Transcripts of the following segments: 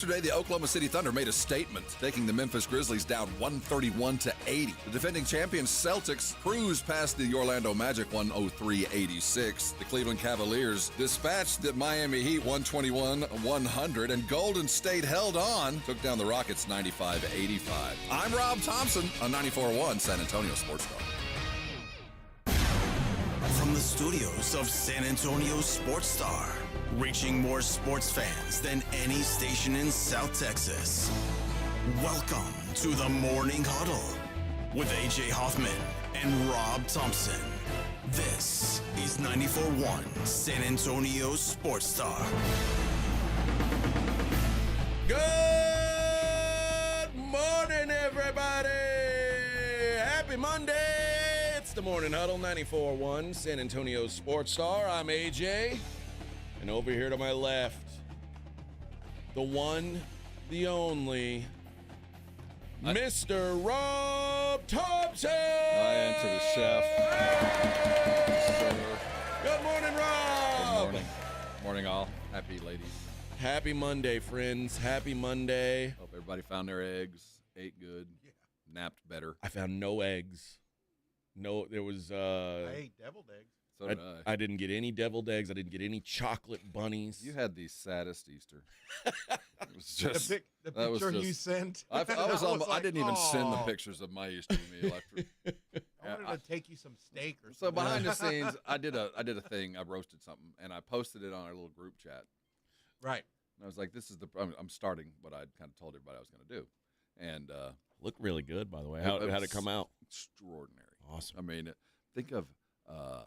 Yesterday, the Oklahoma City Thunder made a statement, taking the Memphis Grizzlies down 131-80. The defending champions Celtics cruised past the Orlando Magic 103-86. The Cleveland Cavaliers dispatched the Miami Heat 121-100, and Golden State held on, took down the Rockets 95-85. I'm Rob Thompson on 94.1 San Antonio Sports Star. From the studios of San Antonio Sports Star, reaching more sports fans than any station in South Texas. Welcome to the Morning Huddle with AJ Hoffman and Rob Thompson. This is 94.1 San Antonio Sports Star. Good morning, everybody. Happy Monday. It's the Morning Huddle, 94.1 San Antonio Sports Star. I'm AJ. And over here to my left, the one, the only, Mr. Rob Thompson. I answer the chef. Good morning, Rob. Good morning. Morning, all. Happy ladies. Happy Monday, friends. Happy Monday. Hope everybody found their eggs, ate good, napped better. I found no eggs. No, there was. I ate deviled eggs. So did I. I didn't get any deviled eggs. I didn't get any chocolate bunnies. You had the saddest Easter. It was just The picture you sent. I didn't even send the pictures of my Easter meal. I wanted to take you some steak or something. So behind the scenes, I did a thing. I roasted something and I posted it on our little group chat. Right. And I was like, "This is I'm starting what I'd kind of told everybody I was going to do." And Looked really good, by the way. How'd it come out? Extraordinary. Awesome. I mean, think of a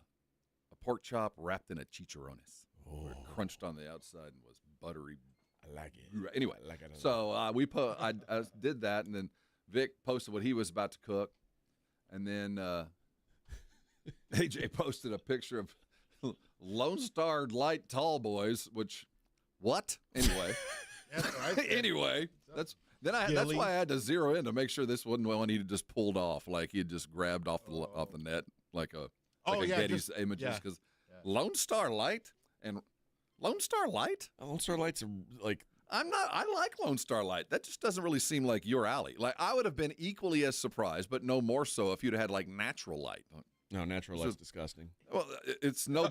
pork chop wrapped in a chicharrones, where it crunched on the outside and was buttery. I like it. Anyway, I like it. so I did that, and then Vic posted what he was about to cook, and then AJ posted a picture of Lone Star Light Tall Boys, which what? Anyway, That's what I said. anyway, that's why I had to zero in to make sure this wasn't one he just pulled off, like he had just grabbed off the net like a Getty's images, because Lone Star Light and Lone Star Light. Lone Star Lights are like. I like Lone Star Light. That just doesn't really seem like your alley. Like I would have been equally as surprised, but no more so if you'd had like Natural Light. No, Natural Light's disgusting. Well, it's no.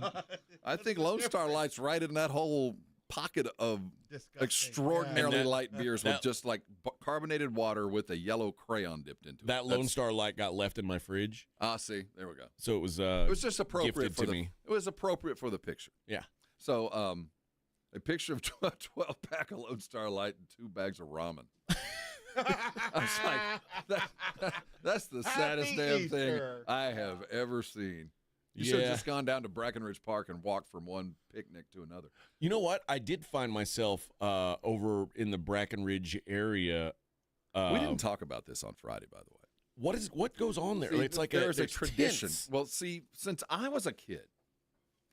I think Lone Star Light's right in that whole pocket of Disgusting. extraordinarily light beers with just like carbonated water with a yellow crayon dipped into it. That Lone Star Light got left in my fridge. See, there we go. So it was. It was just appropriate gifted for to me. It was appropriate for the picture. Yeah. So, a picture of 12-pack of Lone Star Light and 2 bags of ramen. I was like, that's the saddest damn thing I have ever seen. You should have just gone down to Brackenridge Park and walked from one picnic to another. You know what? I did find myself over in the Brackenridge area. We didn't talk about this on Friday, by the way. What goes on there? See, it's like there's a tradition. Tents. Well, see, since I was a kid,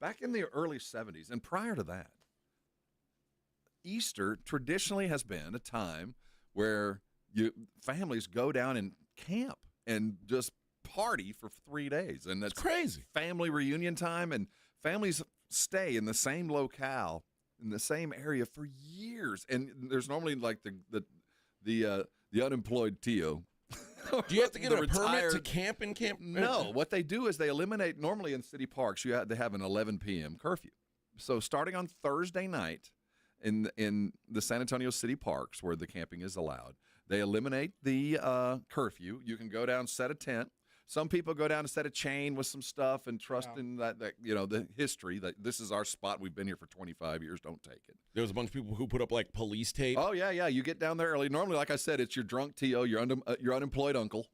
back in the early 70s, and prior to that, Easter traditionally has been a time where families go down and camp and just party for 3 days, and that's crazy. Family reunion time, and families stay in the same locale in the same area for years. And there's normally like the unemployed Tio. Do you have to get a permit retired to camp in camp? No, what they do is they eliminate, normally in city parks, they have an 11 p.m. curfew. So starting on Thursday night in the San Antonio city parks where the camping is allowed, they eliminate the curfew. You can go down, set a tent. Some people go down and set a chain with some stuff and trust in that the history that this is our spot. We've been here for 25 years. Don't take it. There was a bunch of people who put up like police tape. Oh yeah. You get down there early. Normally, like I said, it's your drunk T.O., your unemployed uncle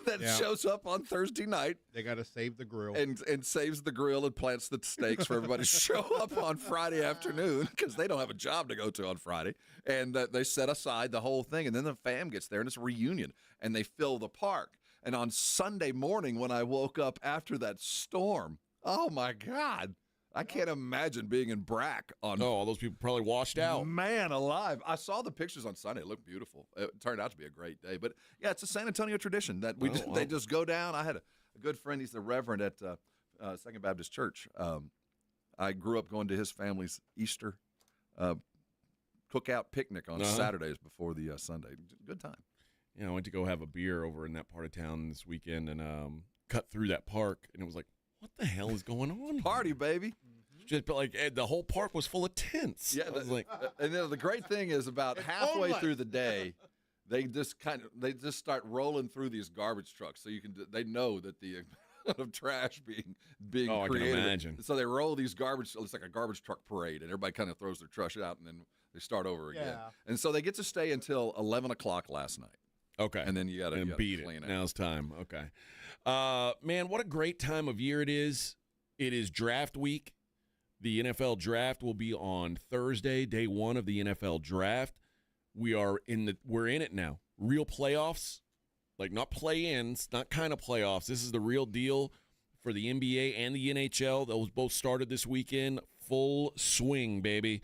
that shows up on Thursday night. They got to save the grill. And saves the grill and plants the steaks for everybody to show up on Friday afternoon because they don't have a job to go to on Friday. And they set aside the whole thing. And then the fam gets there and it's a reunion and they fill the park. And on Sunday morning when I woke up after that storm, oh, my God, I can't imagine being in Brack on. No, all those people probably washed out. Man alive. I saw the pictures on Sunday. It looked beautiful. It turned out to be a great day. But, yeah, it's a San Antonio tradition that they just go down. I had a good friend. He's the reverend at Second Baptist Church. I grew up going to his family's Easter cookout picnic on Uh-huh. Saturdays before the Sunday. Good time. I went to go have a beer over in that part of town this weekend and cut through that park, and it was like, what the hell is going on here? Party, baby. Just but like the whole park was full of tents. Yeah, I was like, and then the great thing is about halfway homeless. through the day, they just start rolling through these garbage trucks, so they know that the amount of trash being Oh, I can created. imagine. So they roll these garbage. It's like a garbage truck parade, and everybody kind of throws their trash out, and then they start over again. Yeah. And so they get to stay until 11 o'clock last night, okay. and then you got to beat clean it. Now it's time. Okay. Man, what a great time of year it is. It is draft week. The NFL draft will be on Thursday, day one of the NFL draft. We're in it now. Real playoffs, like not play-ins, not kind of playoffs. This is the real deal for the NBA and the NHL. Those both started this weekend. Full swing, baby.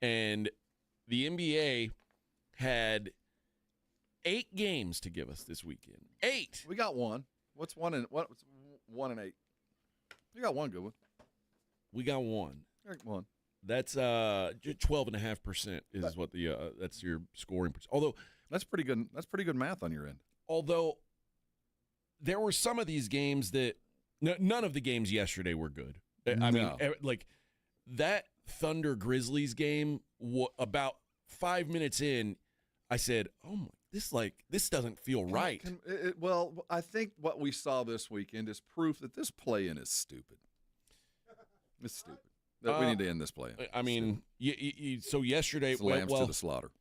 And the NBA had 8 games to give us this weekend. 8. We got one. What's 1 and 8? You got one good one. We got one. One. That's 12.5% is what that's your scoring percent. That's pretty good. That's pretty good math on your end. Although there were some of these games that none of the games yesterday were good. I mean, like that Thunder Grizzlies game. About 5 minutes in, I said, "Oh my, this doesn't feel right." Well, I think what we saw this weekend is proof that this play-in is stupid. It's stupid. We need to end this play-in. I mean, so yesterday It's lambs to the slaughter.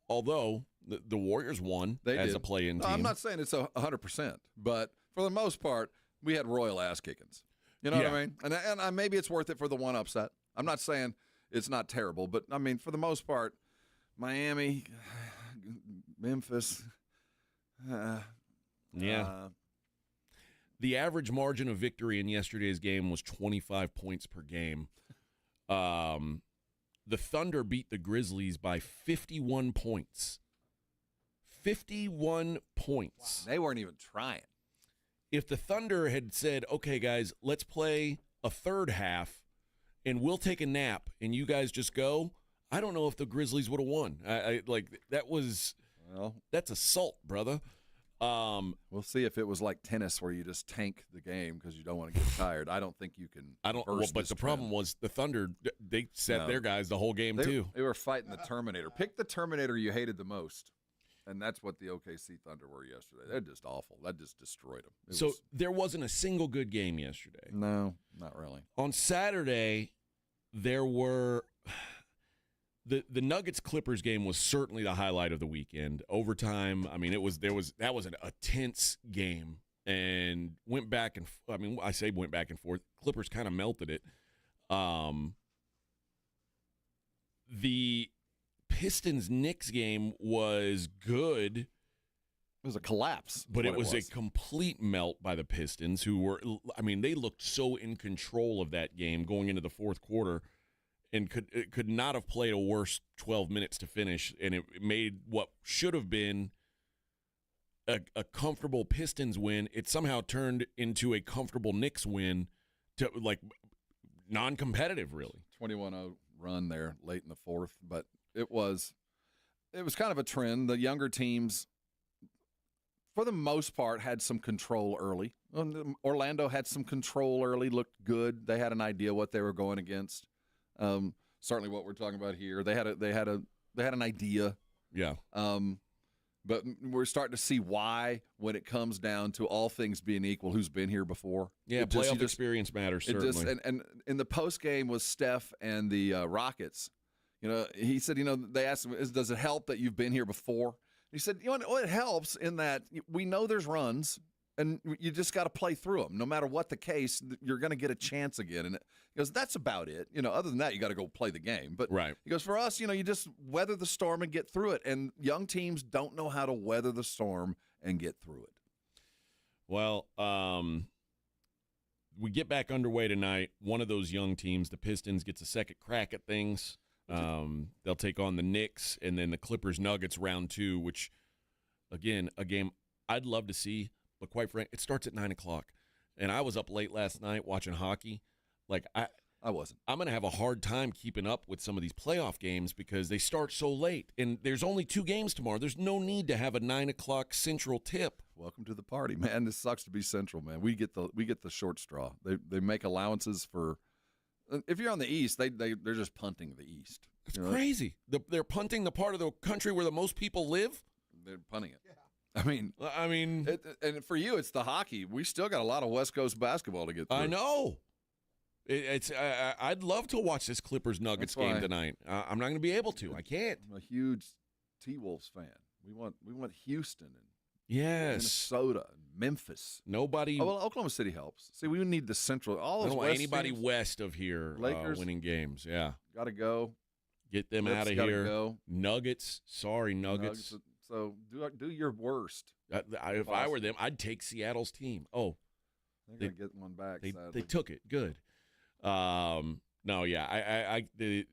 Although the Warriors won as a play-in team. I'm not saying it's 100%, but for the most part, we had royal ass kickings. You know what I mean? And maybe it's worth it for the one upset. I'm not saying it's not terrible, but I mean, for the most part, Miami, Memphis. The average margin of victory in yesterday's game was 25 points per game. The Thunder beat the Grizzlies by 51 points. 51 points. Wow, they weren't even trying. If the Thunder had said, okay, guys, let's play a third half, and we'll take a nap, and you guys just go, I don't know if the Grizzlies would have won. That's assault, brother. We'll see if it was like tennis where you just tank the game because you don't want to get tired. I don't think you can. But the problem was the Thunder. They set their guys the whole game too. They were fighting the Terminator. Pick the Terminator you hated the most, and that's what the OKC Thunder were yesterday. They're just awful. That just destroyed them. There wasn't a single good game yesterday. No, not really. On Saturday, there were. The Nuggets Clippers game was certainly the highlight of the weekend. Overtime, I mean, that was a tense game and went back and went back and forth. Clippers kind of melted it. The Pistons Knicks game was good. It was a collapse, but it was a complete melt by the Pistons, they looked so in control of that game going into the fourth quarter. And could not have played a worse 12 minutes to finish, and it made what should have been a comfortable Pistons win. It somehow turned into a comfortable Knicks win, to like non-competitive, really. 21-0 run there late in the fourth, but it was kind of a trend. The younger teams, for the most part, had some control early. Orlando had some control early, looked good. They had an idea what they were going against. Certainly what we're talking about here. They had an idea. Yeah. But we're starting to see why when it comes down to all things being equal, who's been here before. Yeah, playoff experience matters, certainly. And in the post game with Steph and the Rockets, he said, they asked him, does it help that you've been here before? He said, it helps in that we know there's runs. And you just got to play through them. No matter what the case, you're going to get a chance again. And he goes, that's about it. Other than that, you got to go play the game. But right. He goes, for us, you just weather the storm and get through it. And young teams don't know how to weather the storm and get through it. Well, we get back underway tonight. One of those young teams, the Pistons, gets a second crack at things. They'll take on the Knicks and then the Clippers Nuggets round 2, which, again, a game I'd love to see. But quite frankly, it starts at 9 o'clock. And I was up late last night watching hockey. Like, I wasn't. I'm going to have a hard time keeping up with some of these playoff games because they start so late. And there's only 2 games tomorrow. There's no need to have a 9 o'clock Central tip. Welcome to the party, man. This sucks to be Central, man. We get the short straw. They make allowances for. If you're on the East, they're just punting the East. It's crazy. They're punting the part of the country where the most people live. They're punting it. Yeah. I mean, and for you, it's the hockey. We still got a lot of West Coast basketball to get through. I know. I'd love to watch this Clippers Nuggets game tonight. I'm not going to be able to. I can't. I'm a huge T-Wolves fan. We want Houston and Minnesota and Memphis. Nobody. Oh, well, Oklahoma City helps. See, we need the Central. All I those don't want West anybody teams, west of here Lakers, winning games. Yeah, got to go. Get them out of here. Go. Nuggets. Sorry, Nuggets. So do your worst. If I were them, I'd take Seattle's team. Oh, they're gonna get one back. They took it. Good. No, yeah. The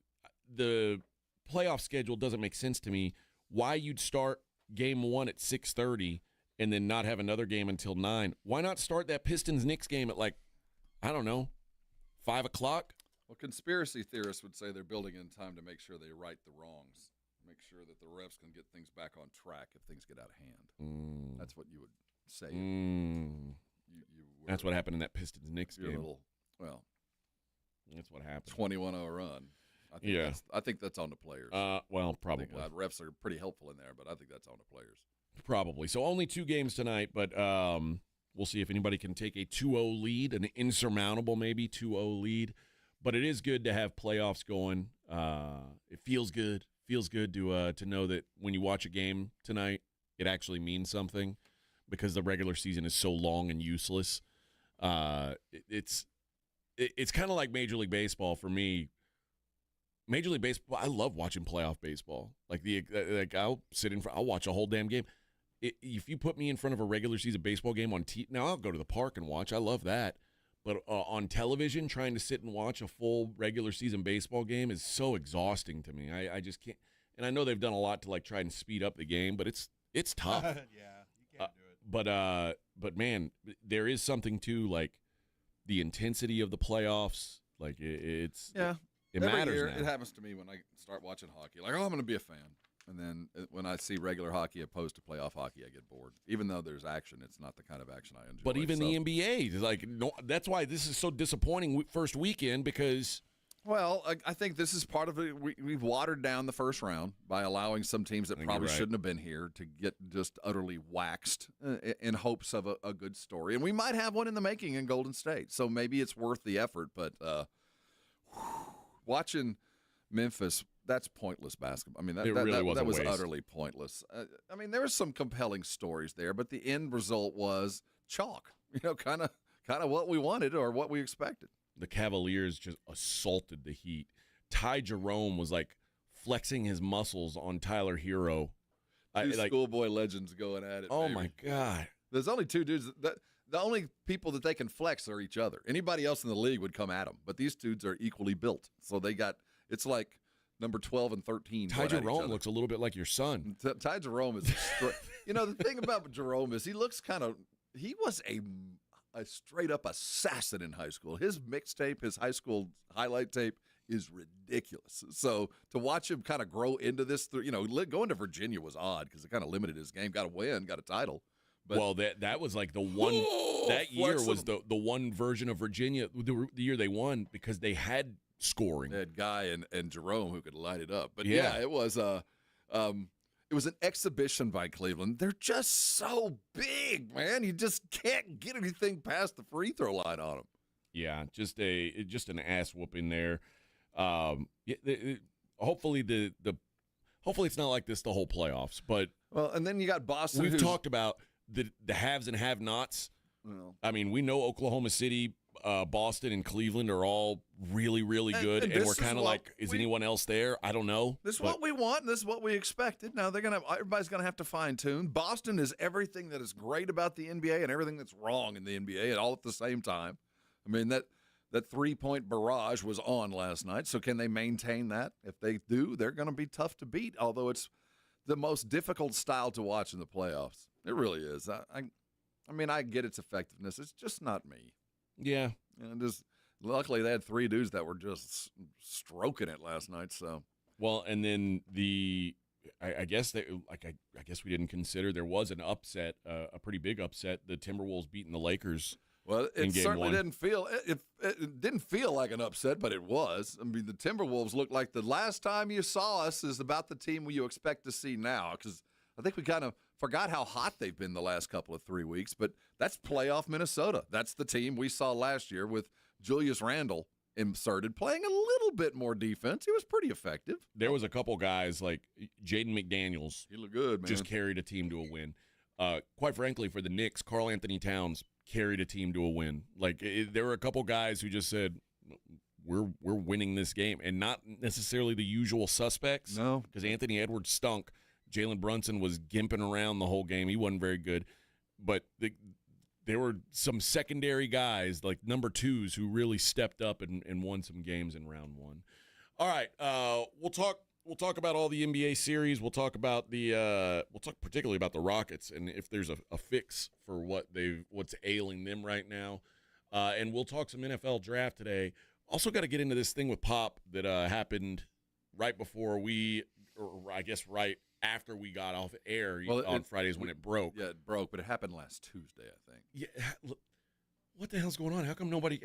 playoff schedule doesn't make sense to me. Why you'd start game 1 at 6:30 and then not have another game until 9? Why not start that Pistons-Knicks game at 5 o'clock? Well, conspiracy theorists would say they're building in time to make sure they right the wrongs, make sure that the refs can get things back on track if things get out of hand. That's what you would say. That's what happened in that Pistons-Knicks game. That's what happened. 21-0 run. I think that's on the players. Well, probably. Refs are pretty helpful in there, but I think that's on the players. Probably. So only 2 games tonight, but we'll see if anybody can take a 2-0 lead, an insurmountable maybe 2-0 lead. But it is good to have playoffs going. It feels good. Feels good to know that when you watch a game tonight, it actually means something because the regular season is so long and useless. It's kind of like Major League Baseball for me. Major League Baseball, I love watching playoff baseball. I'll I'll watch a whole damn game. If you put me in front of a regular season baseball game on TV, now I'll go to the park and watch. I love that. But on television, trying to sit and watch a full regular season baseball game is so exhausting to me. I just can't. And I know they've done a lot to try and speed up the game, but it's tough. Yeah, you can't do it. But man, there is something to the intensity of the playoffs. It Every matters year, now. it happens to me when I start watching hockey. I'm going to be a fan. And then when I see regular hockey opposed to playoff hockey, I get bored. Even though there's action, it's not the kind of action I enjoy. But even the NBA, that's why this is so disappointing first weekend because. Well, I think this is part of it. We've watered down the first round by allowing some teams that probably shouldn't have been here to get just utterly waxed in hopes of a good story. And we might have one in the making in Golden State. So maybe it's worth the effort. But watching Memphis, that's pointless basketball. I mean, that was utterly pointless. There were some compelling stories there, but the end result was chalk. Kind of what we wanted or what we expected. The Cavaliers just assaulted the Heat. Ty Jerome was flexing his muscles on Tyler Hero. Two schoolboy legends going at it. Oh my God! There's only 2 dudes. The only people that they can flex are each other. Anybody else in the league would come at them, but these dudes are equally built. So it's like number 12 and 13. Ty Jerome looks a little bit like your son. Ty Jerome is the thing about Jerome is he was a straight up assassin in high school. His mixtape, his high school highlight tape is ridiculous. So to watch him kind of grow into this, going to Virginia was odd because it kind of limited his game. Got a win, got a title. But, that was the one that year was the one version of Virginia, the year they won because they had scoring. They had Guy and Jerome who could light it up. But it was it was an exhibition by Cleveland. They're just so big, man. You just can't get anything past the free throw line on them. Yeah, just an ass whooping there. Hopefully hopefully it's not like this the whole playoffs. But and then you got Boston. We've talked about the haves and have-nots. Well, we know Oklahoma City, Boston, and Cleveland are all really, really good, and we're kind of is anyone else there? I don't know. This is what we want, and this is what we expected. Now everybody's gonna have to fine-tune. Boston is everything that is great about the NBA and everything that's wrong in the NBA, and all at the same time. That 3-point barrage was on last night, so can they maintain that? If they do, they're going to be tough to beat, although it's the most difficult style to watch in the playoffs. It really is. I get its effectiveness. It's just not me. Yeah. Just luckily they had 3 dudes that were just stroking it last night. So Well, and then I guess I guess we didn't consider there was an upset, a pretty big upset. The Timberwolves beating the Lakers. well, in it game certainly 1. it didn't feel like an upset, but it was. I mean, the Timberwolves looked like the last time you saw us is about the team you expect to see now, because I think we kind of forgot how hot they've been the last couple of 3 weeks. But that's playoff Minnesota. That's the team we saw last year with Julius Randle inserted, playing a little bit more defense. He was pretty effective. There was a couple guys like Jaden McDaniels. He looked good, man. Just carried a team to a win. Quite frankly, for the Knicks, Karl Anthony Towns carried a team to a win. Like there were a couple guys who just said, "We're winning this game," and not necessarily the usual suspects. No, because Anthony Edwards stunk. Jalen Brunson was gimping around the whole game. He wasn't very good, but there were some secondary guys like number 2s who really stepped up and won some games in round 1. All right, we'll talk about all the NBA series. We'll talk particularly about the Rockets and if there's a fix for what's ailing them right now. And we'll talk some NFL draft today. Also got to get into this thing with Pop that happened right before or I guess right after we got off air on Fridays when it broke. Yeah, it broke, but it happened last Tuesday, I think. Yeah, look, what the hell's going on? How come nobody?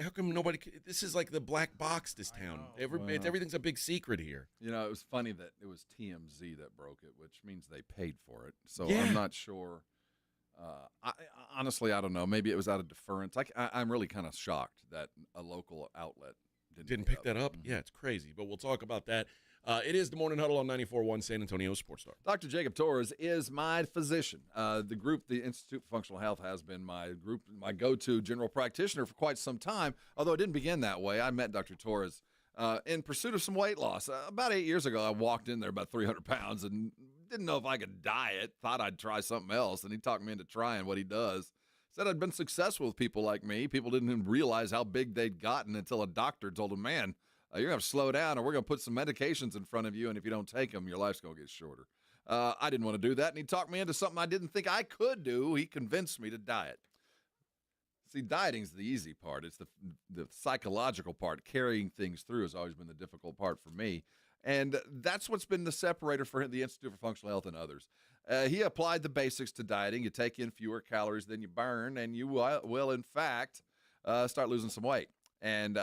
This is like the black box. This town. Everything's a big secret here. You know, it was funny that it was TMZ that broke it, which means they paid for it. So Yeah. I'm not sure. Honestly, I don't know. Maybe it was out of deference. I'm really kind of shocked that a local outlet Didn't pick that up. Mm-hmm. Yeah, it's crazy. But we'll talk about that. It is the Morning Huddle on 94.1 San Antonio Sports Star. Dr. Jacob Torres is my physician. The group, the Institute for Functional Health, has been my go-to general practitioner for quite some time, although it didn't begin that way. I met Dr. Torres in pursuit of some weight loss. About 8 years ago, I walked in there about 300 pounds and didn't know if I could diet, thought I'd try something else, and he talked me into trying what he does. Said I'd been successful with people like me. People didn't even realize how big they'd gotten until a doctor told them, man, you're going to have to slow down, or we're going to put some medications in front of you, and if you don't take them, your life's going to get shorter. I didn't want to do that, and he talked me into something I didn't think I could do. He convinced me to diet. See, dieting's the easy part. It's the psychological part. Carrying things through has always been the difficult part for me, and that's what's been the separator for the Institute for Functional Health and others. He applied the basics to dieting. You take in fewer calories than you burn, and you will, in fact, start losing some weight. And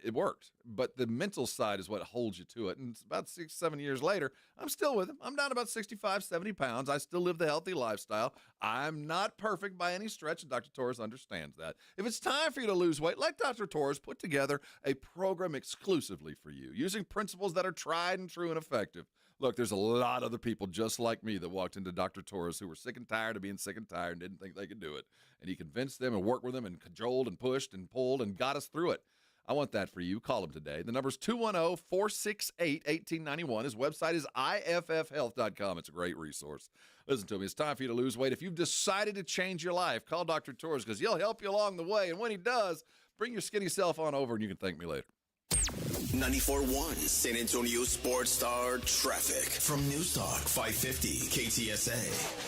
it worked. But the mental side is what holds you to it. And it's about 6-7 years later, I'm still with him. I'm down about 65, 70 pounds. I still live the healthy lifestyle. I'm not perfect by any stretch, and Dr. Torres understands that. If it's time for you to lose weight, let Dr. Torres put together a program exclusively for you, using principles that are tried and true and effective. Look, there's a lot of other people just like me that walked into Dr. Torres who were sick and tired of being sick and tired and didn't think they could do it. And he convinced them and worked with them and cajoled and pushed and pulled and got us through it. I want that for you. Call him today. The number's 210-468-1891. His website is iffhealth.com. It's a great resource. Listen to me. It's time for you to lose weight. If you've decided to change your life, call Dr. Torres because he'll help you along the way. And when he does, bring your skinny self on over and you can thank me later. 94.1 San Antonio Sports Star traffic from News Talk 550 KTSA.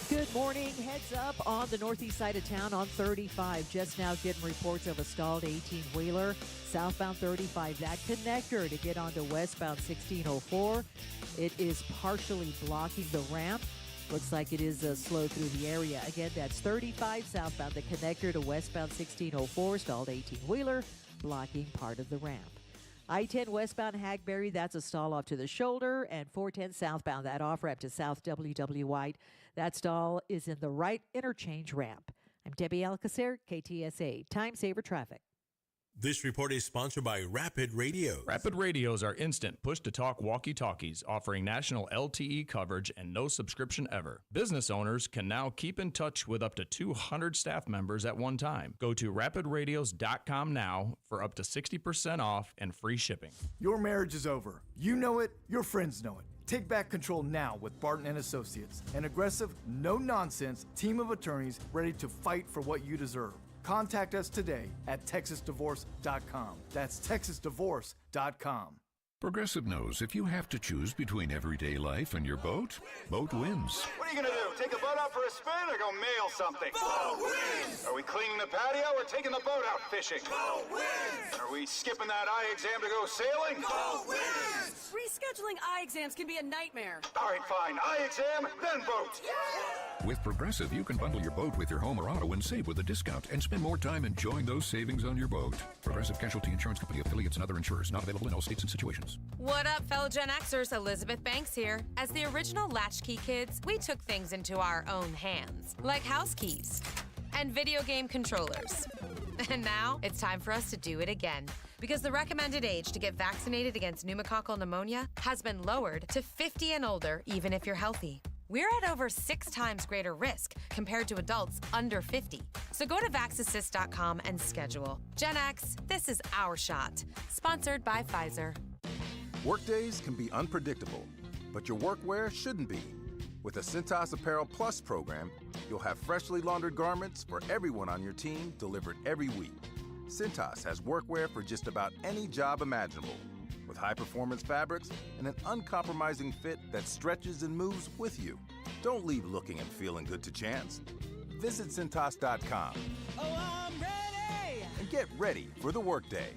Good morning. Heads up on the northeast side of town on 35. Just now getting reports of a stalled 18-wheeler. Southbound 35, that connector to get onto westbound 1604. It is partially blocking the ramp. Looks like it is slow through the area. Again, that's 35 southbound, the connector to westbound 1604. Stalled 18-wheeler blocking part of the ramp. I-10 westbound Hagberry, that's a stall off to the shoulder, and 410 southbound, that off-ramp to South WW White. That stall is in the right interchange ramp. I'm Debbie Alcacer, KTSA, Time Saver Traffic. This report is sponsored by Rapid Radios. Rapid Radios are instant push-to-talk walkie-talkies offering national LTE coverage and no subscription ever. Business owners can now keep in touch with up to 200 staff members at one time. Go to rapidradios.com now for up to 60% off and free shipping. Your marriage is over. You know it, your friends know it. Take back control now with Barton & Associates, an aggressive, no-nonsense team of attorneys ready to fight for what you deserve. Contact us today at texasdivorce.com. That's texasdivorce.com. Progressive knows if you have to choose between everyday life and your boat, boat wins. What are you going to do? Take the boat out for a spin or go mail something? Boat wins! Are we cleaning the patio or taking the boat out fishing? Boat wins! Are we skipping that eye exam to go sailing? Boat wins! Rescheduling eye exams can be a nightmare. All right, fine. Eye exam, then boat. Yeah! With Progressive, you can bundle your boat with your home or auto and save with a discount and spend more time enjoying those savings on your boat. Progressive Casualty Insurance Company, affiliates, and other insurers. Not available in all states and situations. What up, fellow Gen Xers? Elizabeth Banks here. As the original Latchkey kids, we took things into our own hands, like house keys and video game controllers. And now it's time for us to do it again, because the recommended age to get vaccinated against pneumococcal pneumonia has been lowered to 50 and older, even if you're healthy. We're at over 6 times greater risk compared to adults under 50. So go to vaxassist.com and schedule. Gen X, this is our shot. Sponsored by Pfizer. Workdays can be unpredictable, but your workwear shouldn't be. With the Cintas Apparel Plus program, you'll have freshly laundered garments for everyone on your team delivered every week. Cintas has workwear for just about any job imaginable, with high-performance fabrics and an uncompromising fit that stretches and moves with you. Don't leave looking and feeling good to chance. Visit Cintas.com. Oh, I'm ready! And get ready for the workday.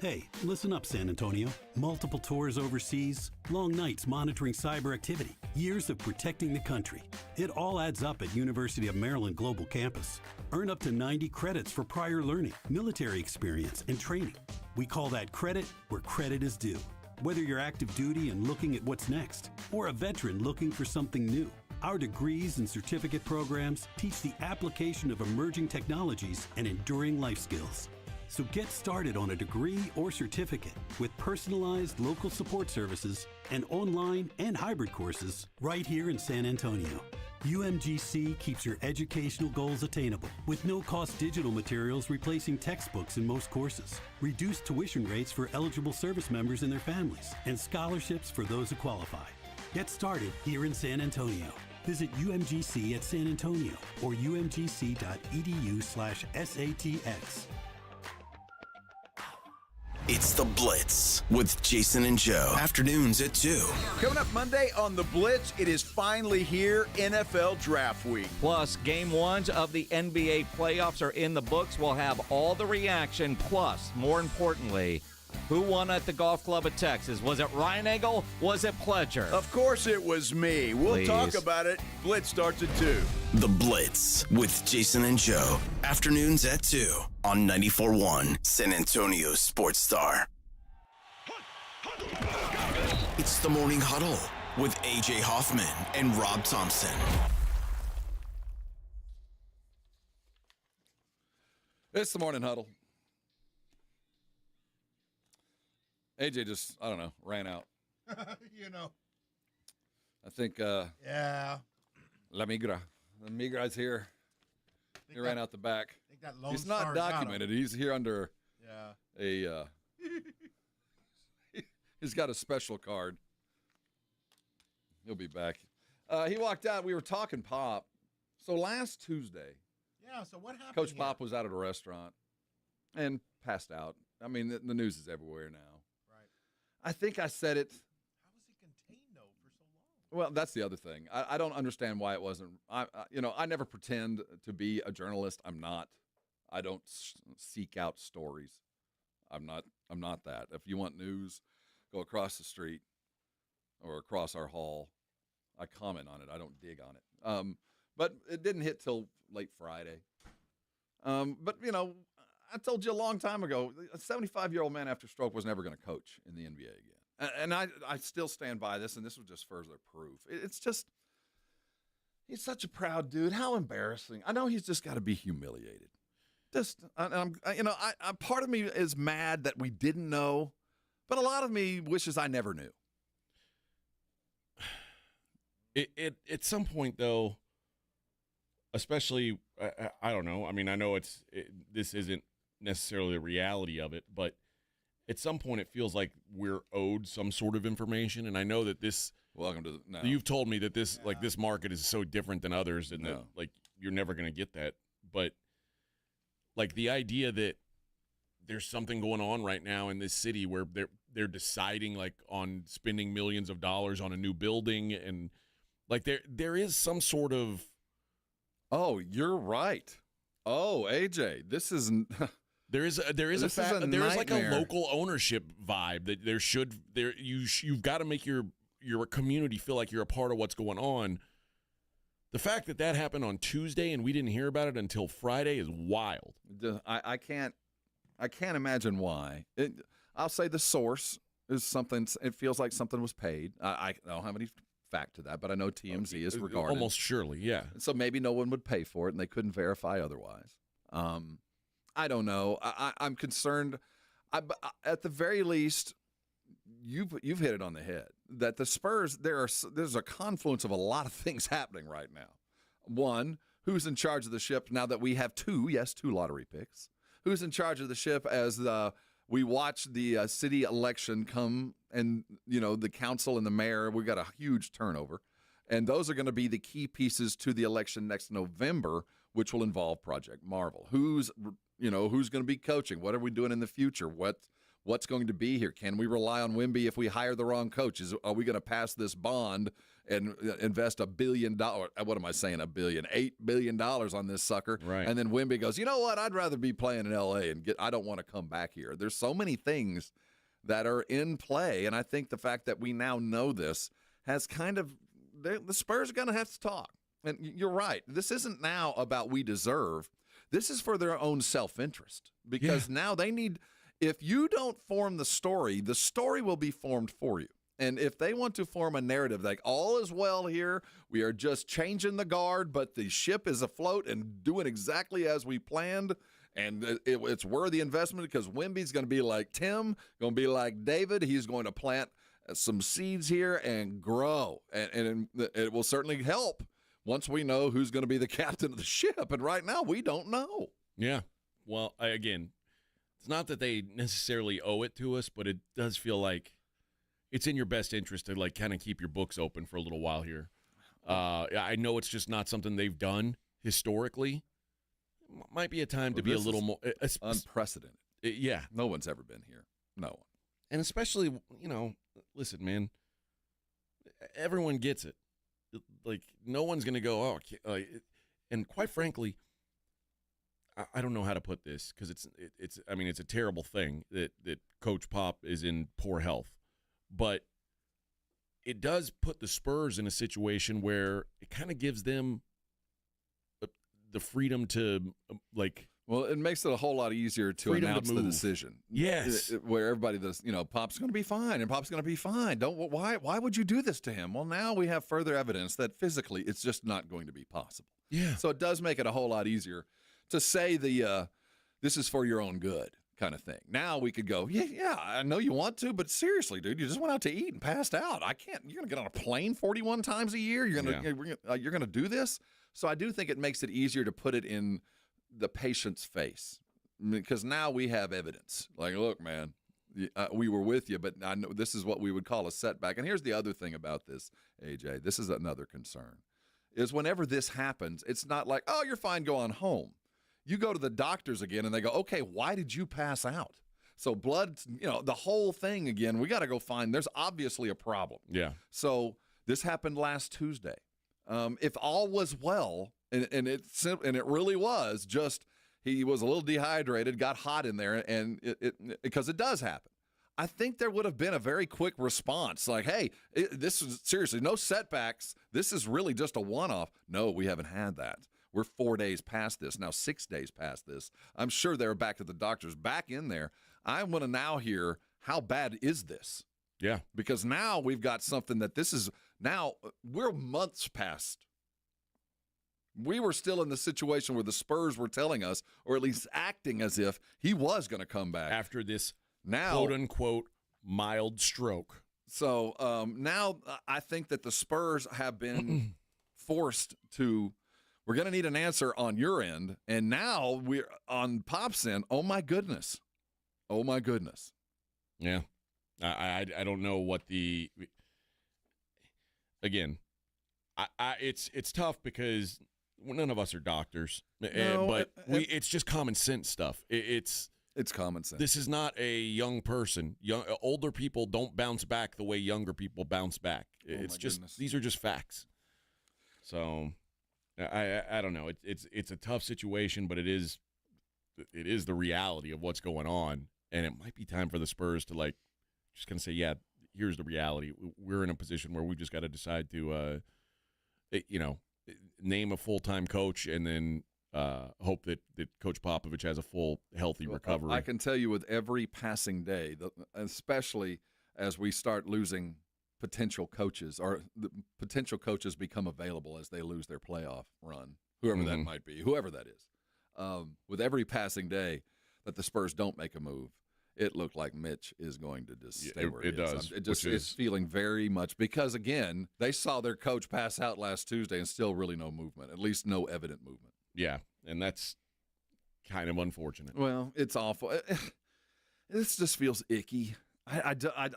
Hey, listen up, San Antonio. Multiple tours overseas, long nights monitoring cyber activity, years of protecting the country. It all adds up at University of Maryland Global Campus. Earn up to 90 credits for prior learning, military experience, and training. We call that credit where credit is due. Whether you're active duty and looking at what's next, or a veteran looking for something new, our degrees and certificate programs teach the application of emerging technologies and enduring life skills. So get started on a degree or certificate with personalized local support services and online and hybrid courses right here in San Antonio. UMGC keeps your educational goals attainable with no-cost digital materials replacing textbooks in most courses, reduced tuition rates for eligible service members and their families, and scholarships for those who qualify. Get started here in San Antonio. Visit UMGC at San Antonio or umgc.edu/SATX. It's The Blitz with Jason and Joe. Afternoons at 2. Coming up Monday on The Blitz, it is finally here, NFL Draft Week. Plus, Game 1s of the NBA playoffs are in the books. We'll have all the reaction. Plus, more importantly, who won at the Golf Club of Texas? Was it Ryan Egel? Was it Pledger? Of course it was me. We'll talk about it. Blitz starts at 2. The Blitz with Jason and Joe. Afternoons at 2 on 94.1 San Antonio Sports Star. It's the Morning Huddle with AJ Hoffman and Rob Thompson. It's the Morning Huddle. AJ just, I don't know, ran out. You know. I think, yeah. La Migra's here. He ran out the back. Think that Lone He's not Star documented. He's here under he's got a special card. He'll be back. He walked out. We were talking Pop. So last Tuesday, yeah, so what happened? Coach Pop was out at a restaurant and passed out. I mean, the news is everywhere now. I think I said it. How was he contained, though, for so long? Well, that's the other thing. I don't understand why it wasn't. I never pretend to be a journalist. I'm not. I don't seek out stories. I'm not that. If you want news, go across the street or across our hall. I comment on it. I don't dig on it. But it didn't hit till late Friday. But, I told you a long time ago, a 75-year-old man after stroke was never going to coach in the NBA again. And I still stand by this, and this was just further proof. It's just, he's such a proud dude. How embarrassing. I know he's just got to be humiliated. Part of me is mad that we didn't know, but a lot of me wishes I never knew. At some point, though, especially, I don't know. I mean, I know this isn't necessarily the reality of it, but at some point it feels like we're owed some sort of information. And I know that you've told me that this this market is so different than others, and that you're never going to get that. But the idea that there's something going on right now in this city where they're deciding like on spending millions of dollars on a new building, and like there is some sort of. Oh, you're right. Oh, AJ, this is. There is like a local ownership vibe that you've got to make your community feel like you're a part of what's going on. The fact that happened on Tuesday and we didn't hear about it until Friday is wild. I can't imagine why. I'll say the source is something. It feels like something was paid. I don't have any fact to that, but I know TMZ is regarded. Almost surely, yeah. So maybe no one would pay for it, and they couldn't verify otherwise. I don't know. I'm concerned. At the very least, you've hit it on the head. That the Spurs, there's a confluence of a lot of things happening right now. One, who's in charge of the ship now that we have two lottery picks? Who's in charge of the ship as we watch the city election come, and the council and the mayor? We got a huge turnover, and those are going to be the key pieces to the election next November, which will involve Project Marvel. Who's going to be coaching? What are we doing in the future? What's going to be here? Can we rely on Wemby if we hire the wrong coach? Are we going to pass this bond and invest $1 billion? What am I saying? $1 billion? $8 billion on this sucker. Right. And then Wemby goes, you know what? I'd rather be playing in L.A. I don't want to come back here. There's so many things that are in play, and I think the fact that we now know this has kind of the Spurs are going to have to talk. And you're right. This isn't now about we deserve. This is for their own self-interest, because now they need – if you don't form the story will be formed for you. And if they want to form a narrative like all is well here, we are just changing the guard, but the ship is afloat and doing exactly as we planned, and it's worthy investment because Wemby's going to be like Tim, going to be like David. He's going to plant some seeds here and grow, and it will certainly help once we know who's going to be the captain of the ship. And right now, we don't know. Yeah. Well, again, it's not that they necessarily owe it to us, but it does feel like it's in your best interest to like kind of keep your books open for a little while here. I know it's just not something they've done historically. Might be a time to be a little more unprecedented. Yeah. No one's ever been here. No one. And especially, listen, man, everyone gets it. Like, no one's going to go, and quite frankly, I don't know how to put this because it's a terrible thing that Coach Pop is in poor health, but it does put the Spurs in a situation where it kind of gives them the freedom to Well, it makes it a whole lot easier to announce the decision. Yes, where everybody does, Pop's going to be fine, and Pop's going to be fine. Why would you do this to him? Well, now we have further evidence that physically it's just not going to be possible. Yeah. So it does make it a whole lot easier to say this is for your own good kind of thing. Now we could go, yeah, I know you want to, but seriously, dude, you just went out to eat and passed out. You're going to get on a plane 41 times a year. You're going to do this. So I do think it makes it easier to put it in the patient's face, because now we have evidence. Like, look, man, we were with you, but I know this is what we would call a setback. And here's the other thing about this, AJ. This is another concern, is whenever this happens, it's not like, oh, you're fine, go on home. You go to the doctors again, and they go, okay, why did you pass out? So blood, the whole thing again, we got to go find. There's obviously a problem. Yeah. So this happened last Tuesday. If all was well, and it really was, just he was a little dehydrated, got hot in there, and because it does happen. I think there would have been a very quick response, like, hey, this is seriously no setbacks. This is really just a one-off. No, we haven't had that. We're 4 days past this, now 6 days past this. I'm sure they're back at the doctors, back in there. I want to now hear, how bad is this? Yeah. Because now we've got something that now we're months past. We were still in the situation where the Spurs were telling us, or at least acting as if he was going to come back. After this quote-unquote mild stroke. So now I think that the Spurs have been forced to, we're going to need an answer on your end. And now we're on Pop's end. Oh, my goodness. Oh, my goodness. Yeah. I don't know what again, it's tough because none of us are doctors, No, but it's just common sense stuff. It's It's common sense. This is not a young person. Older people don't bounce back the way younger people bounce back. It's just these are just facts. So I don't know. It's a tough situation, but it is the reality of what's going on, and it might be time for the Spurs to just kind of say, yeah, here's the reality. We're in a position where we just got to decide to name a full-time coach and then hope that Coach Popovich has a full, healthy recovery. I can tell you with every passing day, especially as we start losing potential coaches, or the potential coaches become available as they lose their playoff run, whoever that might be, whoever that is. With every passing day that the Spurs don't make a move, it looked like Mitch is going to just stay where it is. It just is feeling very much because, again, they saw their coach pass out last Tuesday and still really no movement, at least no evident movement. Yeah, and that's kind of unfortunate. Well, it's awful. This just feels icky. I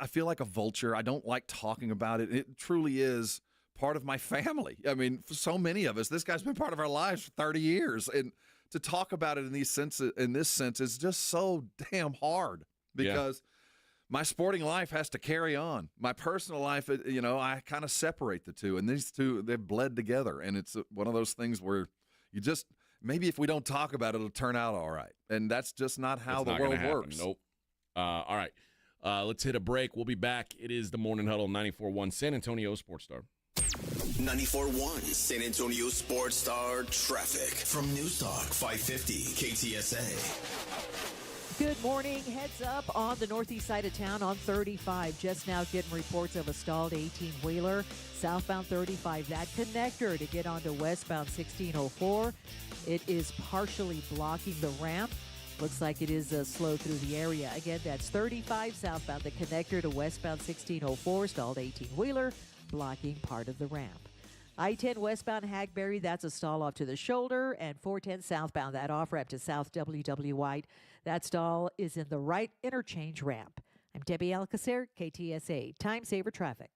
feel like a vulture. I don't like talking about it. It truly is part of my family. I mean, for so many of us, this guy's been part of our lives for 30 years. And to talk about it in this sense is just so damn hard because my sporting life has to carry on. My personal life, I kind of separate the two. And these two, they've bled together. And it's one of those things where you just, maybe if we don't talk about it, it'll turn out all right. And that's just not how the world works. Nope. All right. Let's hit a break. We'll be back. It is the Morning Huddle, 94.1 San Antonio Sports Star. 94.1 San Antonio Sports Star traffic from News Talk 550 KTSA. Good morning. Heads up on the northeast side of town on 35. Just now getting reports of a stalled 18-wheeler. Southbound 35, that connector to get onto westbound 1604. It is partially blocking the ramp. Looks like it is slow through the area. Again, that's 35 southbound, the connector to westbound 1604, stalled 18-wheeler, blocking part of the ramp. I-10 westbound Hackberry, that's a stall off to the shoulder, and 410 southbound, that off-ramp to South WW White. That stall is in the right interchange ramp. I'm Debbie Alcacer, KTSA, Time Saver Traffic.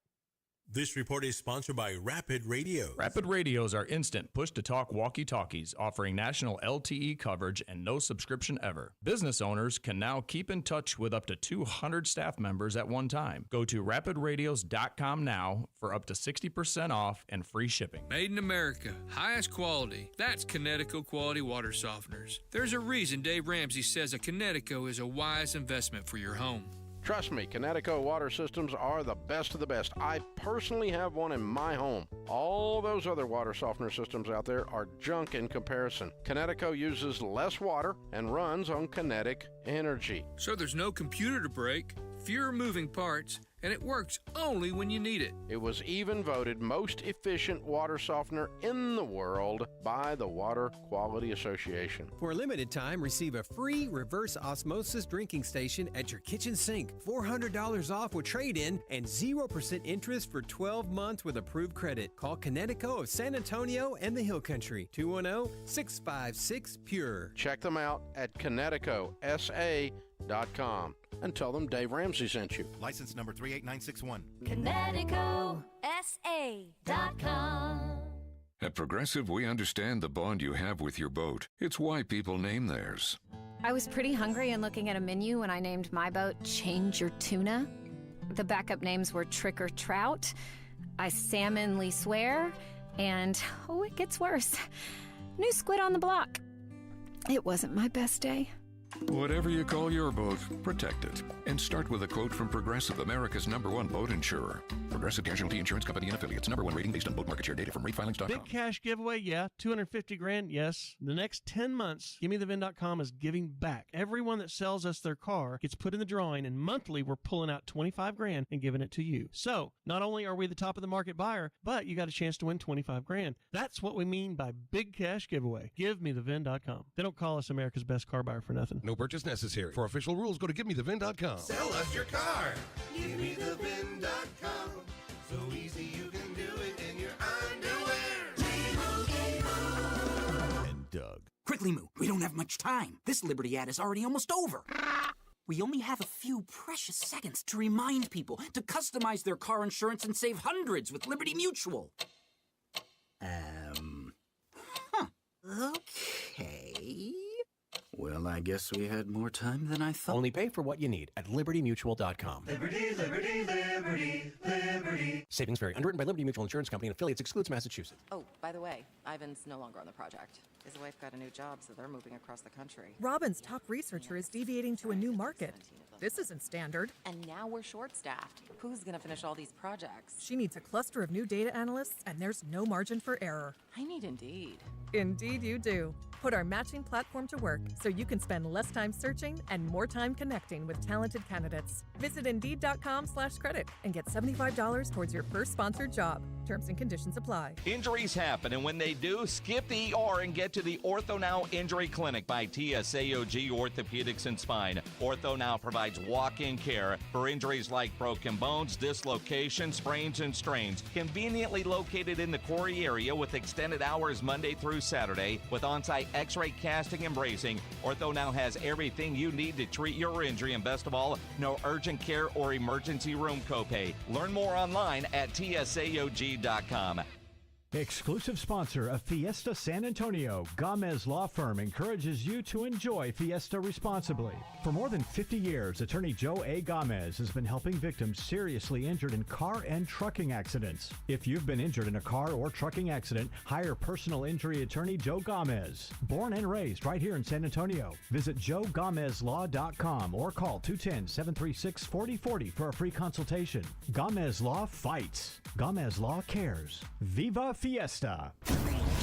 This report is sponsored by Rapid Radio. Rapid Radios are instant push-to-talk walkie-talkies offering national LTE coverage and no subscription ever. Business owners can now keep in touch with up to 200 staff members at one time. Go to rapidradios.com now for up to 60% off and free shipping. Made in America, highest quality. That's Connecticut Quality Water Softeners. There's a reason Dave Ramsey says a Connecticut is a wise investment for your home. Trust me, Connecticut water systems are the best of the best. I personally have one in my home. All those other water softener systems out there are junk in comparison. Connecticut uses less water and runs on kinetic energy. So there's no computer to break, fewer moving parts, and it works only when you need it. It was even voted most efficient water softener in the world by the Water Quality Association. For a limited time, receive a free reverse osmosis drinking station at your kitchen sink. $400 off with trade-in and 0% interest for 12 months with approved credit. Call Connecticut of San Antonio and the Hill Country. 210-656-PURE. Check them out at ConnecticutSA.com and tell them Dave Ramsey sent you. License number 38961. ConnecticutSA.com. At Progressive, we understand the bond you have with your boat. It's why people name theirs. I was pretty hungry and looking at a menu when I named my boat Change Your Tuna. The backup names were Trick or Trout, I Salmonly Swear, and, oh, it gets worse, New Squid on the Block. It wasn't my best day. Whatever you call your boat, protect it. And start with a quote from Progressive, America's #1 boat insurer. Progressive Casualty Insurance Company and Affiliates. #1 rating based on boat market share data from ratefilings.com. Big cash giveaway, yeah. $250,000, yes. The next 10 months, GimmeTheVin.com is giving back. Everyone that sells us their car gets put in the drawing, and monthly we're pulling out $25,000 and giving it to you. So, not only are we the top of the market buyer, but you got a chance to win $25,000. That's what we mean by big cash giveaway. GiveMeTheVin.com. They don't call us America's best car buyer for nothing. No purchase necessary. For official rules, go to GiveMeTheVin.com. Sell us your car. GiveMeTheVin.com. So easy you can do it in your underwear. And Doug. Quickly, Moo. We don't have much time. This Liberty ad is already almost over. We only have a few precious seconds to remind people to customize their car insurance and save hundreds with Liberty Mutual. Okay. Well, I guess we had more time than I thought. Only pay for what you need at libertymutual.com. Liberty, liberty, liberty, liberty. Savings vary. Underwritten by Liberty Mutual Insurance Company and affiliates. Excludes Massachusetts. Oh, by the way, Ivan's no longer on the project. His wife got a new job, so they're moving across the country. Robin's top researcher is deviating to a new market. This isn't standard. And now we're short-staffed. Who's going to finish all these projects? She needs a cluster of new data analysts, and there's no margin for error. I need Indeed. Indeed you do. Put our matching platform to work so you can spend less time searching and more time connecting with talented candidates. Visit Indeed.com/credit and get $75 towards your first sponsored job. Terms and conditions apply. Injuries happen, and when they do, skip the ER and get to the Ortho Now Injury Clinic by TSAOG Orthopedics and Spine. Ortho Now provides walk-in care for injuries like broken bones, dislocations, sprains, and strains. Conveniently located in the Quarry area with extended hours Monday through Saturday with on-site X-ray casting and bracing. Ortho Now has everything you need to treat your injury, and best of all, no urgent care or emergency room copay. Learn more online at tsaog.com. Exclusive sponsor of Fiesta San Antonio, Gomez Law Firm encourages you to enjoy Fiesta responsibly. For more than 50 years, attorney Joe A. Gomez has been helping victims seriously injured in car and trucking accidents. If you've been injured in a car or trucking accident, hire personal injury attorney Joe Gomez. Born and raised right here in San Antonio. Visit joegomezlaw.com or call 210-736-4040 for a free consultation. Gomez Law fights. Gomez Law cares. Viva Fiesta.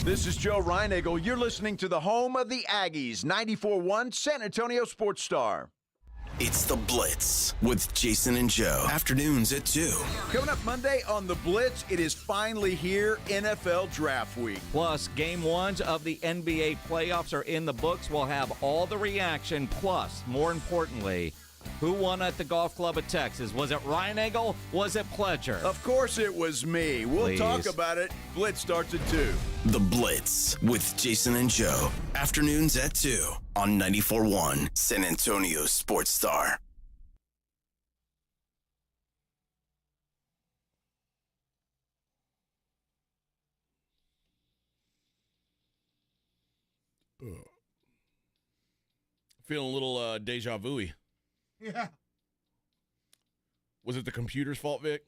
This is Joe Reinagel. You're listening to the home of the Aggies, 94.1 San Antonio Sports Star. It's The Blitz with Jason and Joe. Afternoons at 2. Coming up Monday on The Blitz, it is finally here, NFL Draft Week. Plus, game ones of the NBA playoffs are in the books. We'll have all the reaction. Plus, more importantly, who won at the Golf Club of Texas? Was it Reinagel? Was it Pledger? Of course it was me. We'll Please. talk about it. Blitz starts at 2. The Blitz with Jason and Joe. Afternoons at 2 on 94.1 San Antonio Sports Star. Feeling a little deja vu-y. Yeah. Was it the computer's fault, Vic?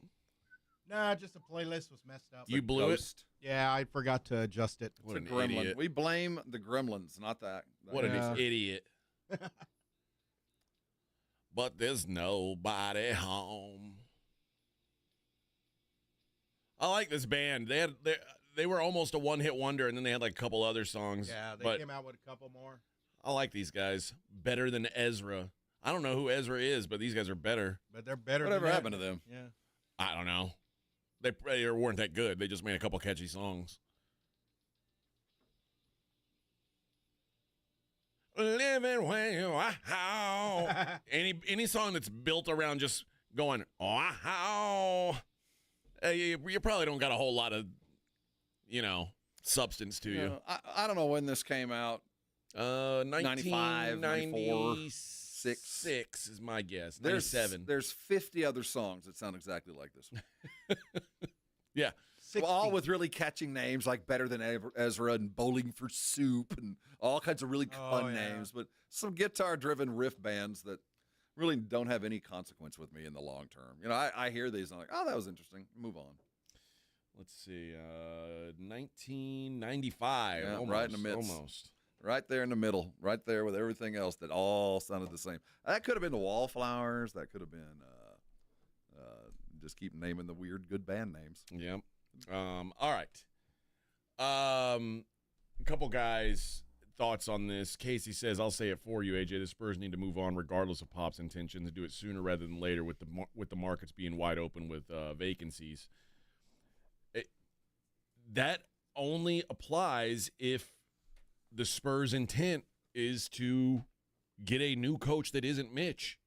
Nah, just the playlist was messed up. You blew it? Yeah, I forgot to adjust it. What an gremlin. idiot. We blame the gremlins, not that. What an idiot. But there's nobody home. I like this band. They were almost a one-hit wonder, and then they had like a couple other songs. Yeah, they but came out with a couple more. I like these guys better than Ezra. I don't know who Ezra is, but these guys are better. But they're better. Whatever than happened to them? Yeah. I don't know. They weren't that good. They just made a couple catchy songs. Living when you wow. Any song that's built around just going wow. You probably don't got a whole lot of, substance to you. I don't know when this came out. 95, 94. 6 is my guess. There's 97. There's 50 other songs that sound exactly like this one. Yeah. Well, all with really catching names like Better Than Ezra and Bowling for Soup and all kinds of really fun names, but some guitar-driven riff bands that really don't have any consequence with me in the long term. I hear these and I'm like, oh, that was interesting. Move on. Let's see. 1995. Yeah, almost, right in the midst. Almost. Right there in the middle, right there with everything else that all sounded the same. That could have been the Wallflowers. That could have been just keep naming the weird good band names. Yep. All right. A couple guys' thoughts on this. Casey says, I'll say it for you, AJ. The Spurs need to move on regardless of Pop's intentions, do it sooner rather than later with the markets being wide open with vacancies. That only applies if the Spurs' intent is to get a new coach that isn't Mitch.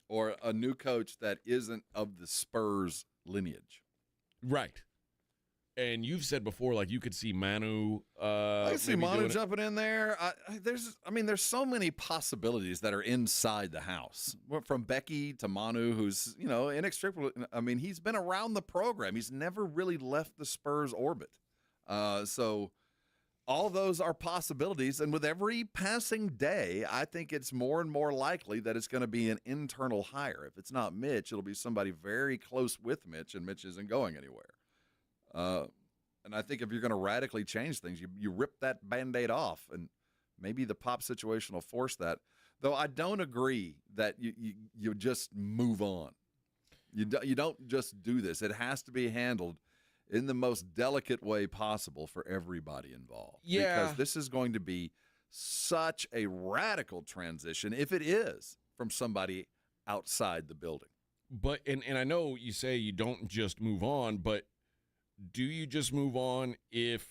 Or a new coach that isn't of the Spurs lineage. Right. And you've said before, like, you could see Manu. I can see Manu jumping in there. There's so many possibilities that are inside the house. From Becky to Manu, who's, inextricably. He's been around the program. He's never really left the Spurs orbit. So all those are possibilities. And with every passing day, I think it's more and more likely that it's going to be an internal hire. If it's not Mitch, it'll be somebody very close with Mitch, and Mitch isn't going anywhere. And I think if you're going to radically change things, you rip that Band-Aid off, and maybe the Pop situation will force that. Though I don't agree that you just move on. You don't just do this. It has to be handled in the most delicate way possible for everybody involved. Yeah. Because this is going to be such a radical transition, if it is, from somebody outside the building. But and I know you say you don't just move on, but do you just move on if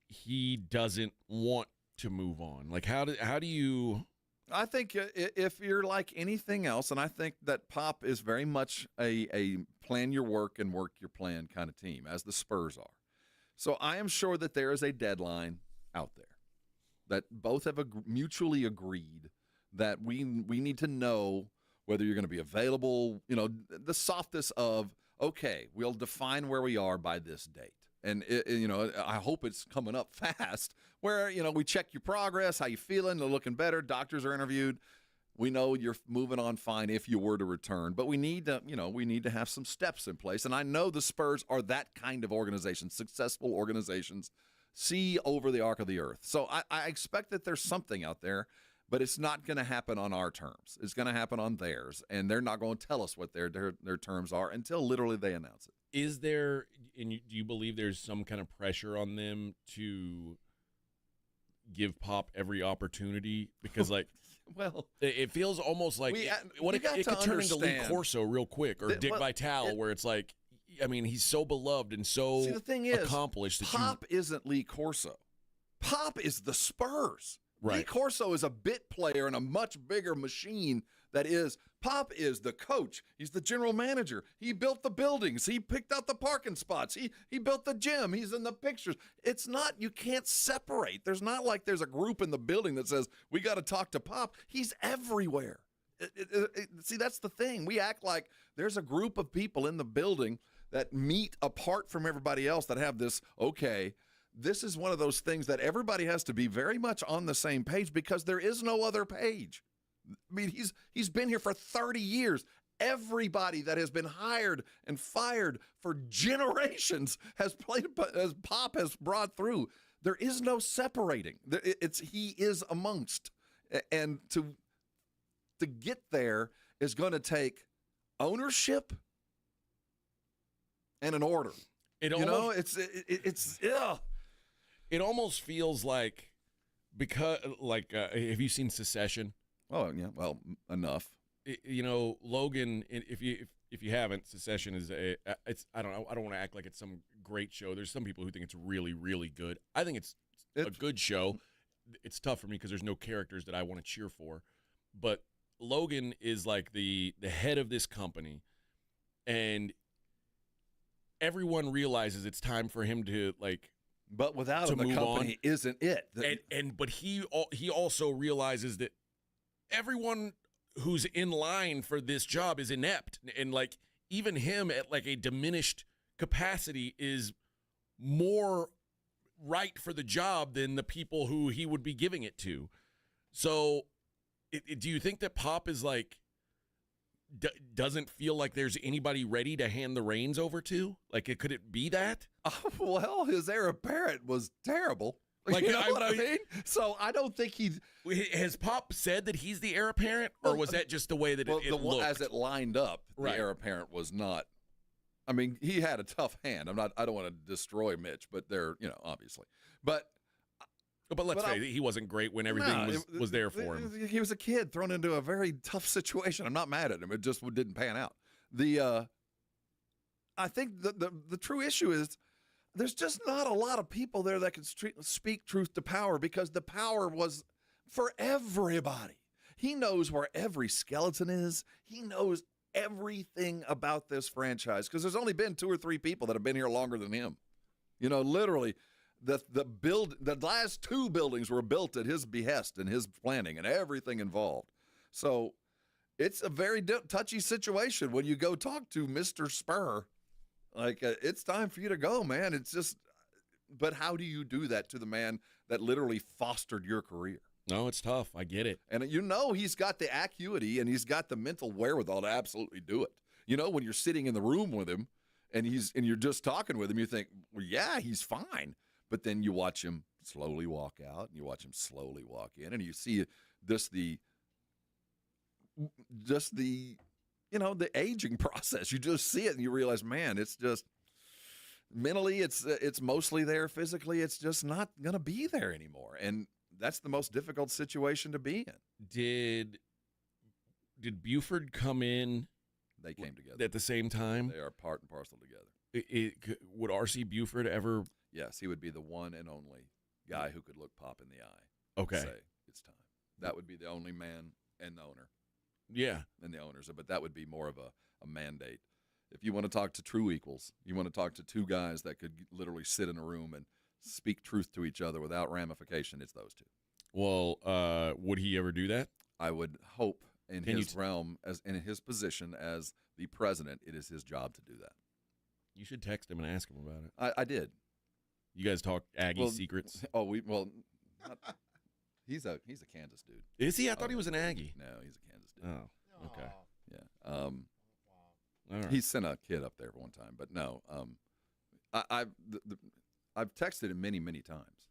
he doesn't want to move on? Like, how do you? I think if you're like anything else, and I think that Pop is very much a plan your work and work your plan kind of team, as the Spurs are. So I am sure that there is a deadline out there that both have mutually agreed that we need to know whether you're going to be available, the softest of, okay, we'll define where we are by this date. And, I hope it's coming up fast where, we check your progress, how you feeling, they're looking better, doctors are interviewed. We know you're moving on fine if you were to return. But we need to have some steps in place. And I know the Spurs are that kind of organization. Successful organizations see over the arc of the earth. So I expect that there's something out there, but it's not going to happen on our terms. It's going to happen on theirs. And they're not going to tell us what their terms are until literally they announce it. Is there, and do you believe there's some kind of pressure on them to give Pop every opportunity? Because, like, well, it feels almost like it could turn into Lee Corso real quick, or Dick Vitale, where it's like, I mean, he's so beloved and so the thing is, accomplished. That Pop isn't Lee Corso. Pop is the Spurs. Right. Lee Corso is a bit player in a much bigger machine that is. Pop is the coach. He's the general manager. He built the buildings. He picked out the parking spots. He built the gym. He's in the pictures. It's not, you can't separate. There's not like there's a group in the building that says, we got to talk to Pop. He's everywhere. See, that's the thing. We act like there's a group of people in the building that meet apart from everybody else that have this, okay, this is one of those things that everybody has to be very much on the same page because there is no other page. I mean, he's been here for 30 years. Everybody that has been hired and fired for generations has played as Pop has brought through. There is no separating. He is amongst, and to get there is going to take ownership and an order. It almost feels like have you seen Secession? Oh yeah, well enough. Logan. If you haven't, Secession is I don't know. I don't want to act like it's some great show. There's some people who think it's really, really good. I think it's a good show. It's tough for me because there's no characters that I want to cheer for. But Logan is like the head of this company, and everyone realizes it's time for him to like. But without him, the company isn't it. But he also realizes that everyone who's in line for this job is inept, and like even him at like a diminished capacity is more right for the job than the people who he would be giving it to. So do you think that Pop is like doesn't feel like there's anybody ready to hand the reins over to? Like, could it be that? Well, his heir apparent was terrible. Like, you know what I mean? So I don't think has Pop said that he's the heir apparent, or was that just the way that it looked? As it lined up, right. The heir apparent was not. I mean, he had a tough hand. I don't want to destroy Mitch, but they're, obviously. But let's say he wasn't great when everything was there for him. He was a kid thrown into a very tough situation. I'm not mad at him. It just didn't pan out. I think the true issue is there's just not a lot of people there that can speak truth to power, because the power was for everybody. He knows where every skeleton is. He knows everything about this franchise, because there's only been 2 or 3 people that have been here longer than him. Literally, the last 2 buildings were built at his behest and his planning and everything involved. So it's a very touchy situation when you go talk to Mr. Spur. Like, it's time for you to go, man. It's just, But how do you do that to the man that literally fostered your career? No, it's tough. I get it. And he's got the acuity and he's got the mental wherewithal to absolutely do it. When you're sitting in the room with him and you're just talking with him, you think, well, yeah, he's fine. But then you watch him slowly walk out and you watch him slowly walk in, and you see the aging process. You just see it and you realize, man, it's just mentally it's mostly there. Physically, it's just not going to be there anymore. And that's the most difficult situation to be in. Did Buford come in? They came together at the same time. They are part and parcel together. Would R.C. Buford ever? Yes, he would be the one and only guy who could look Pop in the eye. Okay, and say it's time. That would be the only man and the owner. Yeah, and the owners, but that would be more of a mandate. If you want to talk to true equals, you want to talk to two guys that could literally sit in a room and speak truth to each other without ramification, it's those two. Well, would he ever do that? I would hope in his realm, as in his position as the president, it is his job to do that. You should text him and ask him about it. I did. You guys talk Aggie secrets? He's a Kansas dude. Is he? I thought he was an Aggie. No, he's a Kansas dude. Oh, okay. Yeah. All right. He sent a kid up there one time, but no. I've texted him many, many times.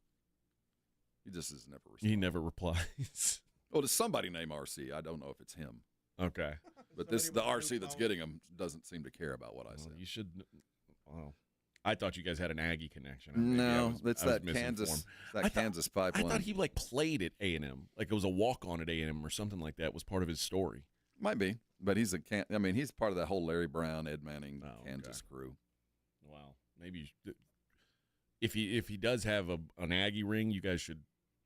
He just has never responded. He never replies. Well, there's somebody named RC. I don't know if it's him. Okay. But the RC that's getting him doesn't seem to care about what I said. You should. Well, I thought you guys had an Aggie connection. No, it's that Kansas. Kansas pipeline. I thought he played at A&M, like it was a walk-on at A&M or something like that. Was part of his story. Might be, but he's part of that whole Larry Brown, Ed Manning, Kansas crew. Wow, maybe if he does have an Aggie ring, you guys should.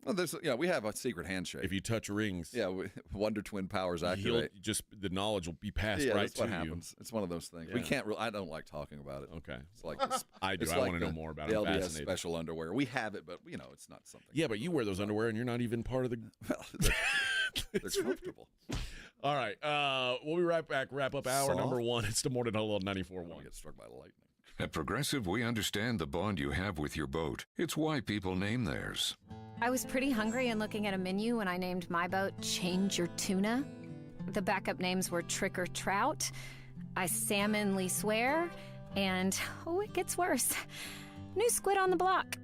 Well, we have a secret handshake. If you touch rings, Wonder Twin powers activate. The knowledge will be passed right that's to what happens. It's one of those things. Yeah. We can't. I don't like talking about it. Okay, it's like I do. I want to know more about the it. LDS special underwear. We have it, but it's not something. Yeah, but you wear those underwear, and you're not even part of the. They're comfortable. All right, we'll be right back. Wrap up hour number 1. It's the Morning Huddle on 94.1. Get struck by lightning. At Progressive, we understand the bond you have with your boat. It's why people name theirs. I was pretty hungry and looking at a menu when I named my boat Change Your Tuna. The backup names were Trick or Trout, I Salmonly Swear, and, it gets worse, New Squid on the Block.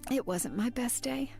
It wasn't my best day.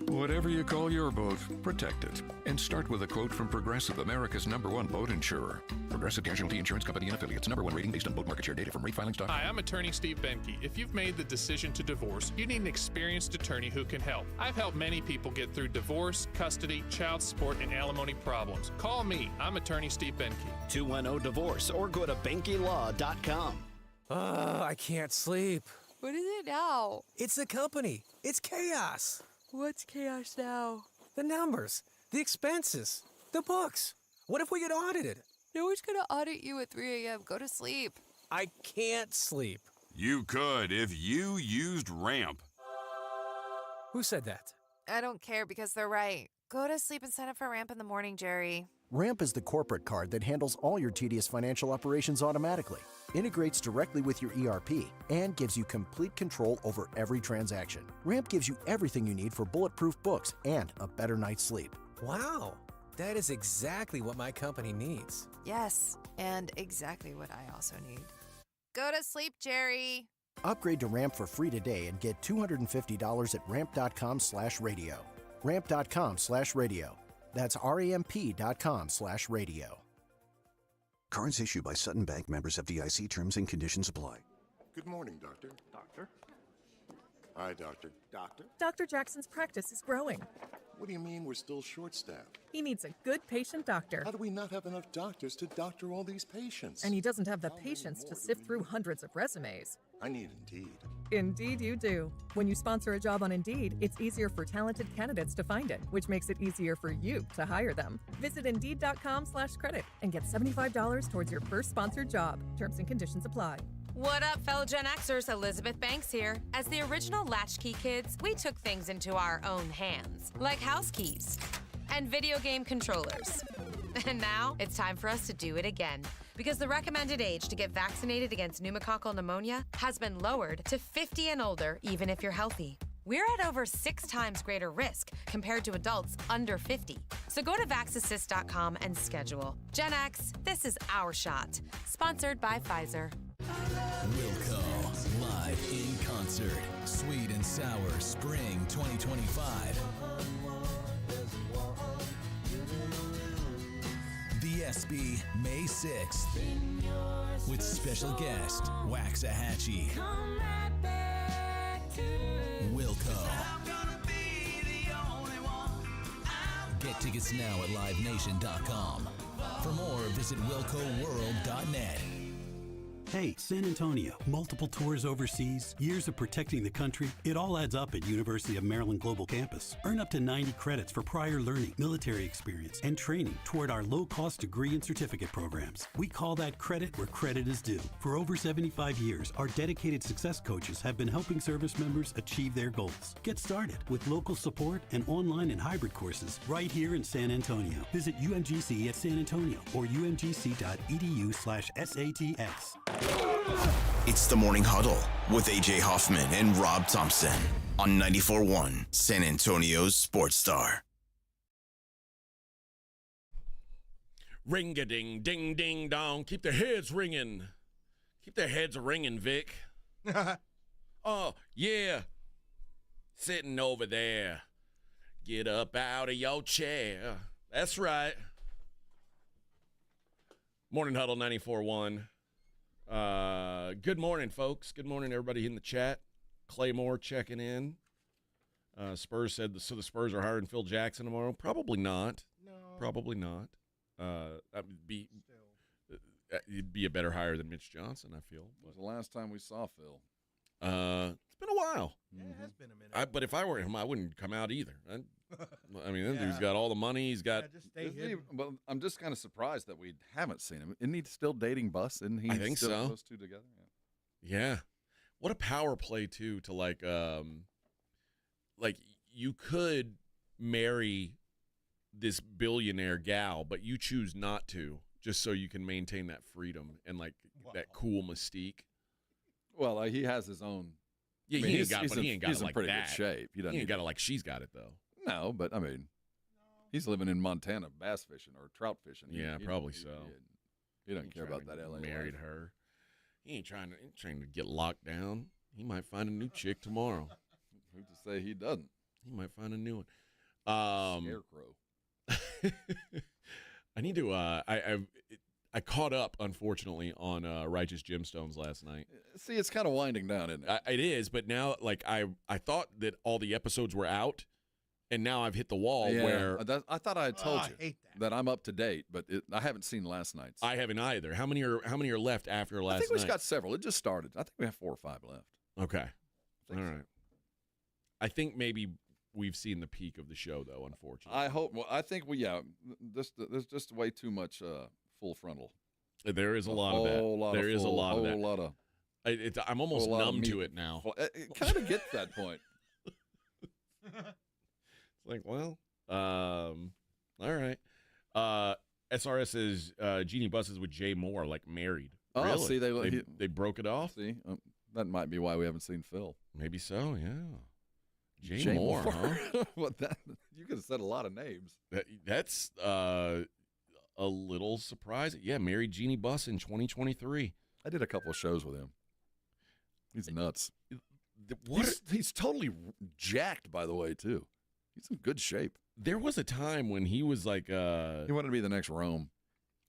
Whatever you call your boat, protect it. And start with a quote from Progressive, America's #1 boat insurer. Progressive Casualty Insurance Company and Affiliates. #1 rating based on boat market share data from ratefilings.com. Hi, I'm attorney Steve Benke. If you've made the decision to divorce, you need an experienced attorney who can help. I've helped many people get through divorce, custody, child support, and alimony problems. Call me. I'm attorney Steve Benke. 210-DIVORCE or go to BenkeLaw.com. I can't sleep. What is it now? It's the company. It's chaos. What's chaos now? The numbers, the expenses, the books. What if we get audited? No one's gonna audit you at 3 a.m. Go to sleep. I can't sleep. You could if you used Ramp. Who said that? I don't care because they're right. Go to sleep and sign up for Ramp in the morning, Jerry. Ramp is the corporate card that handles all your tedious financial operations automatically, integrates directly with your ERP, and gives you complete control over every transaction. Ramp gives you everything you need for bulletproof books and a better night's sleep. Wow, that is exactly what my company needs. Yes, and exactly what I also need. Go to sleep, Jerry. Upgrade to Ramp for free today and get $250 at ramp.com/radio. Ramp.com/radio. That's ramp.com/radio. Cards issued by Sutton Bank, members FDIC. Terms and conditions apply. Good morning, Doctor. Doctor? Hi, Doctor. Doctor? Dr. Jackson's practice is growing. What do you mean we're still short-staffed? He needs a good patient doctor. How do we not have enough doctors to doctor all these patients? And he doesn't have the patience to sift through hundreds of resumes. I need Indeed. Indeed you do. When you sponsor a job on Indeed, it's easier for talented candidates to find it, which makes it easier for you to hire them. Visit Indeed.com/credit and get $75 towards your first sponsored job. Terms and conditions apply. What up, fellow Gen Xers? Elizabeth Banks here. As the original Latchkey kids, we took things into our own hands, like house keys and video game controllers. And now it's time for us to do it again. Because the recommended age to get vaccinated against pneumococcal pneumonia has been lowered to 50 and older, even if you're healthy. We're at over 6 times greater risk compared to adults under 50. So go to vaxassist.com and schedule. Gen X, this is our shot. Sponsored by Pfizer. Wilco, live in concert. Sweet and Sour Spring 2025. The ESPY, May 6th. With special guest, Waxahachie. Wilco. Get tickets now at livenation.com. For more, visit wilcoworld.net. Hey, San Antonio. Multiple tours overseas, years of protecting the country. It all adds up at University of Maryland Global Campus. Earn up to 90 credits for prior learning, military experience, and training toward our low-cost degree and certificate programs. We call that credit where credit is due. For over 75 years, our dedicated success coaches have been helping service members achieve their goals. Get started with local support and online and hybrid courses right here in San Antonio. Visit UMGC at San Antonio or umgc.edu/SATS. It's the Morning Huddle with AJ Hoffman and Rob Thompson on 94.1 San Antonio's Sports Star. Ring-a-ding, ding-ding-dong. Keep their heads ringing. Keep their heads ringing, Vic. Oh, yeah. Sitting over there. Get up out of your chair. That's right. Morning Huddle 94.1. Good morning, folks. Good morning, everybody in the chat. Claymore checking in. Spurs said, so the Spurs are hiring Phil Jackson tomorrow? Probably not. No. Probably not. It'd be a better hire than Mitch Johnson, I feel. When was the last time we saw Phil? It's been a while. Yeah, it has been a minute. But if I were him, I wouldn't come out either. I mean, that dude's got all the money. He's got. Just stay hidden. Well, I'm just kind of surprised that we haven't seen him. Isn't he still dating Bus? Isn't he? I think still so. Those two together. Yeah. What a power play too. To like you could marry this billionaire gal, but you choose not to, just so you can maintain that freedom and that cool mystique. Well, he has his own. Yeah, I mean, he ain't got it he's in like pretty that. good shape. He ain't got it like she's got it though. No, but I mean, he's living in Montana bass fishing or trout fishing. Probably so. He doesn't care about that LA. Married life. her. He ain't trying to get locked down. He might find a new chick tomorrow. Who's to say he doesn't? He might find a new one. Scarecrow. I need to. I caught up, unfortunately, on Righteous Gemstones last night. See, it's kind of winding down, isn't it? It is, but now, I thought that all the episodes were out, and now I've hit the wall where I thought I had told you that I'm up to date, but I haven't seen last night's. I haven't either. How many are left after last night? I think we've got several. It just started. I think we have 4 or 5 left. Okay, all right. I think maybe we've seen the peak of the show, though. Unfortunately, I hope. Well, I think there's just way too much full frontal. There is a lot of that. There is a lot of that. I'm almost numb to it now. It kind of gets that point. It's like, well, all right. SRS says Jeannie Buss is with Jay Moore, married. Oh, really? see, they broke it off. See, that might be why we haven't seen Phil. Maybe so. Yeah. Jay Moore, huh? Well, you could have said a lot of names. That's a little surprising. Yeah, married Jeannie Buss in 2023. I did a couple of shows with him. He's nuts. What? He's totally jacked, by the way, too. He's in good shape. There was a time when he was like he wanted to be the next Rome.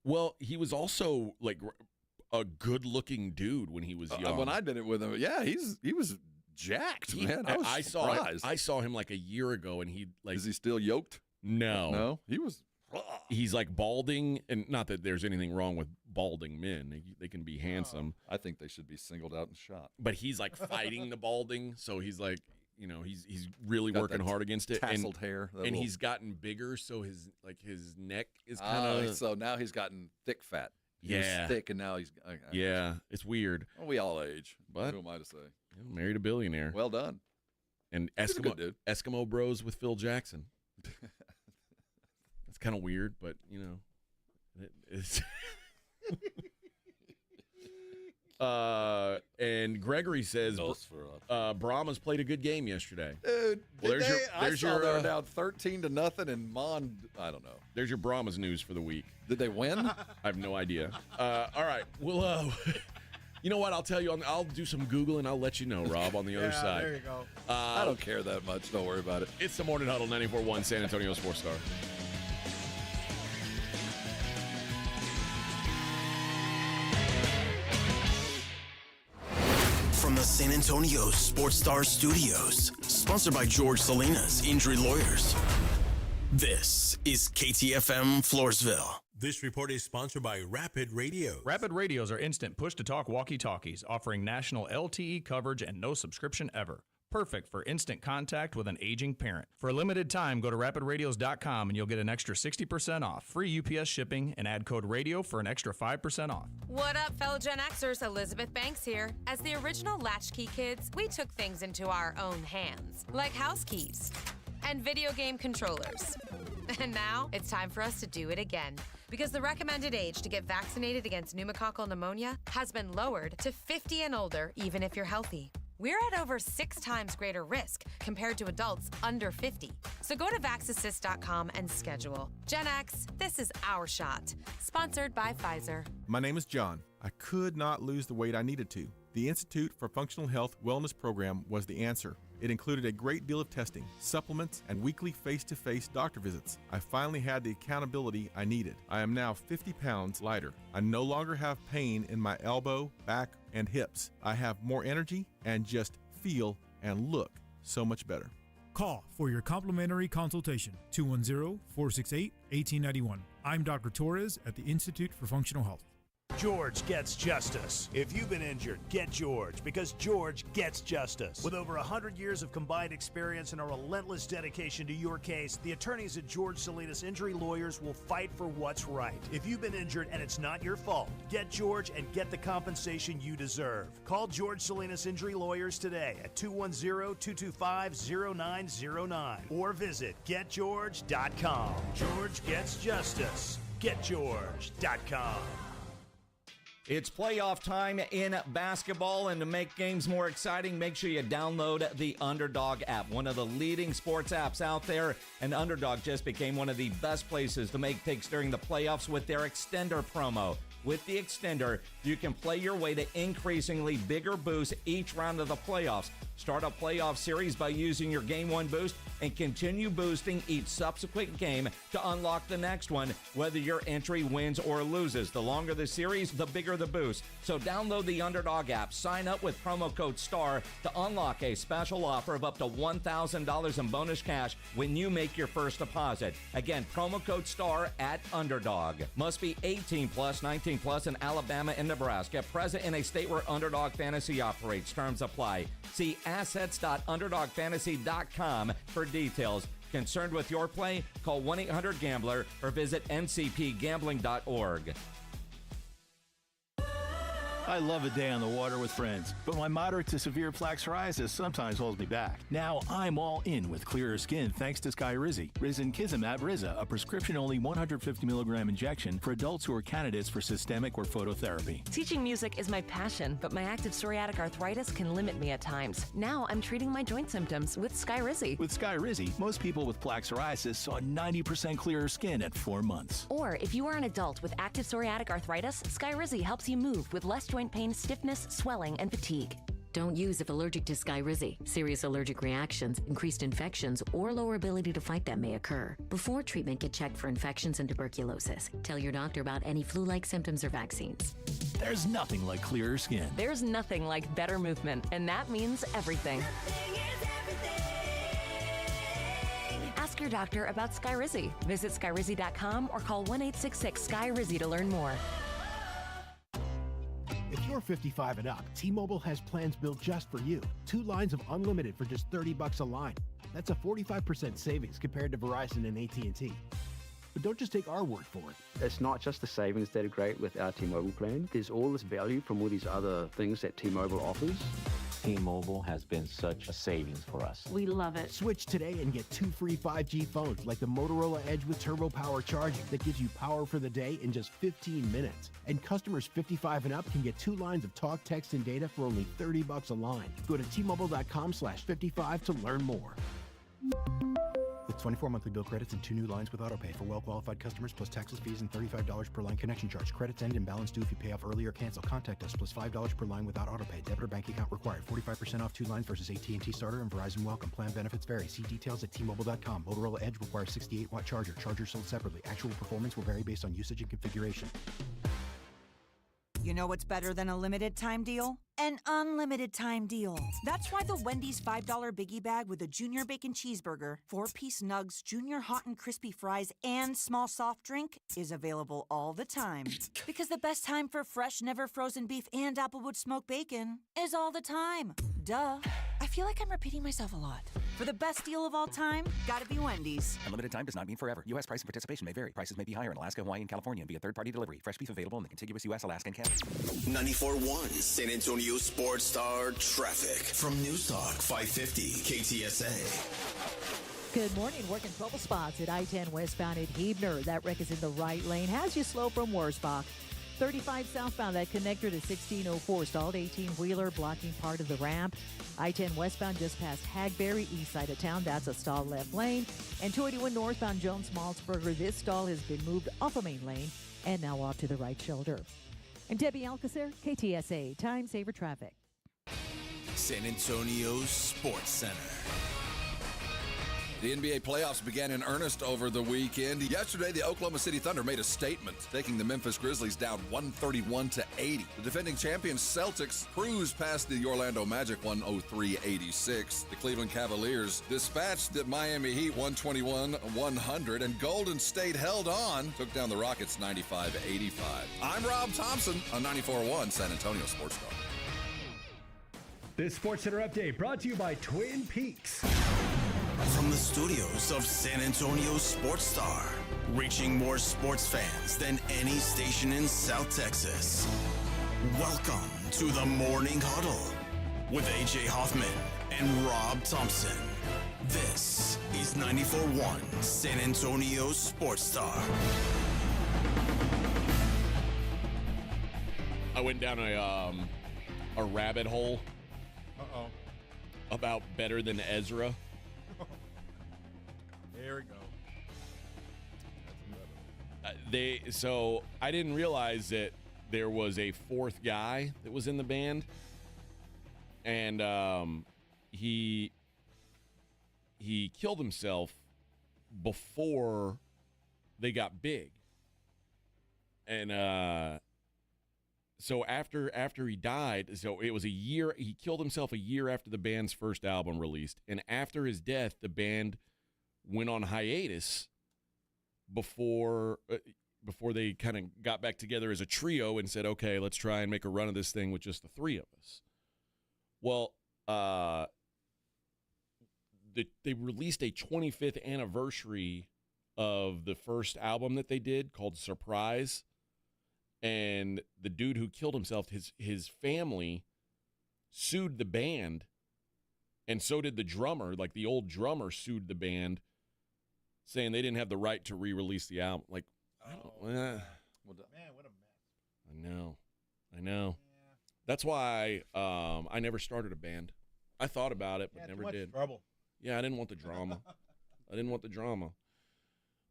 Well, he was also a good-looking dude when he was young. When I did it with him, yeah, he was jacked, man. I was surprised. I saw him a year ago, and he Is he still yoked? No, he was. He's balding, and not that there's anything wrong with balding men. They can be handsome. I think they should be singled out and shot. But he's fighting the balding, so he's he's really working hard against it. Tasseled hair, and he's gotten bigger, so his neck is kind of. So now he's gotten thick fat. He was thick, and now he's. Yeah, it's weird. Well, we all age, but who am I to say? Married a billionaire. Well done. And He's a good dude. Eskimo Bros with Phil Jackson. It's kind of weird, but It's and Gregory says Brahmas played a good game yesterday. Dude, Well, I saw they were down 13-0, and Mon, I don't know. There's your Brahmas news for the week. Did they win? I have no idea. All right, well, you know what? I'll tell you. I'll do some Googling. I'll let you know, Rob, on the other side. There you go. I don't care that much. Don't worry about it. It's the Morning Huddle, 94.1 San Antonio Sports Star. From the San Antonio Sports Star Studios, sponsored by George Salinas Injury Lawyers. This is KTFM Floresville. This report is sponsored by Rapid Radio. Rapid Radios are instant push-to-talk walkie-talkies offering national LTE coverage and no subscription ever. Perfect for instant contact with an aging parent. For a limited time, go to rapidradios.com and you'll get an extra 60% off, free UPS shipping, and add code RADIO for an extra 5% off. What up, fellow Gen Xers? Elizabeth Banks here. As the original Latchkey kids, we took things into our own hands, like house keys and video game controllers. And now it's time for us to do it again, because the recommended age to get vaccinated against pneumococcal pneumonia has been lowered to 50 and older, even if you're healthy. We're at over 6 times greater risk compared to adults under 50. So go to vaxassist.com and schedule. Gen X, this is our shot. Sponsored by Pfizer. My name is John. I could not lose the weight I needed to. The Institute for Functional Health Wellness Program was the answer. It included a great deal of testing, supplements, and weekly face-to-face doctor visits. I finally had the accountability I needed. I am now 50 pounds lighter. I no longer have pain in my elbow, back, and hips. I have more energy and just feel and look so much better. Call for your complimentary consultation, 210-468-1891. I'm Dr. Torres at the Institute for Functional Health. George gets justice. If you've been injured, get George, because George gets justice. With over 100 years of combined experience and a relentless dedication to your case, the attorneys at George Salinas Injury Lawyers will fight for what's right. If you've been injured and it's not your fault, get George and get the compensation you deserve. Call George Salinas Injury Lawyers today at 210-225-0909 or visit getgeorge.com. George gets justice. Getgeorge.com. It's playoff time in basketball, and to make games more exciting, make sure you download the Underdog app, one of the leading sports apps out there, and Underdog just became one of the best places to make picks during the playoffs with their extender promo. With the extender, you can play your way to increasingly bigger boosts each round of the playoffs. Start a playoff series by using your Game 1 boost and continue boosting each subsequent game to unlock the next one, whether your entry wins or loses. The longer the series, the bigger the boost. So download the Underdog app, sign up with promo code STAR to unlock a special offer of up to $1,000 in bonus cash when you make your first deposit. Again, promo code STAR at Underdog. Must be 18 plus, 19 plus in Alabama and Nebraska. Present in a state where Underdog Fantasy operates. Terms apply. See assets.underdogfantasy.com for details. Concerned with your play? Call 1-800-GAMBLER or visit ncpgambling.org. I love a day on the water with friends, but my moderate to severe plaque psoriasis sometimes holds me back. Now I'm all in with clearer skin thanks to Skyrizi. Risankizumab Riza, a prescription-only 150 milligram injection for adults who are candidates for systemic or phototherapy. Teaching music is my passion, but my active psoriatic arthritis can limit me at times. Now I'm treating my joint symptoms with Skyrizi. With Skyrizi, most people with plaque psoriasis saw 90% clearer skin at 4 months. Or if you are an adult with active psoriatic arthritis, Skyrizi helps you move with less joint pain, stiffness, swelling, and fatigue. Don't use if allergic to Skyrizi. Serious allergic reactions, increased infections, or lower ability to fight them may occur. Before treatment, get checked for infections and tuberculosis. Tell your doctor about any flu-like symptoms or vaccines. There's nothing like clearer skin. There's nothing like better movement, and that means everything. Ask your doctor about Skyrizi. Visit Skyrizi.com or call 1-866-SKY-RIZZI to learn more. If you're 55 and up, T-Mobile has plans built just for you. 2 lines of unlimited for just $30 a line. That's a 45% savings compared to Verizon and AT&T. But don't just take our word for it. It's not just the savings that are great with our T-Mobile plan. There's all this value from all these other things that T-Mobile offers. T-Mobile has been such a savings for us. We love it. Switch today and get 2 free 5G phones like the Motorola Edge with Turbo Power charging that gives you power for the day in just 15 minutes. And customers 55 and up can get 2 lines of talk, text, and data for only $30 a line. Go to T-Mobile.com/55 to learn more. With 24 monthly bill credits and 2 new lines with autopay for well-qualified customers plus taxes, fees, and $35 per line connection charge. Credits end and balance due if you pay off early or cancel. Contact us plus $5 per line without autopay. Debit or bank account required. 45% off 2 lines versus AT&T Starter and Verizon Welcome. Plan benefits vary. See details at T-Mobile.com. Motorola Edge requires 68-watt charger. Charger sold separately. Actual performance will vary based on usage and configuration. You know what's better than a limited time deal? An unlimited time deal. That's why the Wendy's $5 Biggie Bag with a Junior Bacon Cheeseburger, 4-piece nugs, Junior Hot and Crispy Fries, and small soft drink is available all the time. Because the best time for fresh, never frozen beef and Applewood smoked bacon is all the time. Duh. I feel like I'm repeating myself a lot. For the best deal of all time, gotta be Wendy's. Unlimited time does not mean forever. U.S. price and participation may vary. Prices may be higher in Alaska, Hawaii, and California via third-party delivery. Fresh beef available in the contiguous U.S., Alaska, and Canada. 94.1 San Antonio Sports Star traffic from News Talk 550 KTSA. Good morning. Working trouble spots at I-10 westbound at Hebner. That wreck is in the right lane. Has you slow from Wurzbach. 35 southbound, that connector to 1604. Stalled 18-wheeler blocking part of the ramp. I-10 westbound just past Hagberry, east side of town. That's a stalled left lane. And 281 northbound Jones-Maltzberger. This stall has been moved off a main lane and now off to the right shoulder. And Debbie Alcacer, KTSA, Time Saver Traffic. San Antonio Sports Center. The NBA playoffs began in earnest over the weekend. Yesterday, the Oklahoma City Thunder made a statement, taking the Memphis Grizzlies down 131-80. The defending champions Celtics cruised past the Orlando Magic 103-86. The Cleveland Cavaliers dispatched the Miami Heat 121-100, and Golden State held on, took down the Rockets 95-85. I'm Rob Thompson on 94.1 San Antonio Sports Star. This SportsCenter update brought to you by Twin Peaks. From the studios of San Antonio Sports Star, reaching more sports fans than any station in South Texas. Welcome to the Morning Huddle with AJ Hoffman and Rob Thompson. This is 94.1 San Antonio Sports Star. I went down a rabbit hole about Better Than Ezra. There we go. So I didn't realize that there was a fourth guy that was in the band, and he killed himself before they got big, and so after he died, so it was a year. He killed himself a year after the band's first album released, and after his death, the band went on hiatus before they kind of got back together as a trio and said, okay, let's try and make a run of this thing with just the three of us. Well, they released a 25th anniversary of the first album that they did called Surprise, and the dude who killed himself, his family sued the band, and so did the drummer. Like, the old drummer sued the band, saying they didn't have the right to re-release the album. Like, man, what a mess. I know. Yeah. That's why I never started a band. I thought about it, but never did. Trouble. Yeah, I didn't want the drama.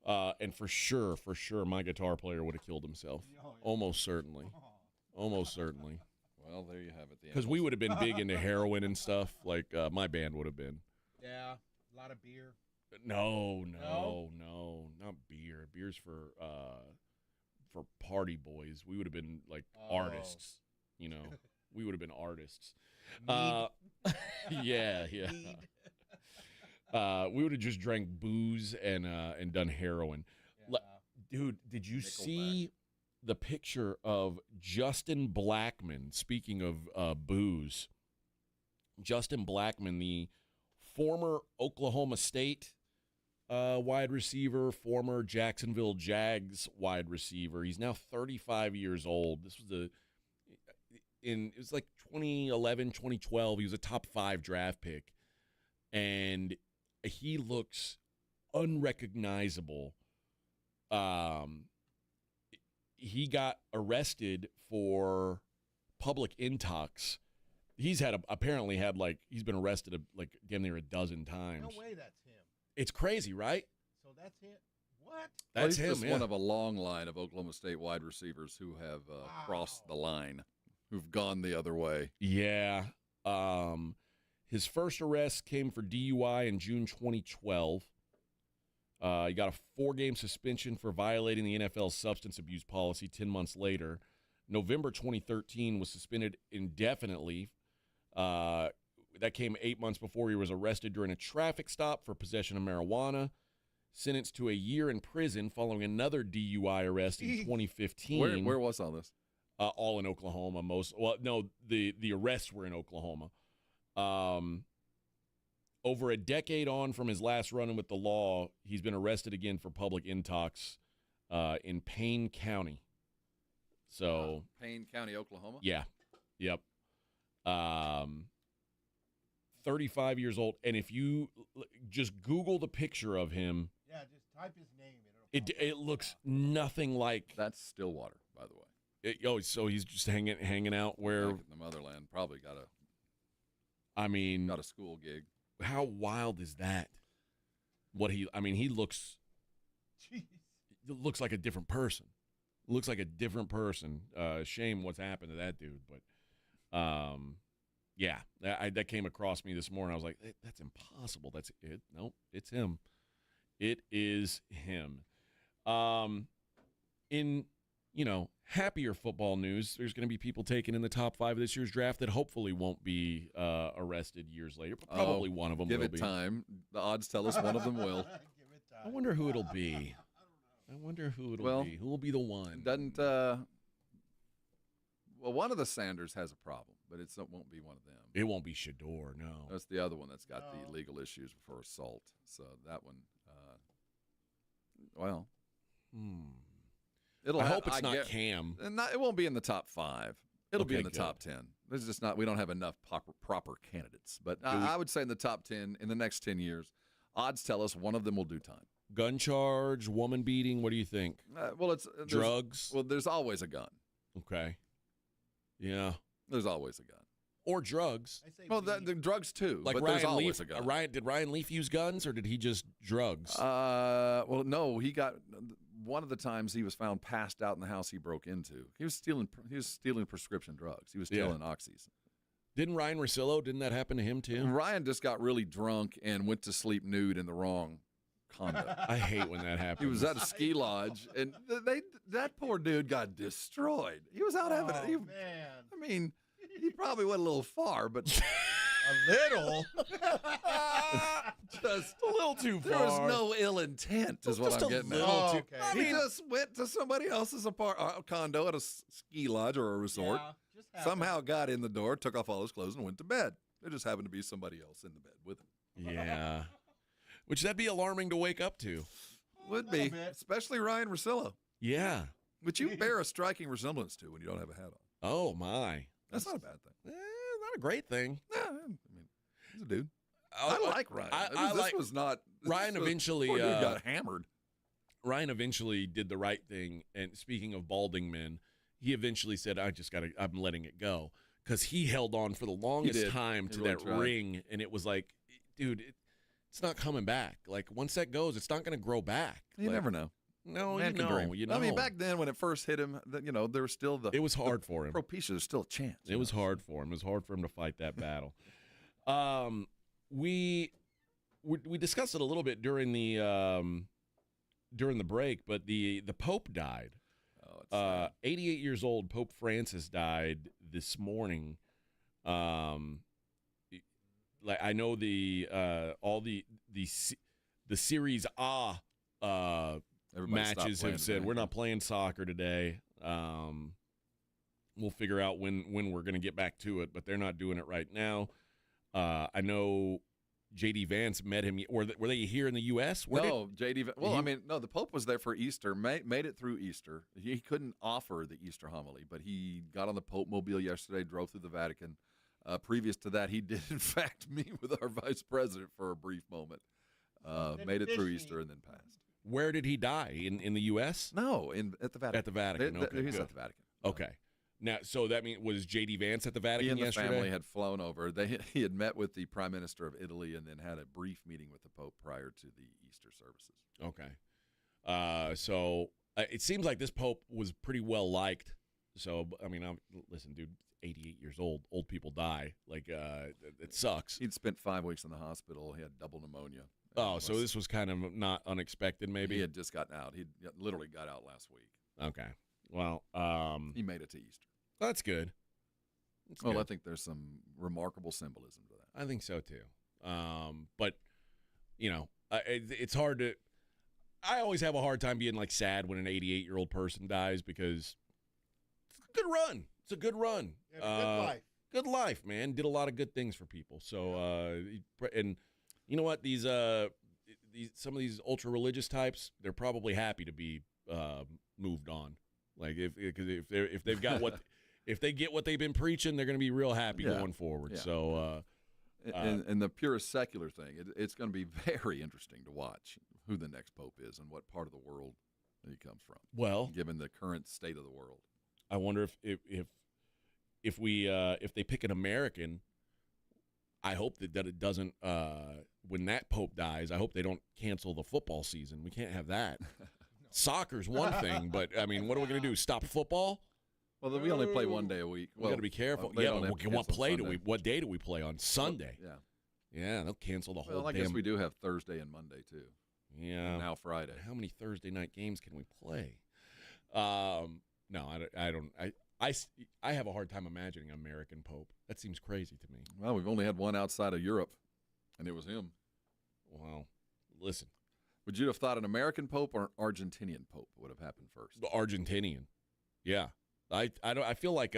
And for sure, my guitar player would have killed himself. Almost certainly. Well, there you have it. Because we would have been big into heroin and stuff. Like, my band would have been. Yeah, a lot of beer. No, not beer. Beer's for party boys. We would have been like artists, you know. We would have been artists. Yeah. We would have just drank booze and done heroin. Yeah. Dude, did you see the picture of Justin Blackmon? Speaking of booze, Justin Blackmon, the former Oklahoma State wide receiver, former Jacksonville Jags wide receiver. He's now 35 years old. it was like 2011, 2012. He was a top 5 draft pick, and he looks unrecognizable. He got arrested for public intox. He's apparently he's been arrested like damn near a dozen times. No way that's him. It's crazy, right? So that's him. What? That's he's him. just one of a long line of Oklahoma State wide receivers who have crossed the line, who've gone the other way. Yeah. His first arrest came for DUI in June 2012. He got a 4-game suspension for violating the NFL substance abuse policy 10 months later. November 2013 was suspended indefinitely. That came 8 months before he was arrested during a traffic stop for possession of marijuana. Sentenced to a year in prison following another DUI arrest in 2015. Where was all this? All in Oklahoma. The arrests were in Oklahoma. Over a decade on from his last run-in with the law, he's been arrested again for public intox in Payne County. So Payne County, Oklahoma? Yeah. Yep. 35 years old. And if you just Google the picture of him. Yeah, just type his name in. It looks nothing like. That's Stillwater, by the way. So he's just hanging out where. Back in the motherland. Probably got a school gig. How wild is that? He looks. Jeez. Looks like a different person. Looks like a different person. Shame what's happened to that dude, but yeah, that came across me this morning. I was like, that's impossible. That's it. Nope, it's him. It is him. In happier football news, there's going to be people taken in the top 5 of this year's draft that hopefully won't be arrested years later. But probably one of them will be. Give it time. The odds tell us one of them will. I wonder who it'll be. Be. Who will be the one? Doesn't one of the Sanders has a problem, but it won't be one of them. It won't be Shador, no. That's the other one that's got the legal issues for assault. So that one, I hope it's not Cam. It won't be in the top 5. It'll be in the good. top 10. There's just not. We don't have enough proper candidates. But I would say in the top 10 in the next 10 years, odds tell us one of them will do time. Gun charge, woman beating. What do you think? It's drugs. There's always a gun. Okay. Yeah. There's always a gun. Or drugs. Well, the drugs too. Like but Ryan there's always Leaf. a gun. Did Ryan Leaf use guns or did he just drugs? No. He got one of the times he was found passed out in the house he broke into. He was stealing prescription drugs. He was stealing oxys. Didn't Ryan Russillo? Didn't that happen to him too? Ryan just got really drunk and went to sleep nude in the wrong condo. I hate when that happens. He was at a ski lodge, and that poor dude got destroyed. He was out having it. Man. I mean, he probably went a little far, but a little, just a little too far. There was no ill intent, is what I'm getting at. He just went to somebody else's condo at a ski lodge or a resort. Yeah, somehow got in the door, took off all his clothes, and went to bed. There just happened to be somebody else in the bed with him. Yeah. Which that'd be alarming to wake up to. Would be, especially Ryan Russillo. Yeah. Which you bear a striking resemblance to when you don't have a hat on. Oh, my. That's not a bad thing. Not a great thing. Yeah, I mean, he's a dude. I like Ryan. This was not. Ryan eventually poor dude got hammered. Ryan eventually did the right thing. And speaking of balding men, he eventually said, I'm letting it go. Because he held on for the longest time to that ring. And it was like, dude, it's not coming back. Like, once that goes, it's not going to grow back. You never know. No, Man can dream. I mean, back then when it first hit him, there was still it was hard for him. Propecia, there's still a chance. It was hard for him. It was hard for him to fight that battle. We discussed it a little bit during the break, but the Pope died. 88 years old. Pope Francis died this morning. Like I know all the Series A matches have said we're not playing soccer today. We'll figure out when we're going to get back to it, but they're not doing it right now. I know J.D. Vance met him. Were they here in the U.S.? No, J.D. Well, the Pope was there for Easter, made it through Easter. He couldn't offer the Easter homily, but he got on the Pope mobile yesterday, drove through the Vatican. Previous to that, he did, in fact, meet with our vice president for a brief moment. Made it through Easter and then passed. Where did he die? In the U.S.? No, at the Vatican. At the Vatican, okay. He's at the Vatican. Okay. Now, so that means, was J.D. Vance at the Vatican yesterday? He and the family had flown over. He had met with the Prime Minister of Italy and then had a brief meeting with the Pope prior to the Easter services. Okay. So it seems like this Pope was pretty well liked. So, listen, dude, 88 years old. Old people die. Like, it sucks. He'd spent 5 weeks in the hospital. He had double pneumonia. Oh, so this was kind of not unexpected, maybe? He had just gotten out. He literally got out last week. Okay. Well, he made it to Easter. That's good. I think there's some remarkable symbolism to that. I think so, too. But, it's hard to – I always have a hard time being, like, sad when an 88-year-old person dies because it's a good run. It's a good run. Yeah, good life. Good life, man. Did a lot of good things for people. So, and you know what? These some of these ultra-religious types, they're probably happy to be moved on. Like, if they've got what – if they get what they've been preaching, they're going to be real happy going forward. Yeah. So, and the purest secular thing, it's going to be very interesting to watch who the next pope is and what part of the world he comes from. Well, given the current state of the world, I wonder if they pick an American. I hope that it doesn't. When that pope dies, I hope they don't cancel the football season. We can't have that. Soccer's one thing, but what are we going to do? Stop football? Well, we only play 1 day a week. We got to be careful. But what day do we play on? Sunday. Yeah. Yeah, they'll cancel the whole. Well, I guess we do have Thursday and Monday too. Yeah. And now Friday. How many Thursday night games can we play? No, I don't. I have a hard time imagining an American pope. That seems crazy to me. Well, we've only had one outside of Europe, and it was him. Well, listen. Would you have thought an American pope or an Argentinian pope would have happened first? The Argentinian. Yeah. I feel like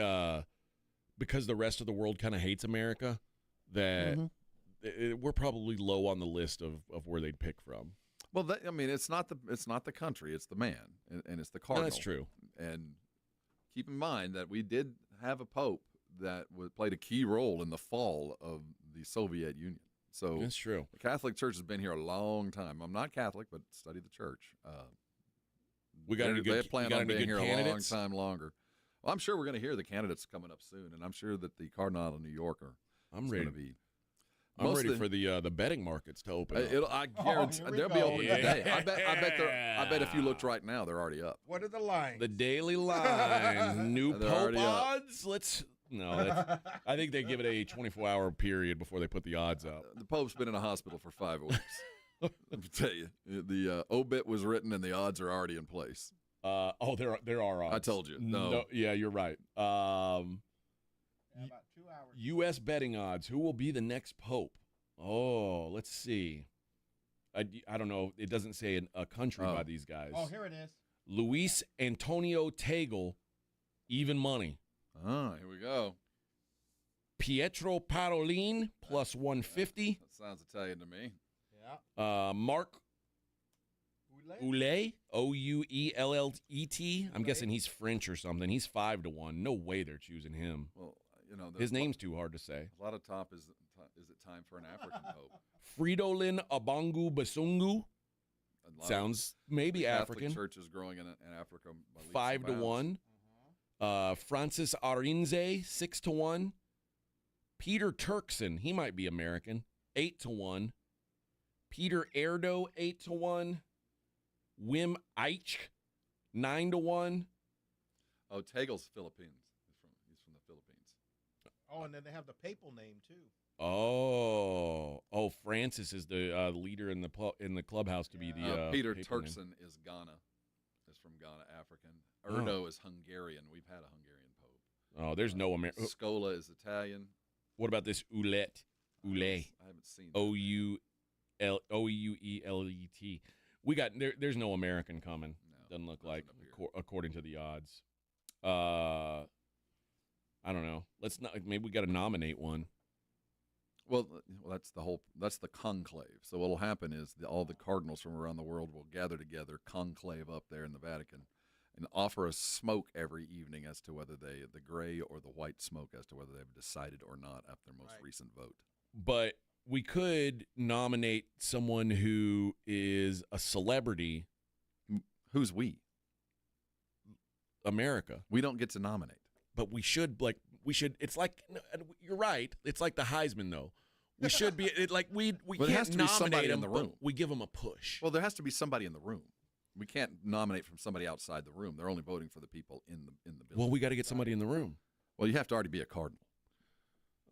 because the rest of the world kind of hates America, that we're probably low on the list of where they'd pick from. Well, it's not the country, it's the man, and it's the cardinal. No, that's true. And keep in mind that we did have a pope that played a key role in the fall of the Soviet Union. So that's true. The Catholic Church has been here a long time. I'm not Catholic, but study the church. They plan on being here a long time longer. Well, I'm sure we're going to hear the candidates coming up soon, and I'm sure that the Cardinal of New York I'm ready for the betting markets to open up. I guarantee they'll be open today. I bet if you looked right now, they're already up. What are the lines? The daily lines. New Pope odds. I think they give it a 24-hour period before they put the odds up. The Pope's been in a hospital for 5 weeks. Let me tell you, the obit was written and the odds are already in place. There are odds. I told you. No. Yeah, you're right. About 2 hours. U.S. betting odds. Who will be the next pope? Oh, let's see. I don't know. It doesn't say a country by these guys. Oh, here it is. Luis Antonio Tagle, even money. Oh, here we go. Pietro Parolin, plus 150. That sounds Italian to me. Yeah. Mark Ouellet, Ouellet. I'm guessing he's French or something. He's 5-1. No way they're choosing him. Well, his name's too hard to say. A lot of top is it time for an African pope? Fridolin Abangu Basungu. Sounds maybe the African. Catholic Church is growing in Africa. 5-1. Francis Arinze, 6-1. Peter Turkson, he might be American, 8-1. Peter Erdo, 8-1. Wim Eich, 9-1. Oh, Tagle's Philippines. He's from the Philippines. Oh, and then they have the papal name too. Oh, Francis is the leader in the clubhouse to be the Peter papal name. Turkson is Ghana. Is from Ghana, African. Erdo is Hungarian. We've had a Hungarian pope. Oh, there's no American. Scola is Italian. What about this Ouellet? Ouellet. I haven't seen that. Ouellet. We got there's no American coming. No, doesn't look like according to the odds. I don't know. Maybe we got to nominate one. Well, that's the conclave. So what'll happen is all the cardinals from around the world will gather together, conclave up there in the Vatican, and offer a smoke every evening as to whether the gray or the white smoke as to whether they've decided or not after their most recent vote. But we could nominate someone who is a celebrity. Who's we? America. We don't get to nominate. But we should, it's like, you're right. It's like the Heisman, though. We should be, we Well, it has can't to be nominate somebody them, in the room. but we give them a push. Well, there has to be somebody in the room. We can't nominate from somebody outside the room. They're only voting for the people in the building. Well, we got to get somebody in the room. Well, you have to already be a cardinal.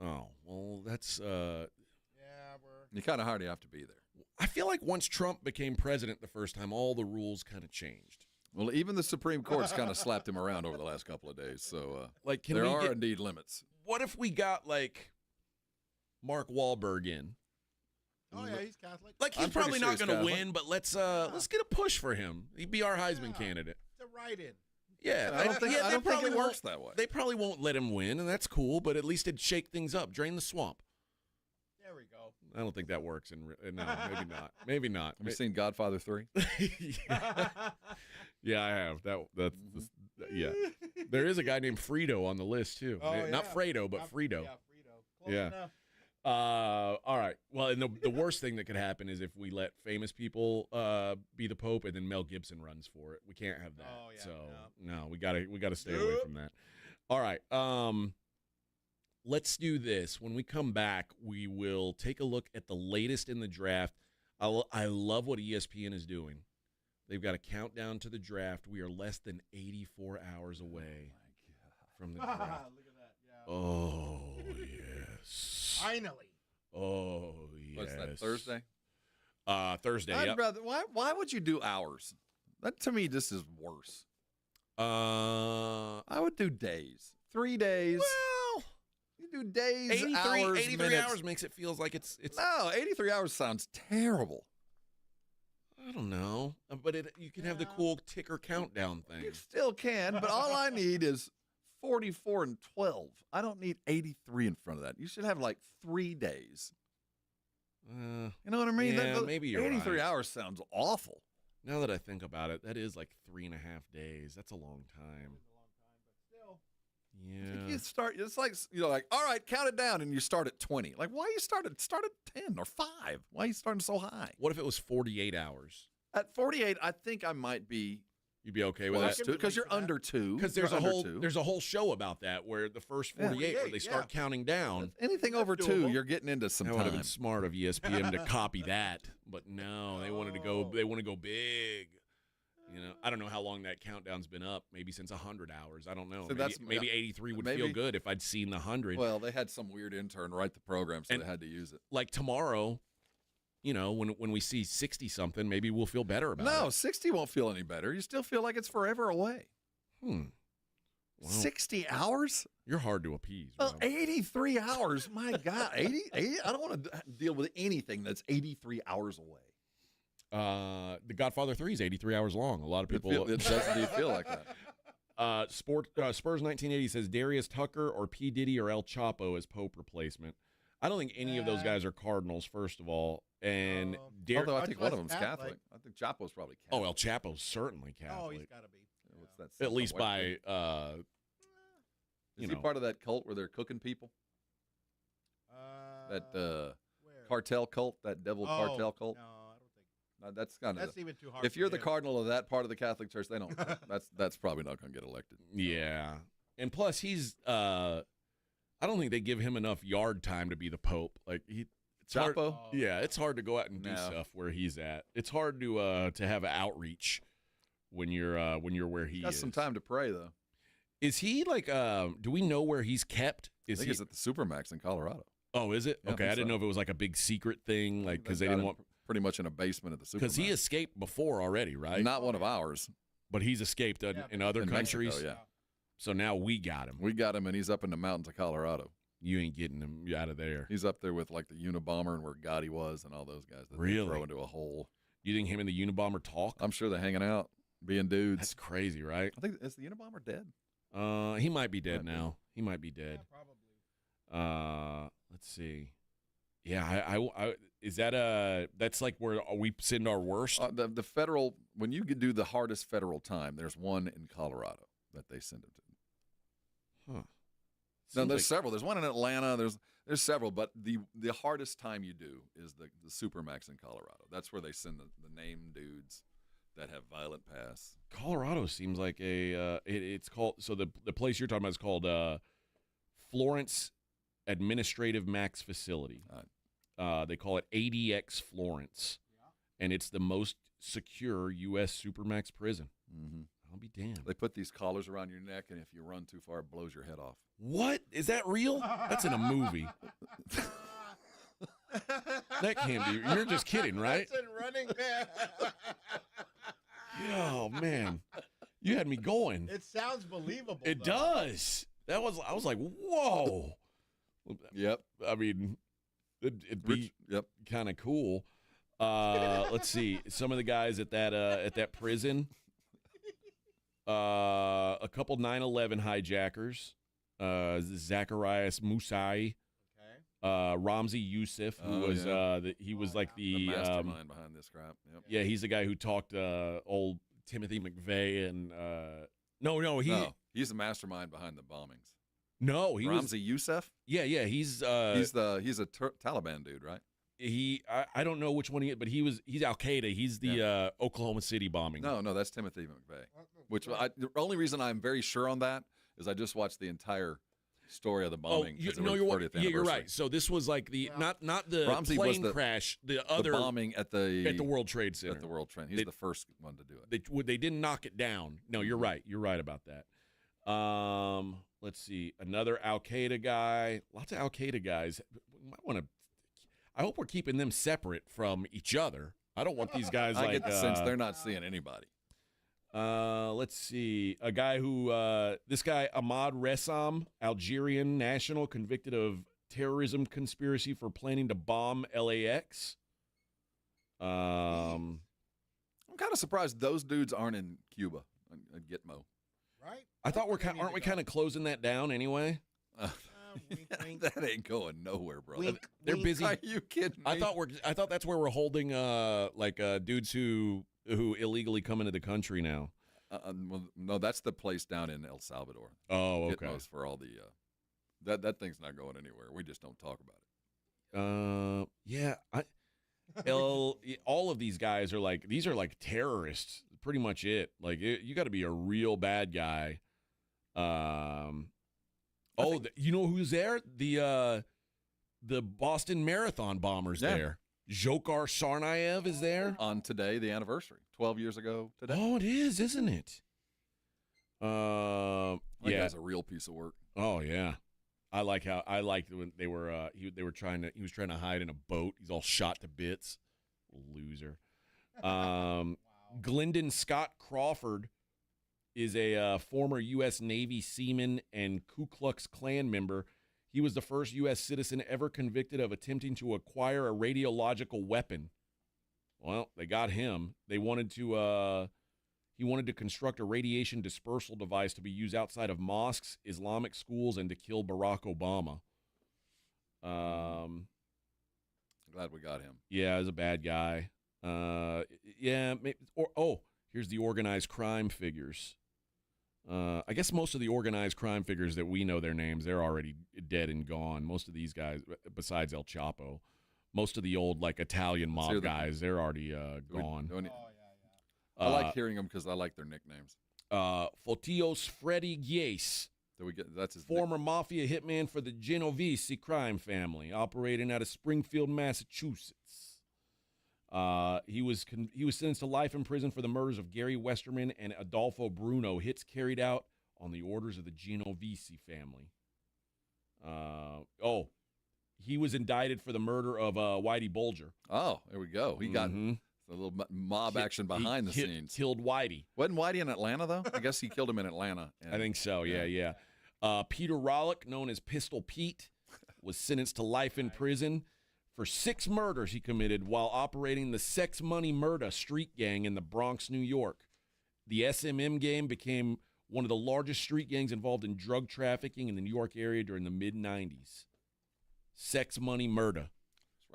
Oh, well, that's You kind of hardly have to be there. I feel like once Trump became president the first time, all the rules kind of changed. Well, even the Supreme Court's kind of slapped him around over the last couple of days. So, can there we are get- indeed limits. What if we got Mark Wahlberg in? Oh yeah, he's Catholic. He's I'm pretty probably sure not he's going to Catholic. win, but let's get a push for him. He'd be our Heisman candidate. It's a write-in. Yeah, I don't think they it probably works won't- that way. They probably won't let him win, and that's cool. But at least it'd shake things up, drain the swamp. There we go. I don't think that works. No, maybe not. Maybe not. Have you seen Godfather 3? Yeah, I have. Yeah. There is a guy named Frito on the list too. Oh, Not yeah. Fredo, but Frito. Yeah, Frito. Close Yeah. enough. All right. Well, and the worst thing that could happen is if we let famous people be the Pope, and then Mel Gibson runs for it. We can't have that. Oh, yeah, So no, we gotta stay away from that. All right. Let's do this. When we come back, we will take a look at the latest in the draft. I love what ESPN is doing. They've got a countdown to the draft. We are less than 84 hours away from the draft. Look at that. Yeah. Oh, yes. Finally. Oh, yes. What's that, Thursday? Thursday, I'd yep. rather. Why would you do hours? That, to me, this is worse. I would do days. 3 days. Well, you do days, 83 hours, minutes. hours makes it feels like it's. No, 83 hours sounds terrible. I don't know, but you can have the cool ticker countdown thing. You still can, but all I need is 44 and 12. I don't need 83 in front of that. You should have 3 days. You know what I mean? Yeah, maybe you're 83 right. hours sounds awful. Now that I think about it, that is 3.5 days. That's a long time. Yeah. You start. It's all right, count it down, and you start at 20. Why you start at 10 or 5? Why are you starting so high? What if it was 48 hours? At 48, I think I might be. You'd be okay with that? Because you're under 2. Because there's a whole show about that where the first 48 where they start counting down. Anything over 2, you're getting into some That would have been time. smart of ESPN to copy that, but no, they wanted to go. They want to go big. I don't know how long that countdown's been up. Maybe since 100 hours. I don't know. So maybe 83 would maybe. feel good if I'd seen the 100. Well, they had some weird intern write the program, so they had to use it. Like tomorrow, when we see 60 something, maybe we'll feel better about it. No, 60 won't feel any better. You still feel like it's forever away. Well, 60 hours? You're hard to appease. Well, Rob. 83 hours. My God, 80. I don't want to deal with anything that's 83 hours away. The Godfather 3 is 83 hours long. A lot of people. It does indeed feel like that. Spurs 1980 says Darius Tucker or P. Diddy or El Chapo as Pope replacement. I don't think any of those guys are Cardinals, first of all. And Although I think one of them's Catholic. I think Chapo's probably Catholic. Oh, El Chapo's certainly Catholic. Oh, he's got to be. What's that? At least by Is he part of that cult where they're cooking people? That cartel cult, that devil cartel cult. No, I don't think. That's kind of. That's even too hard. If for you're the him. cardinal of that part of the Catholic Church, they don't. That's probably not going to get elected. Yeah, and plus he's. I don't think they give him enough yard time to be the Pope. It's hard, Chapo? yeah, it's hard to go out and do No. stuff where he's at. It's hard to have outreach when you're where he Got is. some time to pray though. Is he do we know where he's kept? I think he's at the Supermax in Colorado. Oh, is it? Yeah, I Okay, think I didn't so. know if it was like a big secret thing, because they got didn't him want. pretty much in a basement at the Supermax. Because he escaped before already, right? Not one of ours, but he's escaped in other in countries. Mexico, yeah. So now we got him. We got him, and he's up in the mountains of Colorado. You ain't getting him out of there. He's up there with the Unabomber and where Gotti was and all those guys that Really? they throw into a hole. You think him and the Unabomber talk? I'm sure they're hanging out, being dudes. That's crazy, right? I think is the Unabomber dead? He might be dead now. He might be dead. Yeah, probably. Let's see. Yeah, is that that's like where we send our worst? The federal, when you do the hardest federal time, there's one in Colorado that they send them to. Huh. No, there's several. There's one in Atlanta. There's several, but the hardest time you do is the Supermax in Colorado. That's where they send the named dudes that have violent past. Colorado seems like it's called, so the place you're talking about is called Florence Administrative Max Facility. They call it ADX Florence, and it's the most secure U.S. Supermax prison. Mm-hmm. I'll be damned. They put these collars around your neck, and if you run too far, it blows your head off. What? Is that real? That's in a movie. That can't be. You're just kidding, right? That's in Running Man. Oh, man. You had me going. It sounds believable. It does. I was like, whoa. Yep. I mean, it'd be kind of cool. Let's see. Some of the guys at that prison. A couple 9/11 hijackers. Zacharias Musai. Ramzi Youssef, who was the mastermind behind this crap. Yep. Yeah, he's the guy who talked old Timothy McVeigh and he's the mastermind behind the bombings. No, he was Ramzi Youssef. Yeah, he's a Taliban dude, right? I don't know which one he is, but he's Al Qaeda. He's the Oklahoma City bombing. No, that's Timothy McVeigh. Which the only reason I'm very sure on that is I just watched the entire story of the bombing. You're right. So this was like the not the Ramzi plane was crash, the other bombing at the World Trade Center. At the World Trade. He's the first one to do it. They didn't knock it down. No, you're right. You're right about that. Let's see. Another Al Qaeda guy. Lots of Al Qaeda guys. We might want to. I hope we're keeping them separate from each other. I don't want these guys. I get the sense they're not seeing anybody. Let's see. A guy who, this guy, Ahmad Ressam, Algerian national, convicted of terrorism conspiracy for planning to bomb LAX. I'm kind of surprised those dudes aren't in Cuba, at Gitmo. Right? I thought aren't we kind of closing that down anyway? That ain't going nowhere, bro. They're busy. Are you kidding me? I thought that's where we're holding dudes who illegally come into the country now. Well, no, that's the place down in El Salvador. Oh, okay. Gitmo's for all the that thing's not going anywhere. We just don't talk about it. Yeah, all of these guys are like terrorists. Pretty much it. Like you got to be a real bad guy. You know who's there? The Boston Marathon bombers there. Dzhokhar Tsarnaev is there. On today, the anniversary. 12 years ago today. Oh, it is, isn't it? That guy's a real piece of work. Oh, yeah. I liked when they were he was trying to hide in a boat. He's all shot to bits. Loser. Glendon Scott Crawford is a former U.S. Navy seaman and Ku Klux Klan member. He was the first U.S. citizen ever convicted of attempting to acquire a radiological weapon. Well, they got him. He wanted to construct a radiation dispersal device to be used outside of mosques, Islamic schools, and to kill Barack Obama. Glad we got him. Yeah, he's a bad guy. Here's the organized crime figures. I guess most of the organized crime figures that we know their names, they're already dead and gone. Most of these guys, besides El Chapo, most of the old Italian mob guys, they're already gone. I like hearing them because I like their nicknames. Fotios Freddy Gies. That's his former mafia hitman for the Genovese crime family, operating out of Springfield, Massachusetts. He was sentenced to life in prison for the murders of Gary Westerman and Adolfo Bruno, hits carried out on the orders of the Genovese family. He was indicted for the murder of Whitey Bulger. Oh, there we go. He got a little mob action behind the scenes. Killed Whitey. Wasn't Whitey in Atlanta, though? I guess he killed him in Atlanta. I think so, yeah. Peter Rollick, known as Pistol Pete, was sentenced to life in prison for 6 murders he committed while operating the Sex Money Murder street gang in the Bronx, New York. The SMM gang became one of the largest street gangs involved in drug trafficking in the New York area during the mid-'90s. Sex Money Murder.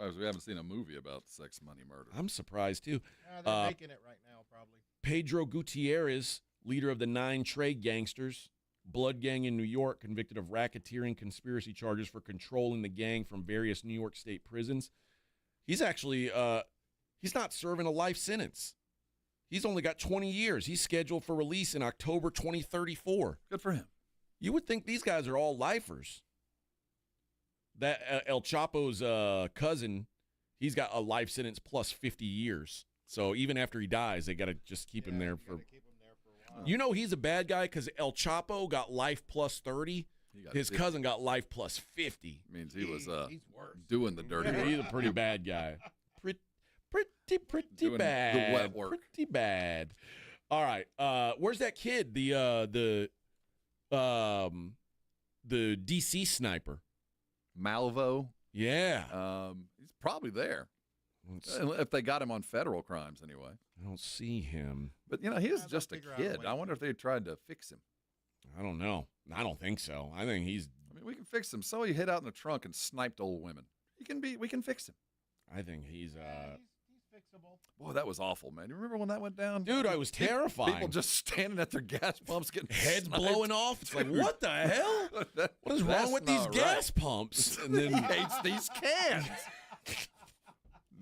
Surprised we haven't seen a movie about sex, money, murder. I'm surprised, too. They're making it right now, probably. Pedro Gutierrez, leader of the 9 trade gangsters, blood gang in New York, convicted of racketeering conspiracy charges for controlling the gang from various New York State prisons. He's actually he's not serving a life sentence. He's only got 20 years. He's scheduled for release in October 2034. Good for him. You would think these guys are all lifers. That El Chapo's cousin, he's got a life sentence plus 50 years. So even after he dies, they got to just keep him there for. You know he's a bad guy because El Chapo got life plus 30. His cousin got life plus 50. Means he was doing the dirty work. He's a pretty bad guy. Pretty Doing bad. the wet work. Pretty bad. All right. Where's that kid? The DC sniper. Malvo. Yeah. He's probably there. If they got him on federal crimes, anyway. I don't see him. But, he was just a kid. I wonder if they tried to fix him. I don't know. I don't think so. I think he's. We can fix him. So he hid out in the trunk and sniped old women. We can fix him. I think he's. He's fixable. Boy, that was awful, man. You remember when that went down? Dude, I was terrified. People just standing at their gas pumps getting heads sniped. blowing off. It's like, what the hell? What is wrong with these gas pumps? And then he hates these cans.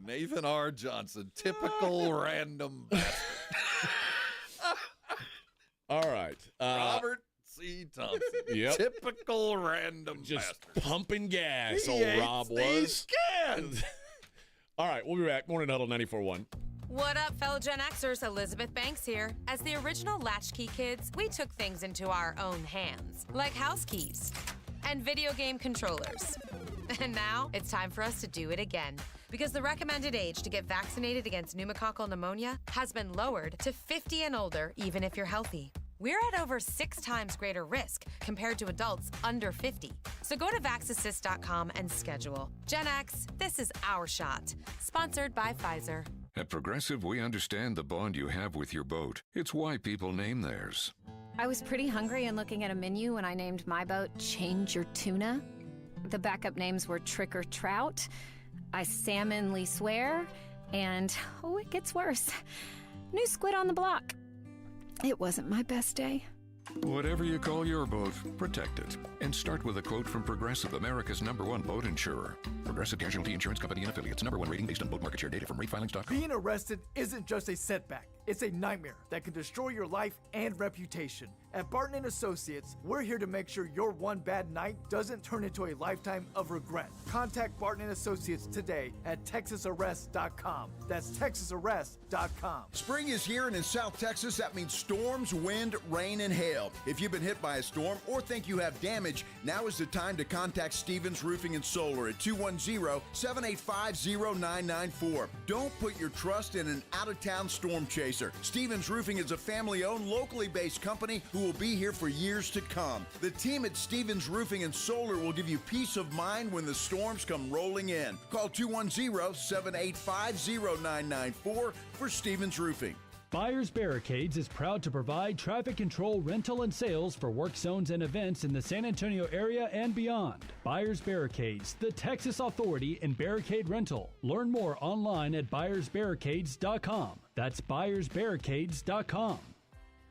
Nathan R. Johnson, typical random bastard. All right. Robert C. Thompson. Yep. Typical random just bastard. pumping gas, He old hates Rob was. these cans. All right, we'll be back. Morning Huddle 94.1. What up, fellow Gen Xers? Elizabeth Banks here. As the original Latchkey kids, we took things into our own hands, like house keys and video game controllers. And now it's time for us to do it again, because the recommended age to get vaccinated against pneumococcal pneumonia has been lowered to 50 and older, even if you're healthy. We're at over 6 times greater risk compared to adults under 50. So go to vaxassist.com and schedule. Gen X, this is our shot. Sponsored by Pfizer. At Progressive, we understand the bond you have with your boat. It's why people name theirs. I was pretty hungry and looking at a menu when I named my boat Change Your Tuna. The backup names were Trick or Trout, I Salmonly Swear, and, it gets worse, New Squid on the Block. It wasn't my best day. Whatever you call your boat, protect it. And start with a quote from Progressive, America's #1 boat insurer. Progressive Casualty Insurance Company and Affiliates. #1 rating based on boat market share data from ratefilings.com. Being arrested isn't just a setback. It's a nightmare that can destroy your life and reputation. At Barton & Associates, we're here to make sure your one bad night doesn't turn into a lifetime of regret. Contact Barton & Associates today at texasarrest.com. That's texasarrest.com. Spring is here, and in South Texas, that means storms, wind, rain, and hail. If you've been hit by a storm or think you have damage, now is the time to contact Stevens Roofing and Solar at 210-785-0994. Don't put your trust in an out-of-town storm chaser. Stevens Roofing is a family-owned, locally based company who will be here for years to come. The team at Stevens Roofing and Solar will give you peace of mind when the storms come rolling in. Call 210-785-0994 for Stevens Roofing. Buyers Barricades is proud to provide traffic control, rental, and sales for work zones and events in the San Antonio area and beyond. Buyers Barricades, the Texas authority in barricade rental. Learn more online at buyersbarricades.com. That's buyersbarricades.com.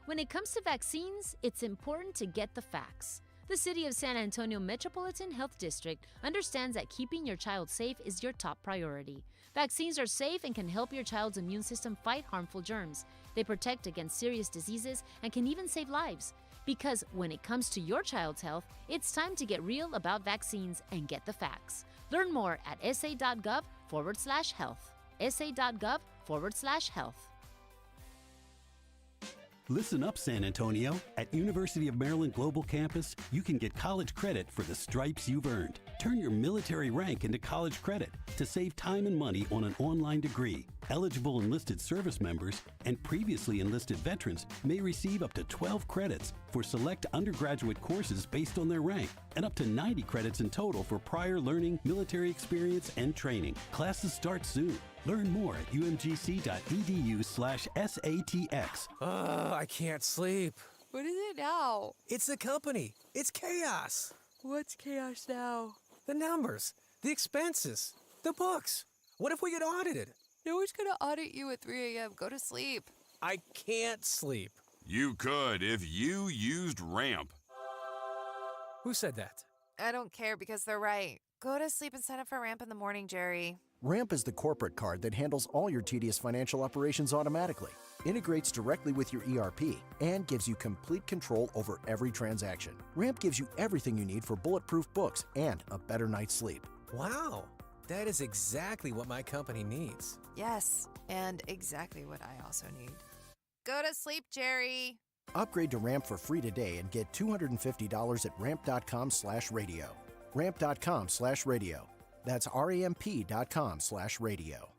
When it comes to vaccines, it's important to get the facts. The City of San Antonio Metropolitan Health District understands that keeping your child safe is your top priority. Vaccines are safe and can help your child's immune system fight harmful germs. They protect against serious diseases and can even save lives. Because when it comes to your child's health, it's time to get real about vaccines and get the facts. Learn more at sa.gov/health. sa.gov/health. Listen up, San Antonio. At University of Maryland Global Campus, you can get college credit for the stripes you've earned. Turn your military rank into college credit to save time and money on an online degree. Eligible enlisted service members and previously enlisted veterans may receive up to 12 credits for select undergraduate courses based on their rank, and up to 90 credits in total for prior learning, military experience, and training. Classes start soon. Learn more at umgc.edu/SATX. I can't sleep. What is it now? It's the company. It's chaos. What's chaos now? The numbers, the expenses, The books. What if we get audited? No one's gonna audit you at 3 a.m. Go to sleep. I can't sleep. You could if you used Ramp. Who said that? I don't care because they're right. Go to sleep and sign up for Ramp in the morning, Jerry. Ramp is the corporate card that handles all your tedious financial operations automatically, integrates directly with your ERP, and gives you complete control over every transaction. Ramp gives you everything you need for bulletproof books and a better night's sleep. Wow, that is exactly what my company needs. Yes, and exactly what I also need. Go to sleep, Jerry. Upgrade to Ramp for free today and get $250 at ramp.com/radio. Ramp.com/radio. That's ramp.com/radio.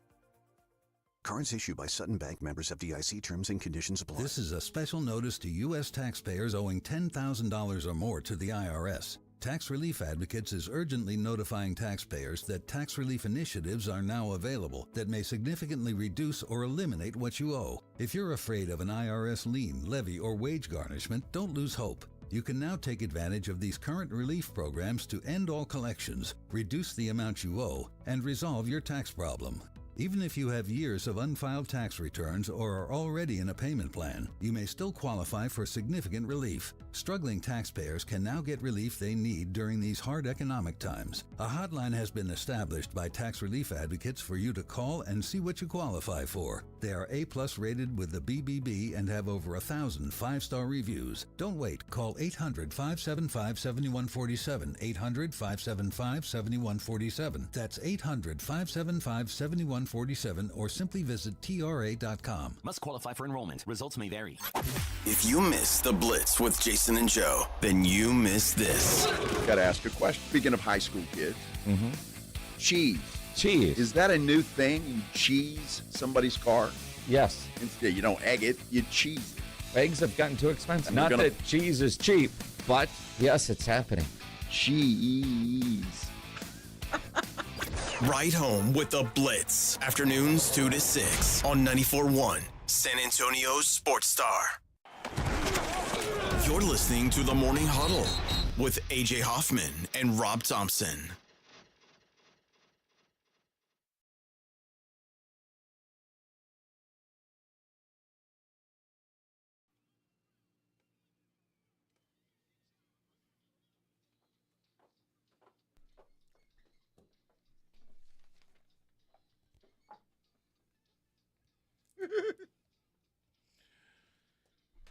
Cards issued by Sutton Bank, members FDIC. Terms and conditions apply. This is a special notice to U.S. taxpayers owing $10,000 or more to the IRS. Tax Relief Advocates is urgently notifying taxpayers that tax relief initiatives are now available that may significantly reduce or eliminate what you owe. If you're afraid of an IRS lien, levy, or wage garnishment, don't lose hope. You can now take advantage of these current relief programs to end all collections, reduce the amount you owe, and resolve your tax problem. Even if you have years of unfiled tax returns or are already in a payment plan, you may still qualify for significant relief. Struggling taxpayers can now get relief they need during these hard economic times. A hotline has been established by Tax Relief Advocates for you to call and see what you qualify for. They are A+ rated with the BBB and have over 1,000 5-star reviews. Don't wait. Call 800-575-7147. 800-575-7147. That's 800-575-7147 or simply visit TRA.com. Must qualify for enrollment. Results may vary. If you missed the Blitz with Jason and Joe, then you missed this. Got to ask a question. Speaking of high school kids, cheese. Cheese. Is that a new thing? You cheese somebody's car? Yes. Instead, you don't egg it, you cheese it. Eggs have gotten too expensive. Not that cheese is cheap, but yes, it's happening. Cheese. Right home with the Blitz. Afternoons 2 to 6 on 94.1 San Antonio's Sports Star. You're listening to the Morning Huddle with AJ Hoffman and Rob Thompson.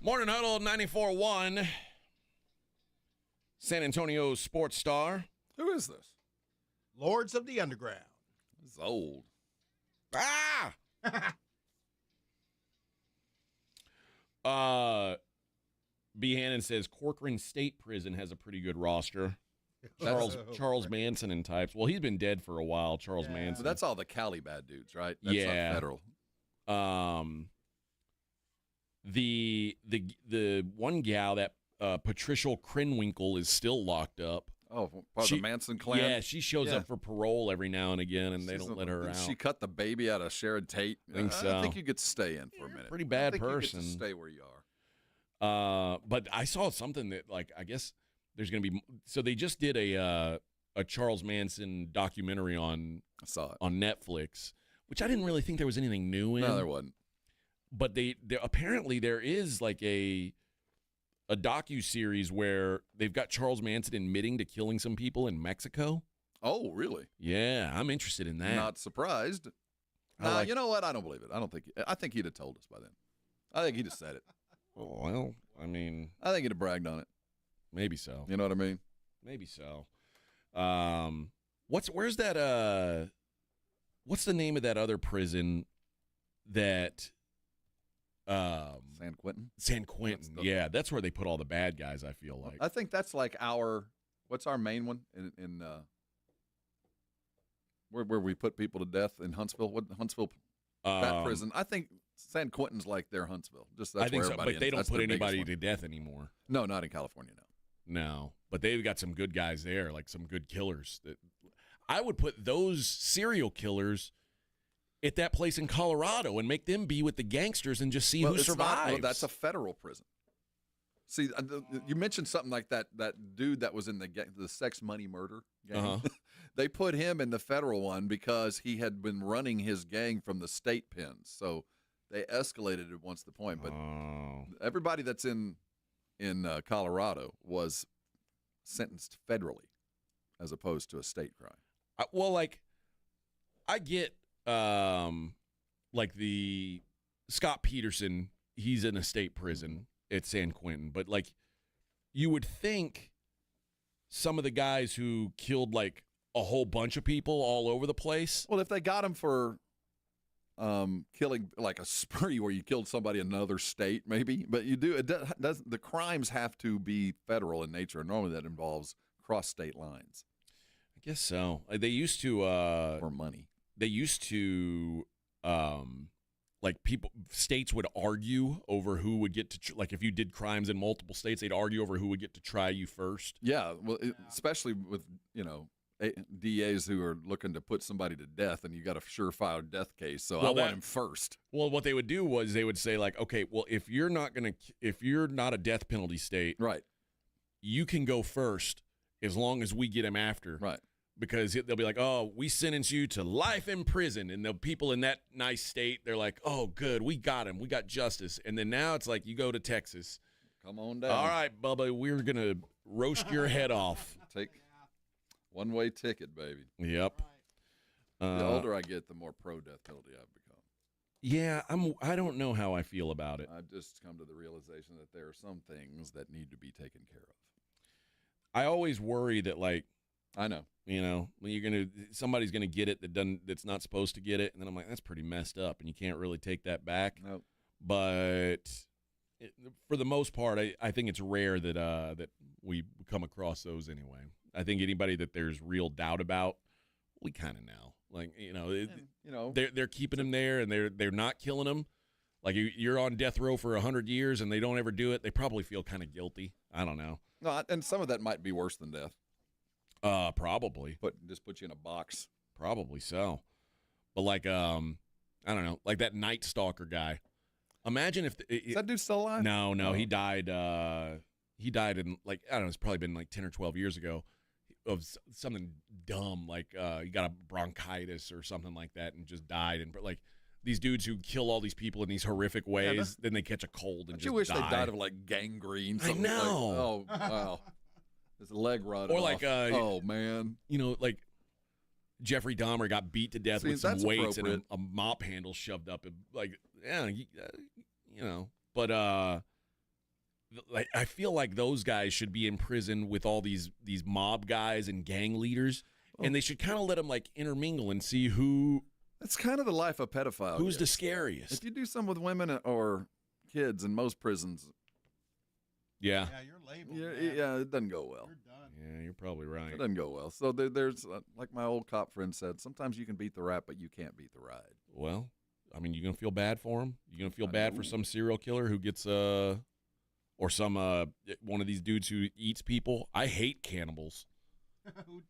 Morning Huddle 94.1 San Antonio Sports Star. Who is this? Lords of the Underground. It's old. Ah! B. Hannon says Corcoran State Prison has a pretty good roster. Charles Manson and types. Well, he's been dead for a while, Charles Manson. But that's all the Cali bad dudes, right? That's Yeah. not federal. The one gal, that Patricia Krenwinkel, is still locked up. Oh, part of the Manson clan? Yeah, she shows up for parole every now and again, and they don't let her out. She cut the baby out of Sharon Tate. I think so. I think you get to stay in for a minute. Pretty bad I think person. You get to stay where you are. But I saw something that, like, I guess there's going to be. So they just did a Charles Manson documentary on Netflix, which I didn't really think there was anything new in. No, there wasn't. But they apparently there is like a docu-series where they've got Charles Manson admitting to killing some people in Mexico. Oh, really? Yeah, I'm interested in that. Not surprised. You know what? I don't believe it. I think he'd have told us by then. I think he'd have said it. Well, I mean, I think he'd have bragged on it. Maybe so. You know what I mean? Maybe so. Where's that? What's the name of that other prison that? San Quentin? San Quentin, yeah. That's where they put all the bad guys, I feel like. I think that's like what's our main one in where we put people to death in Huntsville? What Huntsville that prison? I think San Quentin's like their Huntsville. Just that's I think where so, everybody but they ends. don't That's put their biggest anybody one. to death anymore. No, not in California, no. No, but they've got some good guys there, like some good killers. That I would put those serial killers at that place in Colorado and make them be with the gangsters and just see who survives. Well, that's a federal prison. See, you mentioned something like that dude that was in the sex, money, murder gang. They put him in the federal one because he had been running his gang from the state pens. So they escalated it once the point. But everybody that's in Colorado was sentenced federally as opposed to a state crime. Well, like, I get, like, the Scott Peterson, he's in a state prison at San Quentin. But, like, you would think some of the guys who killed, like, a whole bunch of people all over the place. Well, if they got him for killing, like a spree where you killed somebody in another state, maybe. But you do, the crimes have to be federal in nature. And normally that involves cross-state lines. I guess so. They used to or money. They used to like states would argue over who would get to like if you did crimes in multiple states, they'd argue over who would get to try you first. Yeah, well, especially with DAs who are looking to put somebody to death, and you got a surefire death case, so I want him first. Well, what they would do was they would say like, okay, well, if you're not a death penalty state, right, you can go first as long as we get him after, right. Because they'll be like, oh, we sentence you to life in prison. And the people in that nice state, they're like, oh, good, we got him. We got justice. And then now it's like you go to Texas. Come on down. All right, Bubba, we're going to roast your head off. Take one-way ticket, baby. Yep. The older I get, the more pro-death penalty I've become. Yeah, I don't know how I feel about it. I've just come to the realization that there are some things that need to be taken care of. I always worry that, like, I know. When somebody's gonna get it that's not supposed to get it, and then I'm like, that's pretty messed up, and you can't really take that back. No. But for the most part, I think it's rare that we come across those anyway. I think anybody that there's real doubt about, we kind of know. Like they're keeping him there, and they're not killing him. Like you're on death row for 100 years, and they don't ever do it. They probably feel kind of guilty. I don't know. No, and some of that might be worse than death. Probably. Just put you in a box. Probably so. But like, I don't know, like that Night Stalker guy. Imagine if is that dude still alive? No, he died. He died in like I don't know. It's probably been like 10 or 12 years ago of something dumb, like he got a bronchitis or something like that, and just died. And like these dudes who kill all these people in these horrific ways, then they catch a cold and just you wish die. they died of like gangrene. I know. Like, oh wow. His leg rotted or like, off. Oh man, like Jeffrey Dahmer got beat to death with some weights and a mop handle shoved up, and like, yeah, But like I feel like those guys should be in prison with all these mob guys and gang leaders, and they should kind of let them like intermingle and see who. That's kind of the life of pedophile. Who's the scariest? If you do something with women or kids in most prisons. Yeah. Yeah, you're labeled. Yeah, it doesn't go well. You're done. Yeah, you're probably right. It doesn't go well. So there's like my old cop friend said, sometimes you can beat the rap, but you can't beat the ride. Well, I mean, you gonna feel bad for him? You gonna feel bad for some serial killer who gets or some one of these dudes who eats people? I hate cannibals. Who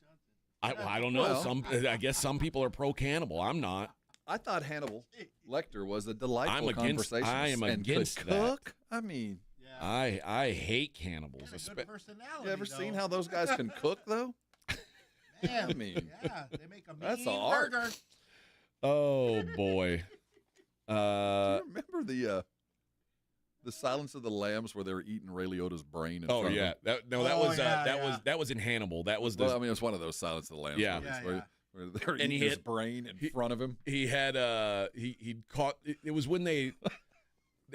doesn't? I don't know. Well, I guess some people are pro cannibal. I'm not. I thought Hannibal Lecter was a delightful conversation. I am against could cook. I mean. I hate cannibals. Good personality. You ever seen how those guys can cook, though? Man, I mean, yeah, they make a mean that's an art. burger. Oh boy. Do you remember the Silence of the Lambs where they were eating Ray Liotta's brain? Oh yeah, that was in Hannibal. That was well, I mean, it was one of those Silence of the Lambs. Yeah, where they're eating his brain in front of him. He had he caught. It was when they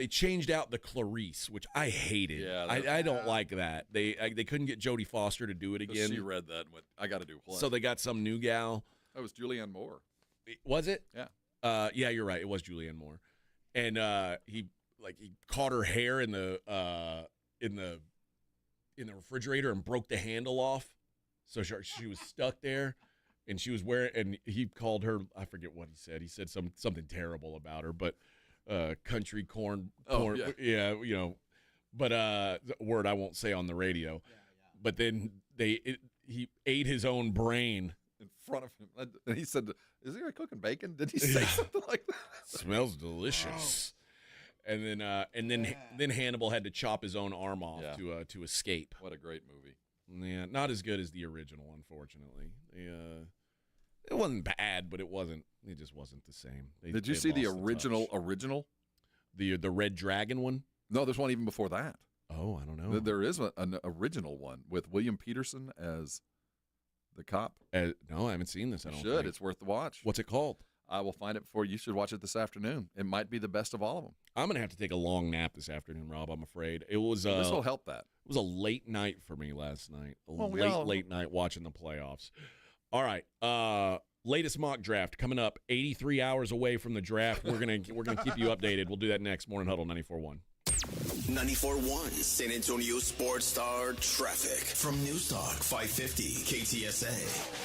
changed out the Clarice, which I hated. Yeah, I don't like that. They couldn't get Jodie Foster to do it again. She read that and went, I got to do what? So they got some new gal. That was Julianne Moore. Was it? Yeah. Yeah, you're right. It was Julianne Moore, and he caught her hair in the refrigerator and broke the handle off, so she was stuck there, and she was wearing. And he called her. I forget what he said. He said something terrible about her, but. Country corn. Oh, yeah, but the word I won't say on the radio. But then he ate his own brain in front of him, and he said, "Is he cooking bacon?" Did he say something like that? Smells delicious. Oh. And then Hannibal had to chop his own arm off to escape. What a great movie! Yeah, not as good as the original, unfortunately. It wasn't bad, but it just wasn't the same. Did you see the original? The Red Dragon one? No, there's one even before that. Oh, I don't know. There is an original one with William Peterson as the cop. No, I haven't seen this. I don't think. It's worth the watch. What's it called? I will find it for you. You should watch it this afternoon. It might be the best of all of them. I'm going to have to take a long nap this afternoon, Rob, I'm afraid. It was this will help that. It was a late night for me last night. Late night watching the playoffs. All right. Latest mock draft coming up 83 hours away from the draft. We're going to keep you updated. We'll do that next. Morning Huddle 94.1. 94.1 San Antonio Sports Star traffic from News Talk 550 KTSA.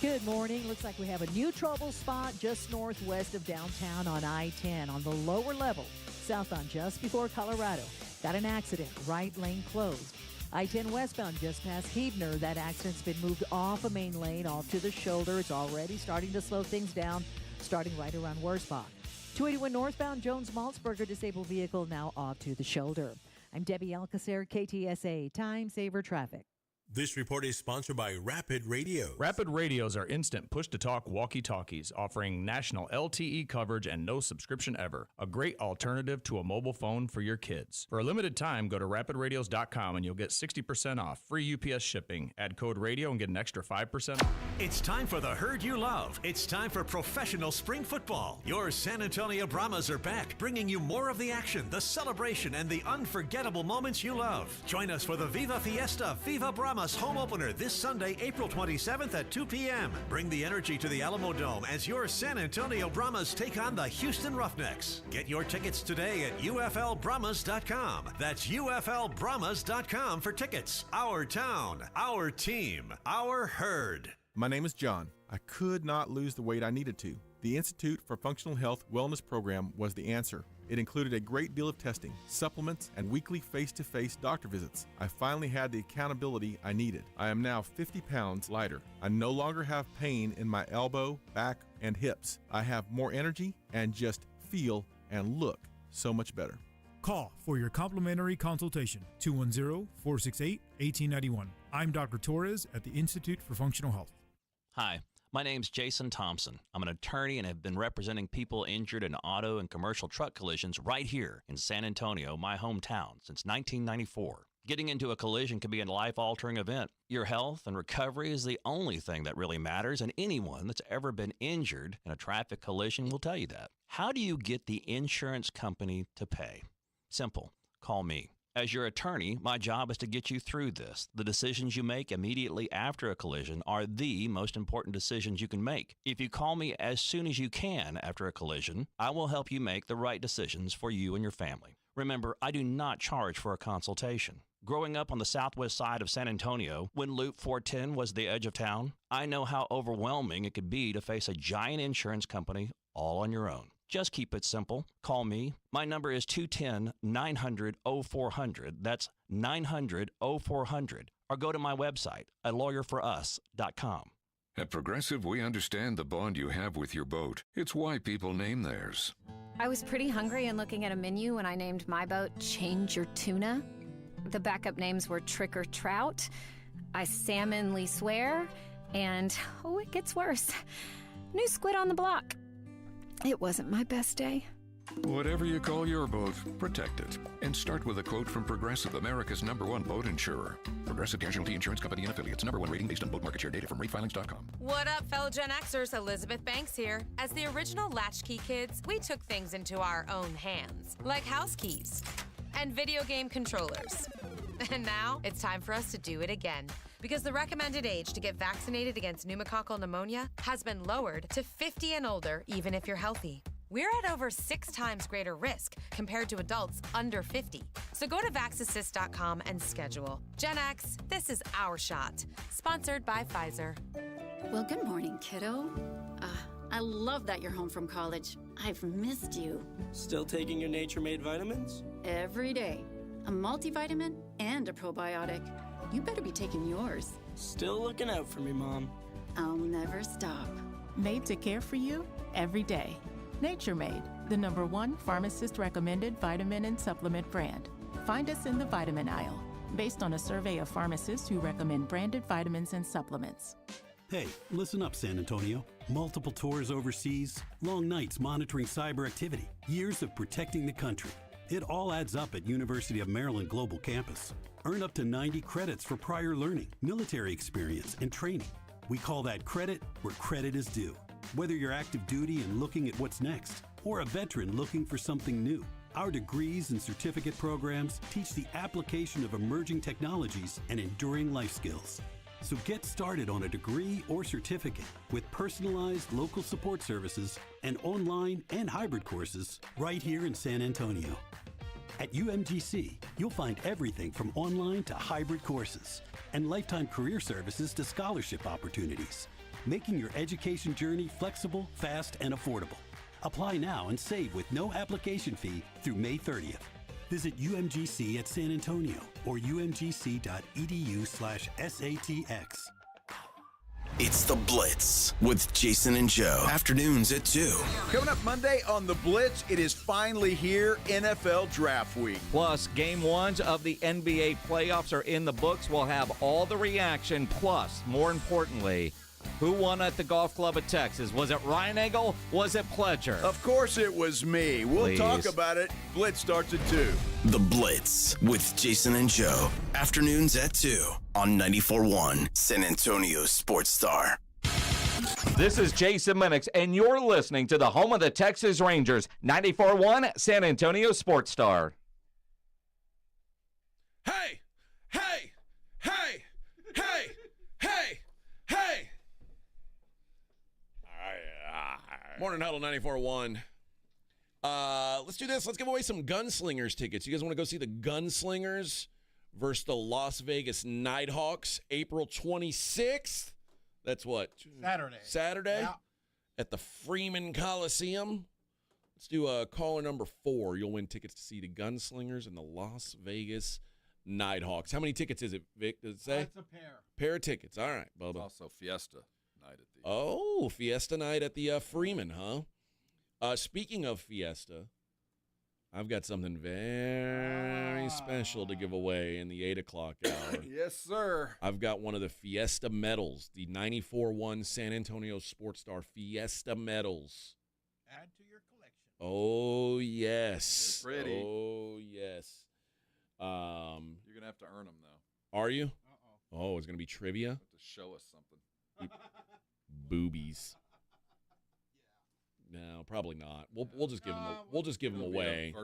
Good morning. Looks like we have a new trouble spot just northwest of downtown on I-10 on the lower level, southbound just before Colorado. Got an accident, right lane closed. I-10 westbound just past Heebner. That accident's been moved off a main lane, off to the shoulder. It's already starting to slow things down, starting right around Wurzbach. 281 northbound Jones-Maltzberger disabled vehicle now off to the shoulder. I'm Debbie Alcacer, KTSA Time Saver Traffic. This report is sponsored by Rapid Radio. Rapid Radios are instant push-to-talk walkie-talkies offering national LTE coverage and no subscription ever. A great alternative to a mobile phone for your kids. For a limited time, go to rapidradios.com and you'll get 60% off. Free UPS shipping. Add code radio and get an extra 5% off. It's time for the herd you love. It's time for professional spring football. Your San Antonio Brahmas are back, bringing you more of the action, the celebration, and the unforgettable moments you love. Join us for the Viva Fiesta Viva Brahmas home opener this Sunday, April 27th at 2 p.m. Bring the energy to the Alamo Dome as your San Antonio Brahmas take on the Houston Roughnecks. Get your tickets today at uflbrahmas.com. That's uflbrahmas.com for tickets. Our town, our team, our herd. My name is John. I could not lose the weight I needed to. The Institute for Functional Health Wellness Program was the answer. It included a great deal of testing, supplements, and weekly face-to-face doctor visits. I finally had the accountability I needed. I am now 50 pounds lighter. I no longer have pain in my elbow, back, and hips. I have more energy and just feel and look so much better. Call for your complimentary consultation, 210-468-1891. I'm Dr. Torres at the Institute for Functional Health. Hi, my name's Jason Thompson. I'm an attorney and have been representing people injured in auto and commercial truck collisions right here in San Antonio, my hometown, since 1994. Getting into a collision can be a life-altering event. Your health and recovery is the only thing that really matters, and anyone that's ever been injured in a traffic collision will tell you that. How do you get the insurance company to pay? Simple. Call me. As your attorney, my job is to get you through this. The decisions you make immediately after a collision are the most important decisions you can make. If you call me as soon as you can after a collision, I will help you make the right decisions for you and your family. Remember, I do not charge for a consultation. Growing up on the southwest side of San Antonio, when Loop 410 was the edge of town, I know how overwhelming it could be to face a giant insurance company all on your own. Just keep it simple. Call me. My number is 210-900-0400. That's 900-0400. Or go to my website at lawyerforus.com. At Progressive, we understand the bond you have with your boat. It's why people name theirs. I was pretty hungry and looking at a menu when I named my boat Change Your Tuna. The backup names were Trick or Trout, I Salmonly Swear, and, it gets worse, New Squid on the Block. It wasn't my best day. Whatever you call your boat, protect it. And start with a quote from Progressive, America's #1 boat insurer. Progressive Casualty Insurance Company and Affiliates. #1 rating based on boat market share data from ratefilings.com. What up, fellow Gen Xers? Elizabeth Banks here. As the original Latchkey kids, we took things into our own hands, like house keys and video game controllers. And now it's time for us to do it again. Because the recommended age to get vaccinated against pneumococcal pneumonia has been lowered to 50 and older, even if you're healthy. We're at over 6 times greater risk compared to adults under 50. So go to vaxassist.com and schedule. Gen X, this is our shot. Sponsored by Pfizer. Well, good morning, kiddo. I love that you're home from college. I've missed you. Still taking your nature-made vitamins? Every day. A multivitamin and a probiotic. You better be taking yours. Still looking out for me, Mom. I'll never stop. Made to care for you every day. Nature Made, the #1 pharmacist-recommended vitamin and supplement brand. Find us in the vitamin aisle, based on a survey of pharmacists who recommend branded vitamins and supplements. Hey, listen up, San Antonio. Multiple tours overseas, long nights monitoring cyber activity, years of protecting the country. It all adds up at University of Maryland Global Campus. Earn up to 90 credits for prior learning, military experience, and training. We call that credit where credit is due. Whether you're active duty and looking at what's next, or a veteran looking for something new, our degrees and certificate programs teach the application of emerging technologies and enduring life skills. So get started on a degree or certificate with personalized local support services and online and hybrid courses right here in San Antonio. At UMGC, you'll find everything from online to hybrid courses and lifetime career services to scholarship opportunities, making your education journey flexible, fast, and affordable. Apply now and save with no application fee through May 30th. Visit UMGC at San Antonio or umgc.edu/SATX. It's The Blitz with Jason and Joe. Afternoons at 2. Coming up Monday on The Blitz, it is finally here, NFL Draft Week. Plus, game ones of the NBA playoffs are in the books. We'll have all the reaction. Plus, more importantly, who won at the Golf Club of Texas? Was it Ryan Egel? Was it Pledger? Of course it was me. We'll Please. talk about it. Blitz starts at 2. The Blitz with Jason and Joe. Afternoons at 2 on 94.1 San Antonio Sports Star. This is Jason Minix, and you're listening to the home of the Texas Rangers, 94.1 San Antonio Sports Star. Hey, hey, hey, hey, hey, hey. Morning Huddle 94.1. Let's do this. Let's give away some Gunslingers tickets. You guys want to go see the Gunslingers versus the Las Vegas Nighthawks, April 26th? That's what? Saturday? Yeah. At the Freeman Coliseum. Let's do caller number 4. You'll win tickets to see the Gunslingers and the Las Vegas Nighthawks. How many tickets is it, Vic? Does it say? It's a pair. Pair of tickets. All right, Bubba. It's also Fiesta night at the. Oh, Fiesta night at the Freeman, huh? Speaking of Fiesta, I've got something very special to give away in the 8 o'clock hour. Yes, sir. I've got one of the Fiesta medals, the 94.1 San Antonio Sports Star Fiesta medals. Add to your collection. Oh, yes. They're pretty. Oh, yes. You're going to have to earn them, though. Are you? Oh, it's going to be trivia? You have to show us something. Boobies. No, probably not. We'll just give them. We'll just give them away.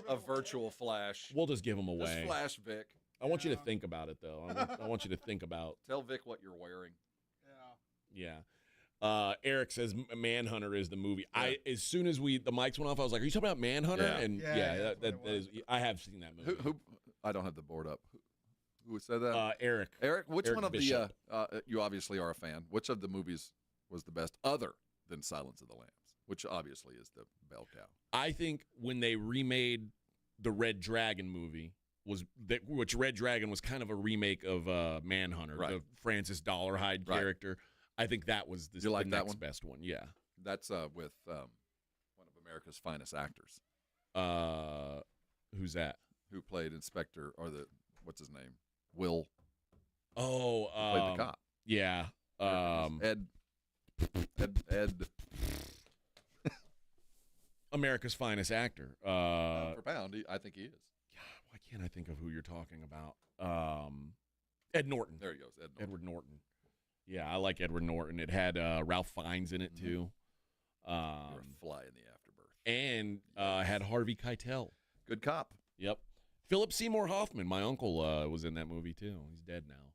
A virtual flash. We'll just give them away. Just flash, Vic. I want you to think about it, though. I want you to think about. Tell Vic what you're wearing. Yeah. Eric says Manhunter is the movie. Yeah. As soon as the mics went off, I was like, "Are you talking about Manhunter?" Yeah. And that is. I have seen that movie. Who? I don't have the board up. Who said that? Eric. Eric, which Eric one of Bishop. the? You obviously are a fan. Which of the movies was the best, other than Silence of the Lambs, which obviously is the bell cow? I think when they remade the Red Dragon movie, which Red Dragon was kind of a remake of Manhunter, the Francis Dollarhide character. I think that was the next best one. Yeah, that's with one of America's finest actors. Who's that? Who played Inspector or what's his name? Will. Oh, who played the cop. Yeah. Ed. America's finest actor. Propound. I think he is. Yeah, why can't I think of who you're talking about? Ed Norton. There he goes. Edward Norton. Yeah, I like Edward Norton. It had Ralph Fiennes in it too. You're a fly in the afterbirth. And had Harvey Keitel. Good cop. Yep. Philip Seymour Hoffman. My uncle was in that movie too. He's dead now.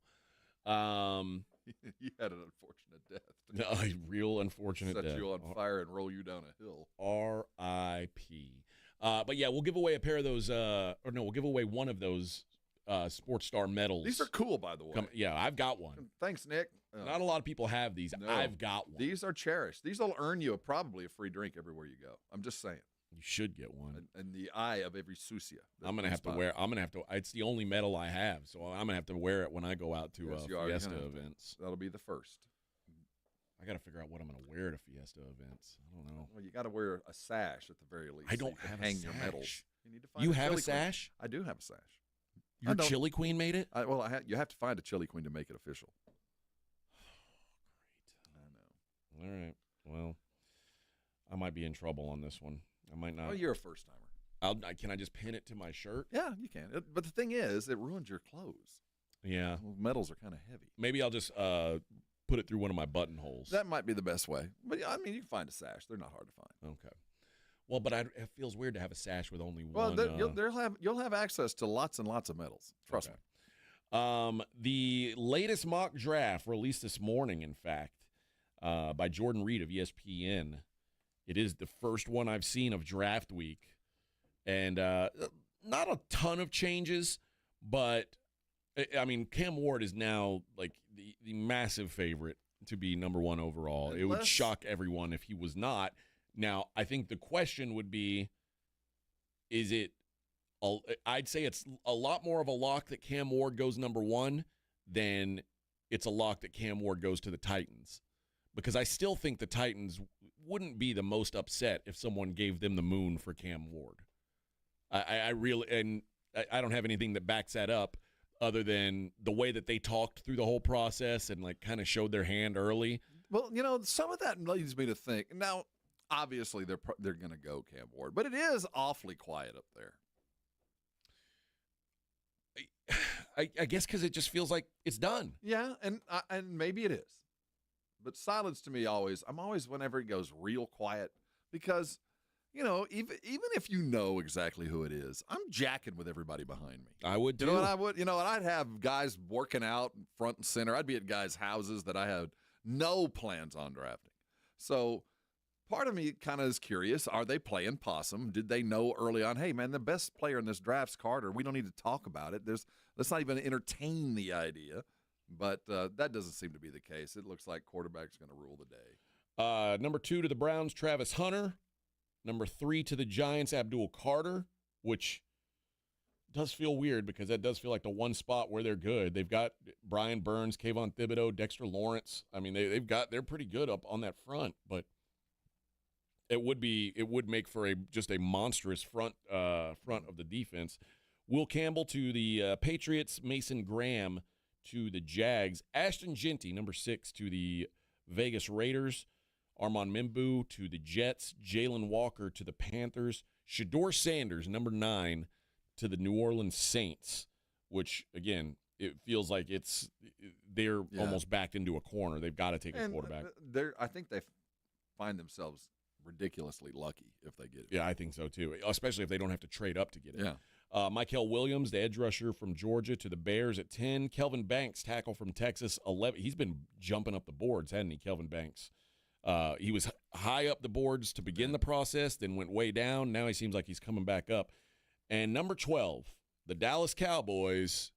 He had an unfortunate death. No, a real unfortunate death. Set you on fire and roll you down a hill. R.I.P. But yeah, we'll give away a pair of those. We'll give away one of those Sports Star medals. These are cool, by the way. Yeah, I've got one. Thanks, Nick. Not a lot of people have these. No. I've got one. These are cherished. These will earn you probably a free drink everywhere you go. I'm just saying. You should get one. In the eye of every Susia. I'm gonna have to wear. It's the only medal I have, so I'm gonna have to wear it when I go out to Fiesta events. That'll be the first. I got to figure out what I'm going to wear to Fiesta events. I don't know. Well, you got to wear a sash at the very least. I don't so have hang a your sash. medals. You need to find. You a have a chili queen. sash? I do have a sash. Your chili queen made it? You have to find a chili queen to make it official. All right. Well, I might be in trouble on this one. I might not. Oh, you're a first-timer. Can I just pin it to my shirt? Yeah, you can. But the thing is, it ruins your clothes. Yeah. Well, metals are kind of heavy. Maybe I'll just put it through one of my buttonholes. That might be the best way. But, I mean, you can find a sash. They're not hard to find. Okay. Well, but it feels weird to have a sash with only one. Well, you'll have access to lots and lots of metals. Trust me. The latest mock draft released this morning, in fact, by Jordan Reed of ESPN. It is the first one I've seen of draft week. And not a ton of changes, but, I mean, Cam Ward is now like the massive favorite to be number one overall. It would shock everyone if he was not. Now, I think the question would be, I'd say it's a lot more of a lock that Cam Ward goes number one than it's a lock that Cam Ward goes to the Titans. Because I still think the Titans wouldn't be the most upset if someone gave them the moon for Cam Ward. I don't have anything that backs that up other than the way that they talked through the whole process and like kind of showed their hand early. Well, some of that leads me to think. Now, obviously, they're going to go Cam Ward, but it is awfully quiet up there. I guess because it just feels like it's done. Yeah, and maybe it is. But silence to me I'm always whenever it goes real quiet because, even if you know exactly who it is, I'm jacking with everybody behind me. I would too. And I'd have guys working out front and center. I'd be at guys' houses that I had no plans on drafting. So part of me kind of is curious, are they playing possum? Did they know early on, hey, man, the best player in this draft's Carter. We don't need to talk about it. Let's not even entertain the idea. But that doesn't seem to be the case. It looks like quarterback's going to rule the day. Number 2 to the Browns, Travis Hunter. Number 3 to the Giants, Abdul Carter, which does feel weird because that does feel like the one spot where they're good. They've got Brian Burns, Kayvon Thibodeau, Dexter Lawrence. I mean, they're pretty good up on that front, but it would make for just a monstrous front of the defense. Will Campbell to the Patriots, Mason Graham to the Jags, Ashton Genty, number 6 to the Vegas Raiders, Armand Mimbu to the Jets, Jalen Walker to the Panthers, Shedeur Sanders, number 9 to the New Orleans Saints, which, again, it feels like they're almost backed into a corner. They've got to take a quarterback. I think they find themselves ridiculously lucky if they get it. Yeah, I think so too, especially if they don't have to trade up to get it. Yeah. Mykel Williams, the edge rusher from Georgia, to the Bears at 10. Kelvin Banks, tackle from Texas, 11. He's been jumping up the boards, hasn't he, Kelvin Banks? He was high up the boards to begin the process, then went way down. Now he seems like he's coming back up. And number 12, the Dallas Cowboys,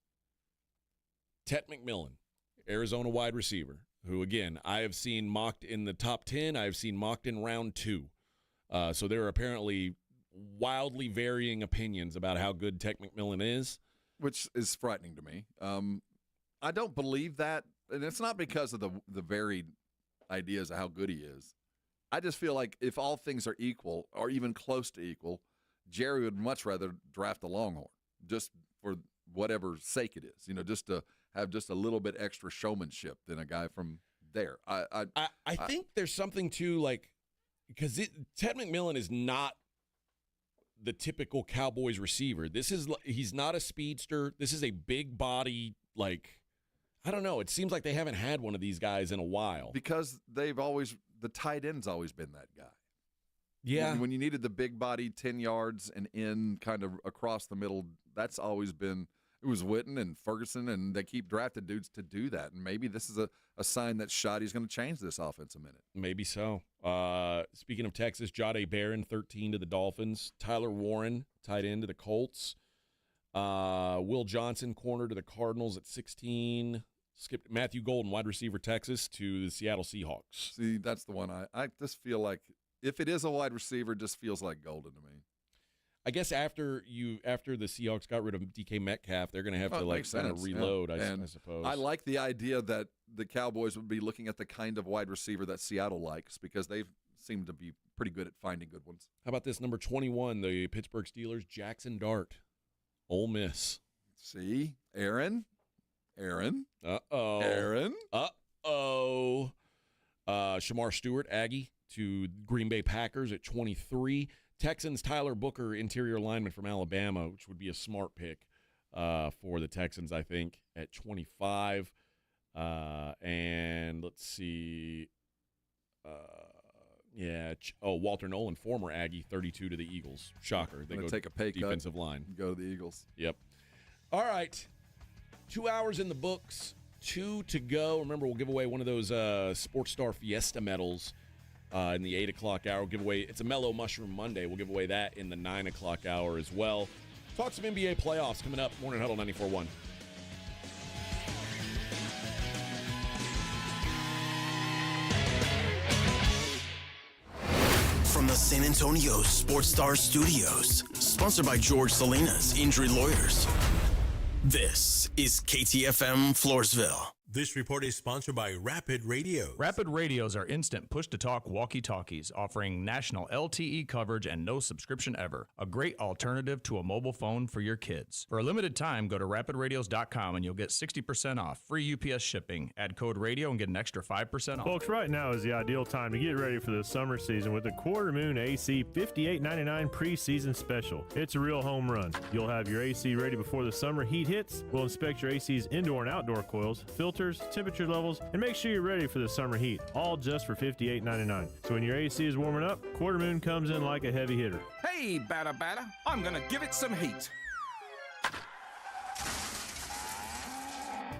Tet McMillan, Arizona wide receiver, who, again, I have seen mocked in the top 10. I have seen mocked in round 2. So there are apparently wildly varying opinions about how good Tet McMillan is. Which is frightening to me. I don't believe that, and it's not because of the varied ideas of how good he is. I just feel like if all things are equal or even close to equal, Jerry would much rather draft a Longhorn just for whatever sake it is, just to have just a little bit extra showmanship than a guy from there. I think there's something to, like, because Tet McMillan is not the typical Cowboys receiver. He's not a speedster. This is a big body, like, I don't know. It seems like they haven't had one of these guys in a while. Because the tight end's always been that guy. Yeah. When you needed the big body 10 yards and in kind of across the middle, that's always been, it was Witten and Ferguson, and they keep drafting dudes to do that. And maybe this is a sign that Shoddy's going to change this offense a minute. Maybe so. Speaking of Texas, Jahdae Barron, 13 to the Dolphins. Tyler Warren, tight end to the Colts. Will Johnson, corner to the Cardinals at 16. Skipped Matthew Golden, wide receiver, Texas, to the Seattle Seahawks. See, that's the one I just feel like, if it is a wide receiver, it just feels like Golden to me. I guess after the Seahawks got rid of DK Metcalf, they're going to have to kind of reload, I suppose. I like the idea that the Cowboys would be looking at the kind of wide receiver that Seattle likes, because they seem to be pretty good at finding good ones. How about this, number 21, the Pittsburgh Steelers, Jackson Dart, Ole Miss. See, Aaron. Uh-oh. Aaron. Uh-oh. Shamar Stewart, Aggie, to Green Bay Packers at 23. Texans, Tyler Booker, interior lineman from Alabama, which would be a smart pick for the Texans, I think, at 25. And let's see. Walter Nolan, former Aggie, 32 to the Eagles. Shocker. They go take a pay cut. Defensive line. Go to the Eagles. Yep. All right. 2 hours in the books. 2 to go. Remember, we'll give away one of those Sports Star Fiesta medals in the 8 o'clock hour. We'll give away, it's a Mellow Mushroom Monday. We'll give away that in the 9 o'clock hour as well. Talk some NBA playoffs coming up. Morning Huddle 94.1. From the San Antonio Sports Star Studios, sponsored by George Salinas Injury Lawyers. This is KTFM Floresville. This report is sponsored by Rapid Radio. Rapid Radios are instant push-to-talk walkie-talkies offering national LTE coverage and no subscription ever. A great alternative to a mobile phone for your kids. For a limited time, go to rapidradios.com and you'll get 60% off. Free UPS shipping. Add code radio and get an extra 5% off. Folks, right now is the ideal time to get ready for the summer season with the Quarter Moon AC $58.99 preseason special. It's a real home run. You'll have your AC ready before the summer heat hits. We'll inspect your AC's indoor and outdoor coils, filters, temperature levels, and make sure you're ready for the summer heat, all just for $58.99. So when your AC is warming up, Quarter Moon comes in like a heavy hitter. Hey, batter, I'm gonna give it some heat.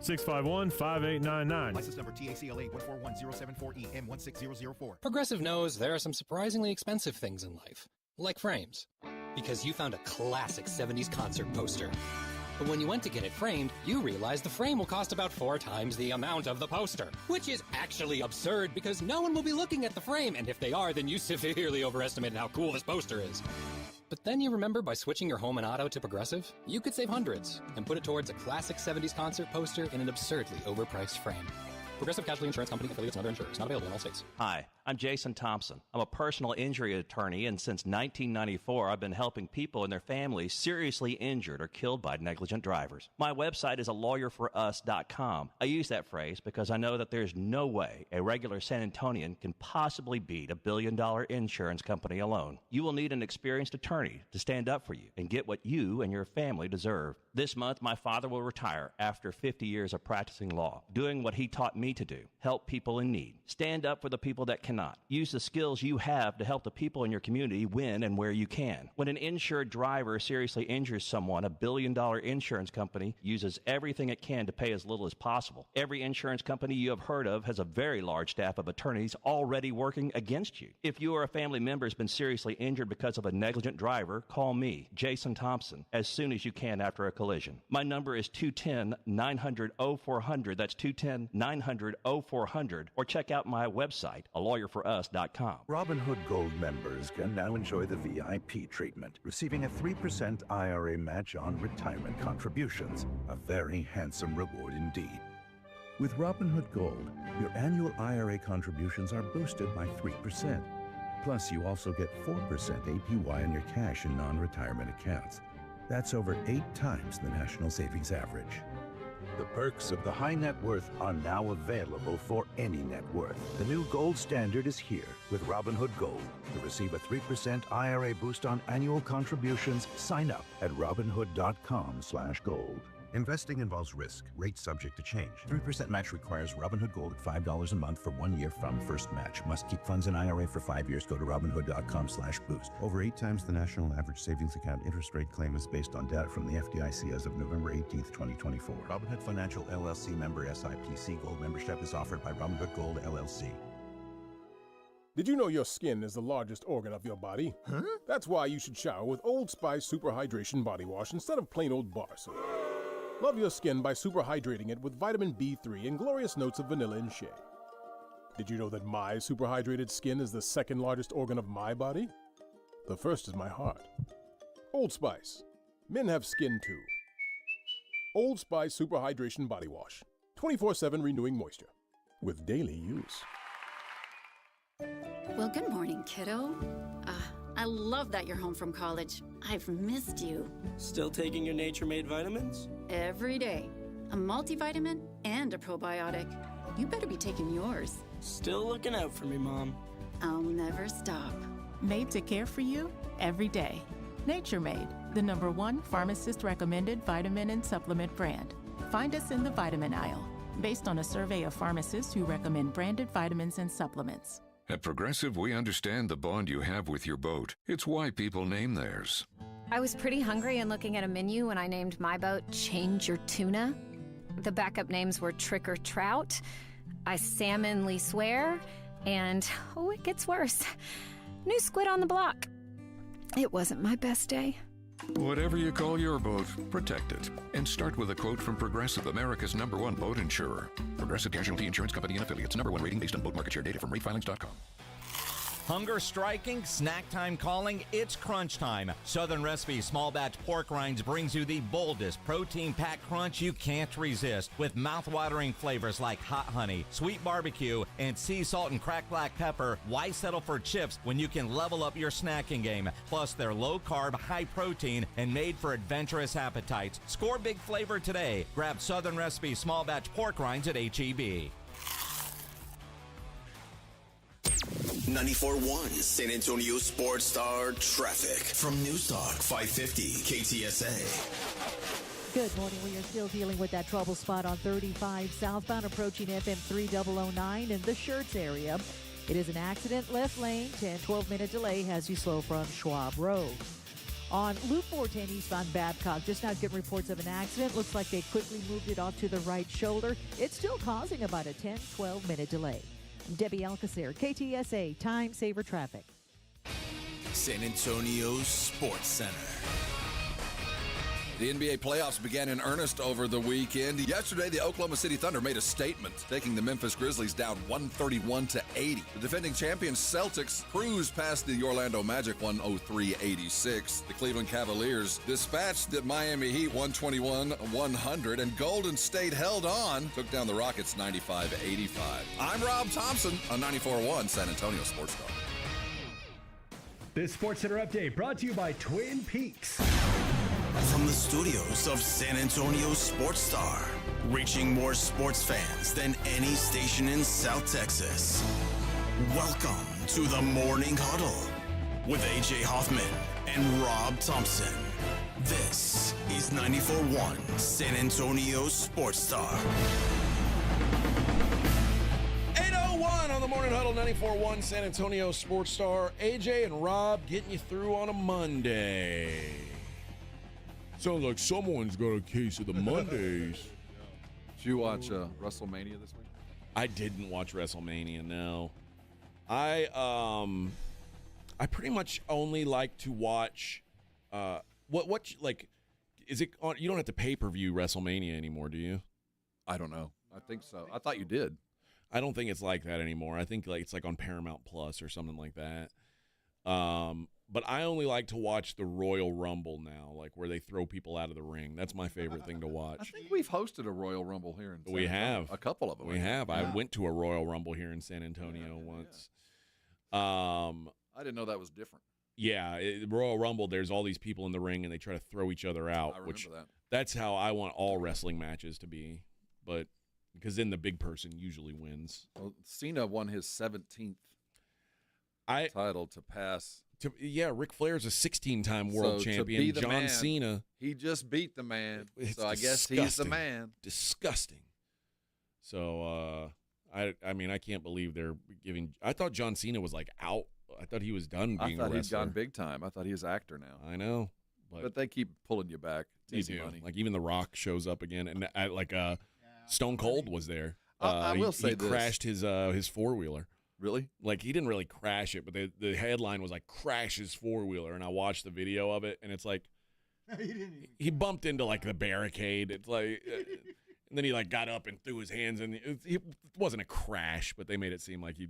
651-5899. License number TACLA 141074EM16004. Progressive knows there are some surprisingly expensive things in life, like frames, because you found a classic 70s concert poster. But when you went to get it framed, you realized the frame will cost about 4 times the amount of the poster, which is actually absurd because no one will be looking at the frame, and if they are, then you severely overestimated how cool this poster is. But then you remember by switching your home and auto to Progressive, you could save hundreds and put it towards a classic 70s concert poster in an absurdly overpriced frame. Progressive Casualty Insurance Company, affiliates, and other insurers. Not available in all states. Hi, I'm Jason Thompson. I'm a personal injury attorney, and since 1994, I've been helping people and their families seriously injured or killed by negligent drivers. My website is alawyerforus.com. I use that phrase because I know that there's no way a regular San Antonian can possibly beat $1 billion insurance company alone. You will need an experienced attorney to stand up for you and get what you and your family deserve. This month, my father will retire after 50 years of practicing law, doing what he taught me to do, help people in need. Stand up for the people that cannot. Use the skills you have to help the people in your community when and where you can. When an insured driver seriously injures someone, $1 billion insurance company uses everything it can to pay as little as possible. Every insurance company you have heard of has a very large staff of attorneys already working against you. If you or a family member has been seriously injured because of a negligent driver, call me, Jason Thompson, as soon as you can after a collision. My number is 210-900-0400. That's 210-900-0400. Or check out my website, alawyerforus.com. Robinhood Gold members can now enjoy the VIP treatment, receiving a 3% IRA match on retirement contributions. A very handsome reward indeed. With Robinhood Gold, your annual IRA contributions are boosted by 3%. Plus, you also get 4% APY on your cash and non-retirement accounts. That's over 8 times the national savings average. The perks of the high net worth are now available for any net worth. The new gold standard is here with Robinhood Gold. To receive a 3% IRA boost on annual contributions, sign up at Robinhood.com/gold. Investing involves risk. Rates subject to change. 3% match requires Robinhood Gold at $5 a month for 1 year from first match. Must keep funds in IRA for 5 years. Go to Robinhood.com/boost. Over 8 times the national average savings account interest rate claim is based on data from the FDIC as of November 18th, 2024. Robinhood Financial LLC member SIPC. Gold membership is offered by Robinhood Gold LLC. Did you know your skin is the largest organ of your body? Huh? That's why you should shower with Old Spice Super Hydration Body Wash instead of plain old bar soap. Love your skin by super hydrating it with vitamin B3 and glorious notes of vanilla and shea. Did you know that my super hydrated skin is the second largest organ of my body? The first is my heart. Old Spice. Men have skin too. Old Spice Super Hydration Body Wash. 24/7 renewing moisture. With daily use. Well, good morning, kiddo. I love that you're home from college. I've missed you. Still taking your nature-made vitamins? Every day. A multivitamin and a probiotic. You better be taking yours. Still looking out for me, Mom. I'll never stop. Made to care for you every day. Nature Made, the #1 pharmacist recommended vitamin and supplement brand. Find us in the vitamin aisle, based on a survey of pharmacists who recommend branded vitamins and supplements. At Progressive, we understand the bond you have with your boat. It's why people name theirs. I was pretty hungry and looking at a menu when I named my boat Change Your Tuna. The backup names were Trick or Trout, I Salmonly Swear, and, oh, it gets worse, New Squid on the Block. It wasn't my best day. Whatever you call your boat, protect it. And start with a quote from Progressive, America's #1 boat insurer. Progressive Casualty Insurance Company and Affiliates. #1 rating based on boat market share data from ratefilings.com. Hunger striking, snack time calling, it's crunch time. Southern Recipe Small Batch Pork Rinds brings you the boldest protein-packed crunch you can't resist, with mouth-watering flavors like hot honey, sweet barbecue, and sea salt and cracked black pepper. Why settle for chips when you can level up your snacking game? Plus, they're low-carb, high-protein, and made for adventurous appetites. Score big flavor today. Grab Southern Recipe Small Batch Pork Rinds at H-E-B. 94.1 San Antonio Sports Star traffic from News Talk 550 KTSA. Good morning. We are still dealing with that trouble spot on 35 southbound approaching FM 3009 in the Schertz area. It is an accident, left lane, 10-12 minute delay has you slow from Schwab Road. On Loop 410 eastbound Babcock, just now getting reports of an accident. Looks like they quickly moved it off to the right shoulder. It's still causing about a 10-12 minute delay. Debbie Alcacer, KTSA, Time Saver Traffic. San Antonio Sports Center. The NBA playoffs began in earnest over the weekend. Yesterday, the Oklahoma City Thunder made a statement, taking the Memphis Grizzlies down 131-80. The defending champions Celtics cruised past the Orlando Magic 103-86. The Cleveland Cavaliers dispatched the Miami Heat 121-100, and Golden State held on, took down the Rockets 95-85. I'm Rob Thompson on 94.1 San Antonio Sports Star. This Sports Center update brought to you by Twin Peaks. From the studios of San Antonio Sports Star, reaching more sports fans than any station in South Texas. Welcome to the Morning Huddle with AJ Hoffman and Rob Thompson. This is 94.1 San Antonio Sports Star. 8:01 on the Morning Huddle, 94.1 San Antonio Sports Star. AJ and Rob getting you through on a Monday. Sounds like someone's got a case of the Mondays. Did you watch WrestleMania this week? I didn't watch WrestleMania, no. I pretty much only like to watch what like is it on? You don't have to pay-per-view WrestleMania anymore, do you? I don't know. I think so. I thought you did. I don't think it's like that anymore. I think like it's like on Paramount Plus or something like that. But I only like to watch the Royal Rumble now, like where they throw people out of the ring. That's my favorite thing to watch. I think we've hosted a Royal Rumble here in San We Antonio. have. A couple of them. We have. I went to a Royal Rumble here in San Antonio once. I didn't know that was different. Yeah, Royal Rumble, there's all these people in the ring, and they try to throw each other out. I remember that. That's how I want all wrestling matches to be. But because then the big person usually wins. Well, Cena won his 17th title to pass. Ric Flair's a 16-time world champion. John Cena. He just beat the man. So I guess disgusting. he's the man. Disgusting. So, I mean, I can't believe they're giving. I thought John Cena was like out. I thought he was done being a wrestler. I thought he'd gone big time. I thought he was actor now. I know. But they keep pulling you back. It's easy money. Like even The Rock shows up again, and Stone Cold was there. I will say he crashed his 4-wheeler. Really? Like he didn't really crash it, but the headline was like "Crash his 4-wheeler," and I watched the video of it, and it's like he bumped into like the barricade. It's like, and then he like got up and threw his hands, and it wasn't a crash, but they made it seem like he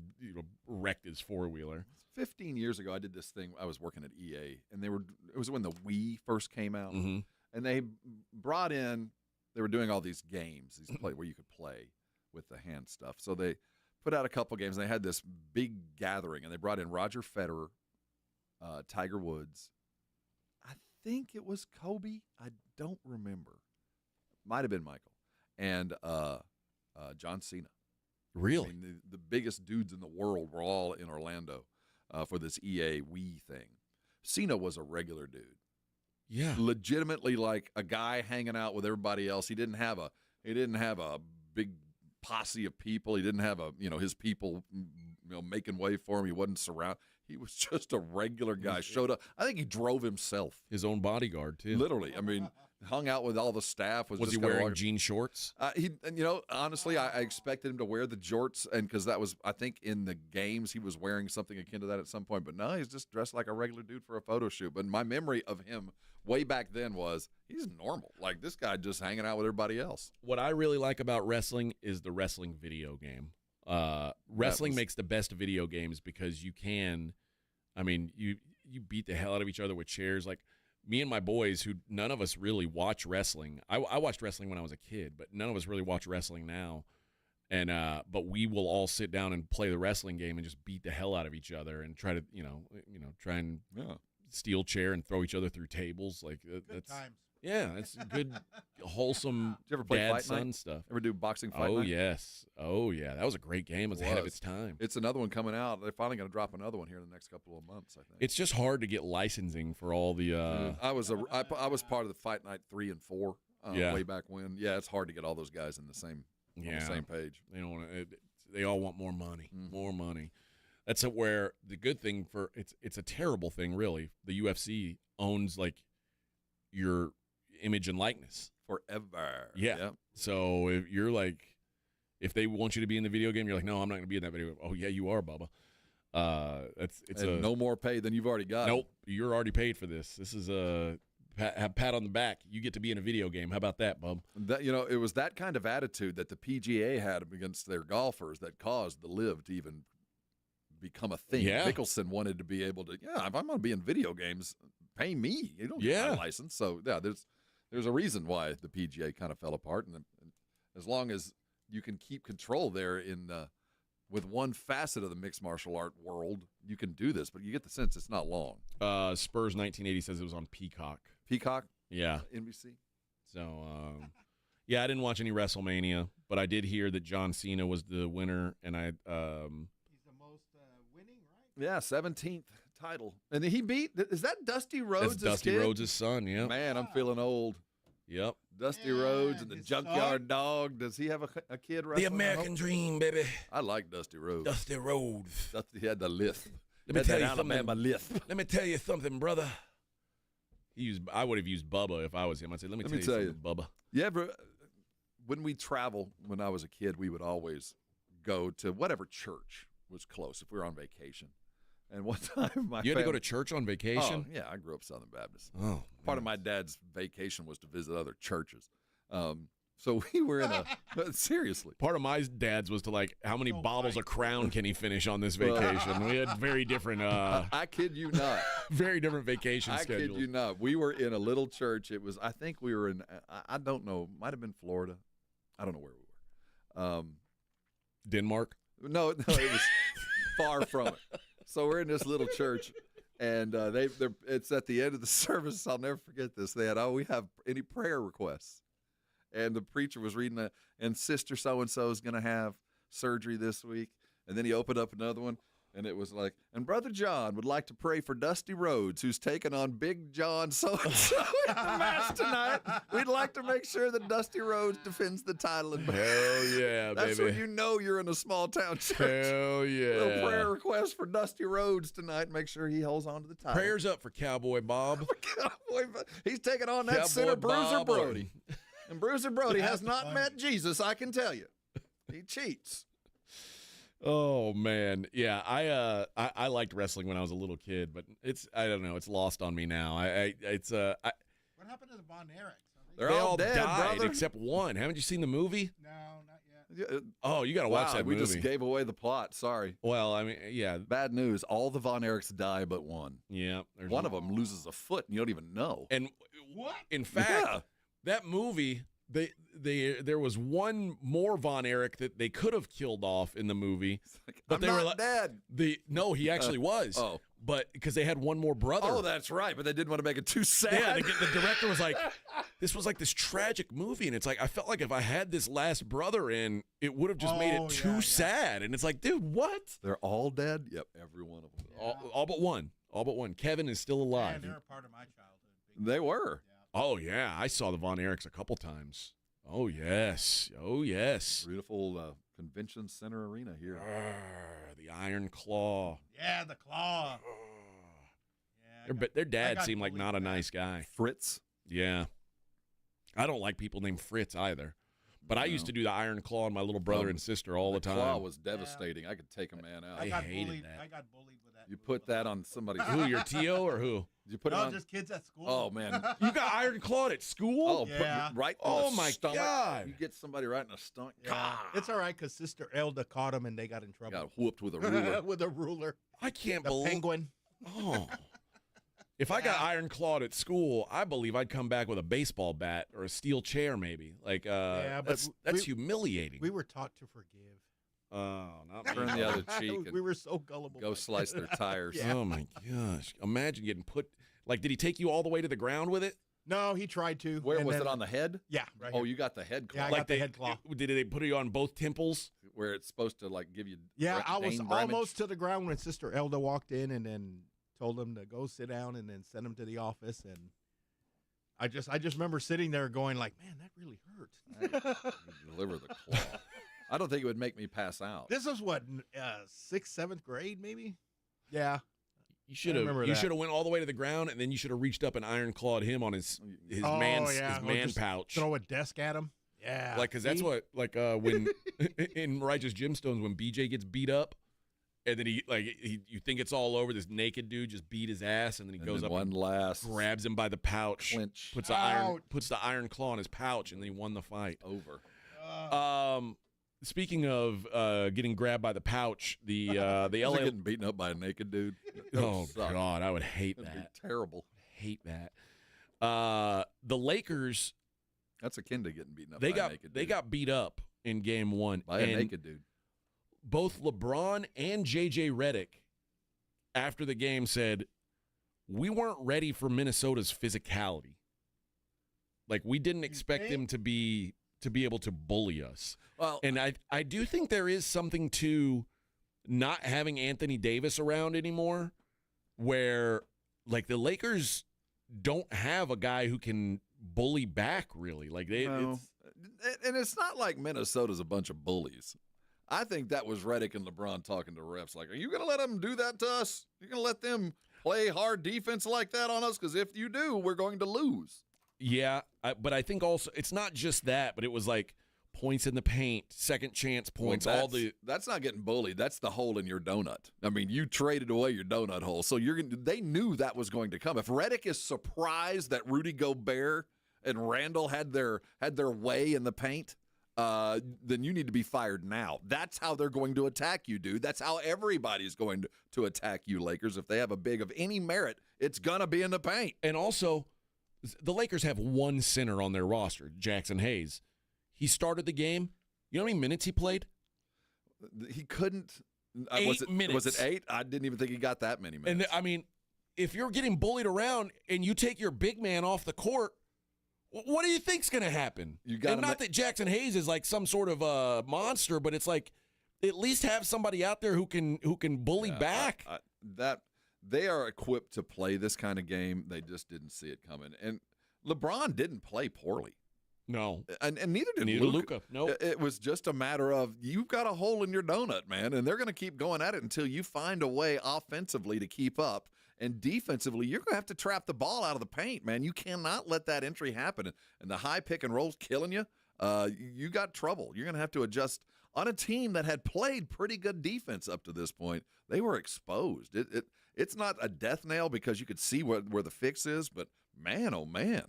wrecked his 4-wheeler. 15 years ago, I did this thing. I was working at EA, and it was when the Wii first came out, and they brought in. They were doing all these games, where you could play with the hand stuff. So they put out a couple games, and they had this big gathering, and they brought in Roger Federer, Tiger Woods. I think it was Kobe. I don't remember. Might have been Michael. And John Cena. Really? I mean, the biggest dudes in the world were all in Orlando for this EA Wii thing. Cena was a regular dude. Yeah. Legitimately like a guy hanging out with everybody else. He didn't have a big posse of people. He didn't have his people making way for him. He wasn't surrounded. He was just a regular guy. Showed up. I think he drove himself. His own bodyguard too. Literally. I mean, hung out with all the staff. Was he just wearing jean shorts? Honestly, I expected him to wear the jorts, and because that was, I think, in the games he was wearing something akin to that at some point. But no, he's just dressed like a regular dude for a photo shoot. But my memory of him way back then was he's normal. Like this guy just hanging out with everybody else. What I really like about wrestling is the wrestling video game. Wrestling makes the best video games because you can, you beat the hell out of each other with chairs. Like me and my boys, who none of us really watch wrestling. I watched wrestling when I was a kid, but none of us really watch wrestling now. And but we will all sit down and play the wrestling game and just beat the hell out of each other and try to try and steal chair and throw each other through tables. Like that's times. Yeah, it's good, wholesome. Did you ever play dad Fight son Night? Stuff. Ever do boxing Fight Oh Night? yes, that was a great game. It was ahead of its time. It's another one coming out. They're finally going to drop another one here in the next couple of months, I think. It's just hard to get licensing for all the. I was part of the Fight Night 3 and 4 way back when. Yeah, it's hard to get all those guys in the same on the same page. They don't want to. They all want more money, more money. That's where the good thing for it's a terrible thing really. The UFC owns like your image and likeness forever. Yeah. Yep. So if they want you to be in the video game, you're like, no, I'm not going to be in that video. Oh yeah, you are, Bubba. It's no more pay than you've already got. Nope, you're already paid for this. This is a pat on the back. You get to be in a video game. How about that, bub? That it was that kind of attitude that the PGA had against their golfers that caused the LIV to even become a thing. Yeah. Mickelson wanted to be able to. Yeah, if I'm going to be in video games, pay me. You don't get my license. So yeah, there's a reason why the PGA kind of fell apart, and as long as you can keep control there with one facet of the mixed martial art world, you can do this. But you get the sense it's not long. Spurs 1980 says it was on Peacock. Peacock? Yeah. NBC? So, yeah, I didn't watch any WrestleMania, but I did hear that John Cena was the winner, and He's the most winning, right? Yeah, 17th title. And he beat, is that Dusty Rhodes' That's Dusty kid? Rhodes' son, yeah. Man, I'm feeling old. Yep. Dusty Rhodes and the Junkyard Dog. Does he have a kid wrestling? The American Dream, baby. I like Dusty Rhodes. Dusty Rhodes. Dusty had the lisp. Let me tell you Alabama something. lisp. Let me tell you something, brother. I would have used Bubba if I was him. I'd say, let me tell you something, Bubba. You ever, when we travel, when I was a kid, we would always go to whatever church was close if we were on vacation. And one time You had to go to church on vacation? Oh, yeah, I grew up Southern Baptist. Oh, part of my dad's vacation was to visit other churches. So we were in seriously. Part of my dad's was to how many bottles of Crown can he finish on this vacation? We had very different. I kid you not. Very different vacation schedules. I kid you not. We were in a little church. It was. I think we were in. I don't know. Might have been Florida. I don't know where we were. Denmark. No, it was far from it. So we're in this little church, and it's at the end of the service. I'll never forget this. They had, we have any prayer requests. And the preacher was reading and Sister so-and-so is going to have surgery this week. And then he opened up another one, and it was like, and Brother John would like to pray for Dusty Rhodes, who's taking on Big John so-and-so in the match tonight. We'd like to make sure that Dusty Rhodes defends the title. Hell yeah, That's baby. when you know you're in a small-town church. Hell yeah. Little prayer request for Dusty Rhodes tonight. Make sure he holds on to the title. Prayers up for Cowboy Bob. He's taking on that Cowboy sinner Bruiser Bob. Brody. And Bruiser Brody has not met Jesus, I can tell you. He cheats. Oh man, yeah. I liked wrestling when I was a little kid, but I don't know. It's lost on me now. What happened to the Von Erichs? They're they all all dead, died brother. except one. Haven't you seen the movie? No, not yet. Oh, you got to watch that we movie. just gave away the plot. Sorry. Well, I mean, yeah. Bad news. All the Von Erichs die but one. Yeah. One of them loses a foot, and you don't even know. And what? In fact, that movie, there was one more Von Erich that they could have killed off in the movie, but I'm they not were like, dead. No, he actually was. Oh. but because they had one more brother. Oh, that's right, but they didn't want to make it too sad. Yeah, the director was like, this was like this tragic movie, and it's like, I felt like if I had this last brother in, it would have just made it too sad. And it's like, dude, what? They're all dead? Yep, every one of them. All but one. All but one. Kevin is still alive. Yeah, they're a part of my childhood. They were. Oh, yeah. I saw the Von Erichs a couple times. Oh, yes. Oh, yes. Beautiful convention center arena here. The Iron Claw. Yeah, the Claw. Their dad seemed like not a nice guy. Fritz? Yeah. I don't like people named Fritz either. But I used to do the Iron Claw on my little brother and sister all the time. The Claw was devastating. I could take a man out. I hated that. I got bullied with that. You put that on somebody. Who, your T.O. or who? Did you put it on? just kids at school. Oh, man. You got Iron Clawed at school? Oh, yeah. Right in Oh, the my stomach. God. You get somebody right in the stomach. Yeah. It's all right because Sister Elda caught him and they got in trouble. Got whooped with a ruler. With a ruler. I can't The believe. penguin. Oh. If I got Iron Clawed at school, I believe I'd come back with a baseball bat or a steel chair, maybe. Like, that's humiliating. We were taught to forgive. Oh, not Turn me. the other cheek. We were so gullible. Go slice their tires. Oh, my gosh. Imagine getting put. Like, did he take you all the way to the ground with it? No, he tried to. Where was it on the head? Yeah, right Oh, here. you got the head claw. Yeah, I got the head claw. Did they put you on both temples? Where it's supposed to like give you. Yeah, I was brain damage? almost to the ground when Sister Elda walked in and then told him to go sit down and then send him to the office. And I just remember sitting there going like, man, that really hurt. Deliver the claw. I don't think it would make me pass out. This was what, 6th, 7th grade, maybe? Yeah. You should have went all the way to the ground, and then you should have reached up and Iron Clawed him on his man pouch. Throw a desk at him. Yeah. Like, because that's what, like, when in Righteous Gemstones, when BJ gets beat up, and then you think it's all over, this naked dude just beat his ass, and then he goes up one last grabs him by the pouch, clinch. puts the iron claw in his pouch, and then he won the fight. Over. Speaking of getting grabbed by the pouch, the LA getting beaten up by a naked dude. Oh God, I would hate That'd that. be terrible. Hate that. The Lakers. That's akin to getting beaten up. They by got a naked they dude. got beat up in Game 1 by a naked dude. Both LeBron and JJ Redick, after the game, said we weren't ready for Minnesota's physicality. Like, we didn't expect them to be able to bully us. Well, and I do think there is something to not having Anthony Davis around anymore, where like the Lakers don't have a guy who can bully back really. Like and it's not like Minnesota's a bunch of bullies. I think that was Redick and LeBron talking to refs. Like, are you going to let them do that to us? You're going to let them play hard defense like that on us? Because if you do, we're going to lose. Yeah, but I think also it's not just that, but it was like points in the paint, second chance points, Well, that's not getting bullied. That's the hole in your donut. I mean, you traded away your donut hole, so they knew that was going to come. If Redick is surprised that Rudy Gobert and Randall had their way in the paint, then you need to be fired now. That's how they're going to attack you, dude. That's how everybody's going to attack you, Lakers. If they have a big of any merit, it's going to be in the paint. And also, the Lakers have one center on their roster, Jackson Hayes. He started the game. You know how many minutes he played? He couldn't. 8 minutes. Was it 8? I didn't even think he got that many minutes. And I mean, if you're getting bullied around and you take your big man off the court, what do you think's going to happen? And not that Jackson Hayes is like some sort of a monster, but it's like at least have somebody out there who can bully back. That they are equipped to play this kind of game. They just didn't see it coming. And LeBron didn't play poorly. No. And neither did Luka. No. It was just a matter of you've got a hole in your donut, man, and they're going to keep going at it until you find a way offensively to keep up. And defensively, you're going to have to trap the ball out of the paint, man. You cannot let that entry happen. And the high pick and roll's killing you. You got trouble. You're going to have to adjust on a team that had played pretty good defense up to this point. They were exposed. It's not a death nail because you could see where the fix is, but man, oh man.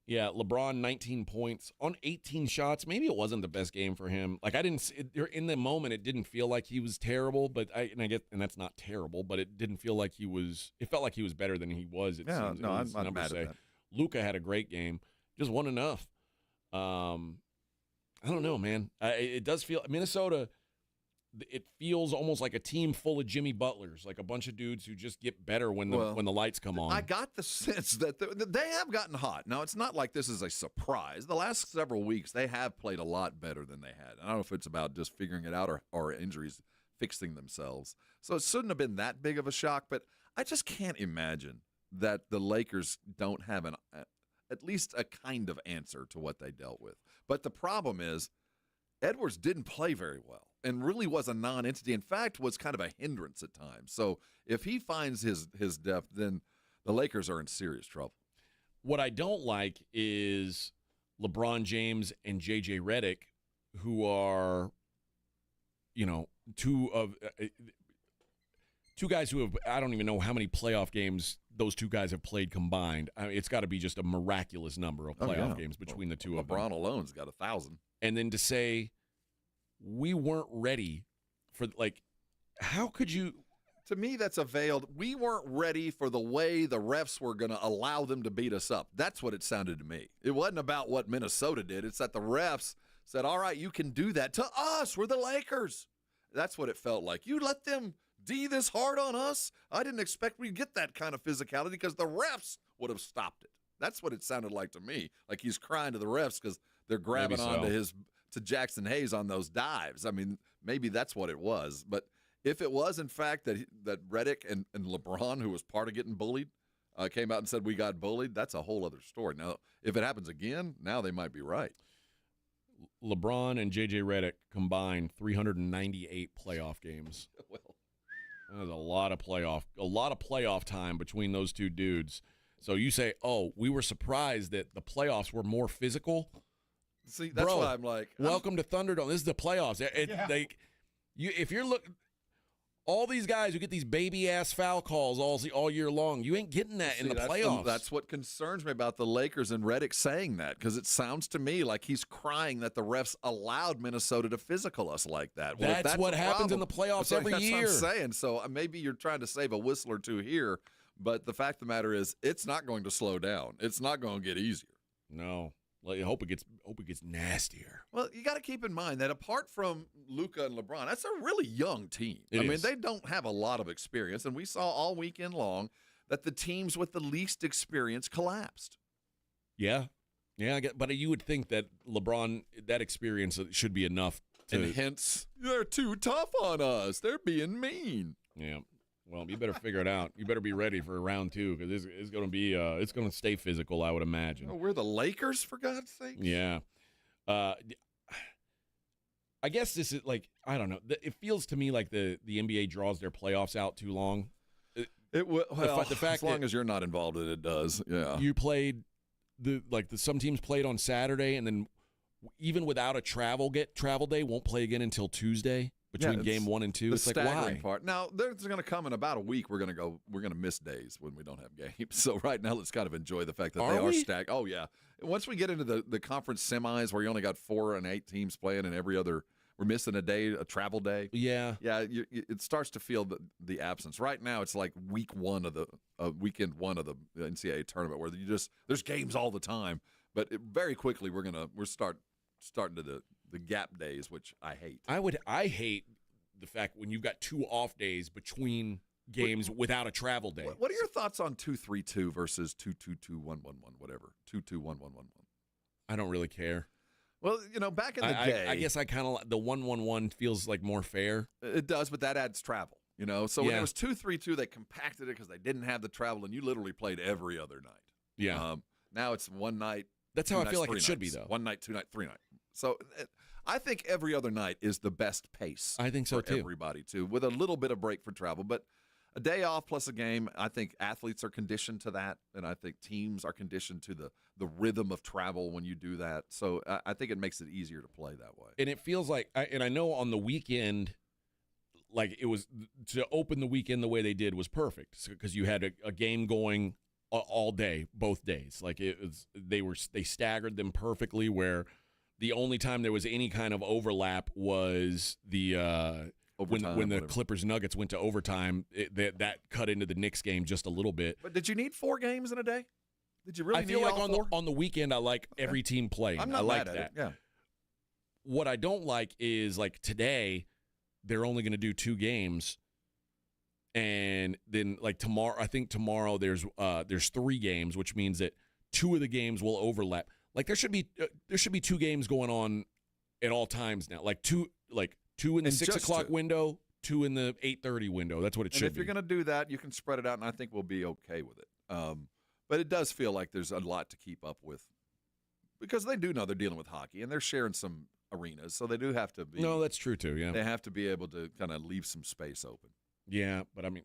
Yeah, LeBron 19 points on 18 shots. Maybe it wasn't the best game for him. Like in the moment, it didn't feel like he was terrible. But and that's not terrible. But it didn't feel like he was. It felt like he was better than he was. It seems, no, I'm not mad at that. Luka had a great game. Just wasn't enough. I don't know, man. It does feel Minnesota. it feels almost like a team full of Jimmy Butlers, like a bunch of dudes who just get better when the lights come on. I got the sense that they have gotten hot. Now, it's not like this is a surprise. The last several weeks, they have played a lot better than they had. I don't know if it's about just figuring it out or injuries fixing themselves. So it shouldn't have been that big of a shock, but I just can't imagine that the Lakers don't have at least a kind of answer to what they dealt with. But the problem is Edwards didn't play very well and really was a non-entity. In fact, was kind of a hindrance at times. So if he finds his depth, then the Lakers are in serious trouble. What I don't like is LeBron James and J.J. Redick, who are, two guys who have, I don't even know how many playoff games those two guys have played combined. I mean, it's got to be just a miraculous number of playoff games between the two of them. LeBron alone's got 1,000. And then to say we weren't ready for, how could you? To me, that's a veiled, we weren't ready for the way the refs were going to allow them to beat us up. That's what it sounded to me. It wasn't about what Minnesota did. It's that the refs said, all right, you can do that to us. We're the Lakers. That's what it felt like. You let them D this hard on us? I didn't expect we'd get that kind of physicality because the refs would have stopped it. That's what it sounded like to me. Like he's crying to the refs because they're grabbing onto to Jackson Hayes on those dives. I mean, maybe that's what it was. But if it was, in fact, that Redick and LeBron, who was part of getting bullied, came out and said we got bullied, that's a whole other story. Now, if it happens again, now they might be right. LeBron and J.J. Redick combined 398 playoff games. Well, that was a lot of playoff time between those two dudes. So you say, oh, we were surprised that the playoffs were more physical. See, that's why I'm like, welcome to Thunderdome. This is the playoffs. If you're looking, all these guys who get these baby ass foul calls all year long, you ain't getting that in the playoffs. That's what concerns me about the Lakers and Redick saying that, because it sounds to me like he's crying that the refs allowed Minnesota to physical us like that. Well, that's what happens in the playoffs every year. That's what I'm saying. So maybe you're trying to save a whistle or two here, but the fact of the matter is, it's not going to slow down. It's not going to get easier. No. I hope it gets nastier. Well, you got to keep in mind that apart from Luka and LeBron, that's a really young team. I mean, they don't have a lot of experience, and we saw all weekend long that the teams with the least experience collapsed. Yeah, but you would think that LeBron, that experience should be enough to. And hence, they're too tough on us. They're being mean. Yeah. Well, you better figure it out. You better be ready for round two because it's going to be it's going to stay physical, I would imagine. Oh, we're the Lakers, for God's sake. Yeah. I guess this is I don't know. It feels to me like the NBA draws their playoffs out too long. The fact as long as you're not involved in it, does. Yeah. You played some teams played on Saturday, and then even without a travel day, won't play again until Tuesday. Between game 1 and 2, it's like, why? Part. Now, there's going to come in about a week. We're going to miss days when we don't have games. So right now, let's kind of enjoy the fact that they are stacked. Oh yeah. Once we get into the conference semis, where you only got 4 and 8 teams playing, and we're missing a travel day. Yeah. Yeah. It starts to feel the absence. Right now, it's like weekend one of the NCAA tournament where there's games all the time. But very quickly, we're starting to the gap days, which I hate. I hate the fact when you've got 2 off days between games without a travel day. What are your thoughts on 2-3-2 versus 2-2-2-1-1-1, whatever? 2-2-1-1-1-1. I don't really care. Well, back in the day, I guess I kind of the 1-1-1 feels like more fair. It does, but that adds travel. So when it was 2-3-2, they compacted it because they didn't have the travel, and you literally played every other night. Yeah. Now it's one night. That's how I feel like it should be, though. 1 night, 2 night, 3 night. So I think every other night is the best pace. I think so, for everybody, too, with a little bit of break for travel. But a day off plus a game, I think athletes are conditioned to that, and I think teams are conditioned to the rhythm of travel when you do that. So I think it makes it easier to play that way. And it feels like, and I know on the weekend, it was to open the weekend the way they did was perfect because you had a game going all day, both days. They staggered them perfectly where the only time there was any kind of overlap was when the Clippers Nuggets went to overtime. That cut into the Knicks game just a little bit. But did you need 4 games in a day? Did you really? I feel like on the weekend I like every team playing. I'm not I like mad that. at it. Yeah. What I don't like is today they're only going to do 2 games, and then like tomorrow, I think tomorrow there's 3 games, which means that 2 of the games will overlap. Like there should be 2 games going on at all times now. Like two in the 6 o'clock window, 2 in the 8:30 window. That's what it should be. If you're going to do that, you can spread it out, and I think we'll be okay with it. But it does feel like there's a lot to keep up with because they do know they're dealing with hockey, and they're sharing some arenas, so they do have to be. No, that's true too. Yeah, they have to be able to kind of leave some space open. Yeah, but I mean,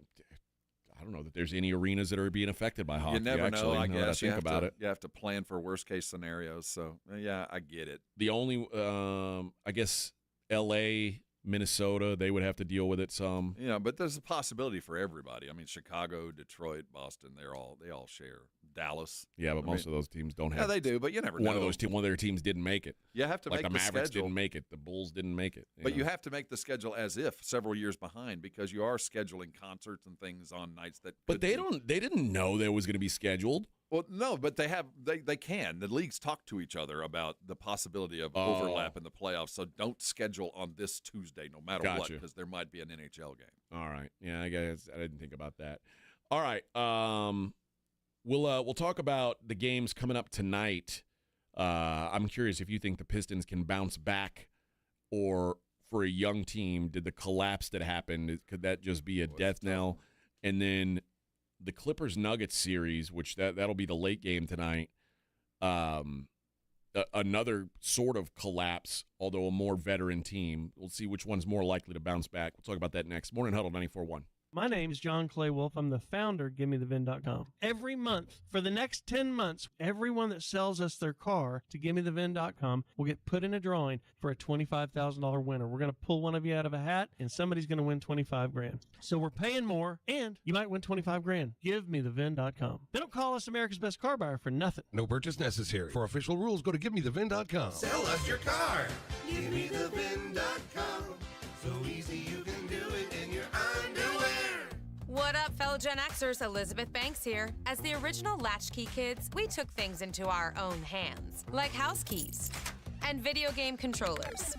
I don't know that there's any arenas that are being affected by hockey. You never know. I guess think about it. You have to plan for worst case scenarios. So yeah, I get it. The only, I guess, L.A., Minnesota, they would have to deal with it some. Yeah, but there's a possibility for everybody. I mean, Chicago, Detroit, Boston, they all share. Dallas. Yeah, but most of those teams don't have. Yeah, they do, but you never know. One of their teams didn't make it. You have to like make the Mavericks schedule. didn't make it. The Bulls didn't make it. But you have to make the schedule as if several years behind because you are scheduling concerts and things on nights that. But they didn't know that it was going to be scheduled. Well, no, but they can. The leagues talk to each other about the possibility of overlap in the playoffs. So don't schedule on this Tuesday, no matter what, because there might be an NHL game. All right. Yeah, I guess I didn't think about that. All right. We'll talk about the games coming up tonight. I'm curious if you think the Pistons can bounce back, or for a young team, did the collapse that happened, could that just be a death knell? And then the Clippers-Nuggets series, which that'll be the late game tonight, another sort of collapse, although a more veteran team. We'll see which one's more likely to bounce back. We'll talk about that next. Morning Huddle 94.1. My name is John Clay Wolf. I'm the founder of GimmeTheVin.com. Every month, for the next 10 months, everyone that sells us their car to GimmeTheVin.com will get put in a drawing for a $25,000 winner. We're going to pull one of you out of a hat, and somebody's going to win $25,000. So we're paying more, and you might win $25,000. GiveMeTheVin.com. They don't call us America's Best Car Buyer for nothing. No purchase necessary. For official rules, go to GiveMeTheVin.com. Sell us your car. GiveMeTheVin.com. So easy you can do it in your underwear. What up, fellow Gen Xers? Elizabeth Banks here. As the original Latchkey kids, we took things into our own hands, like house keys and video game controllers.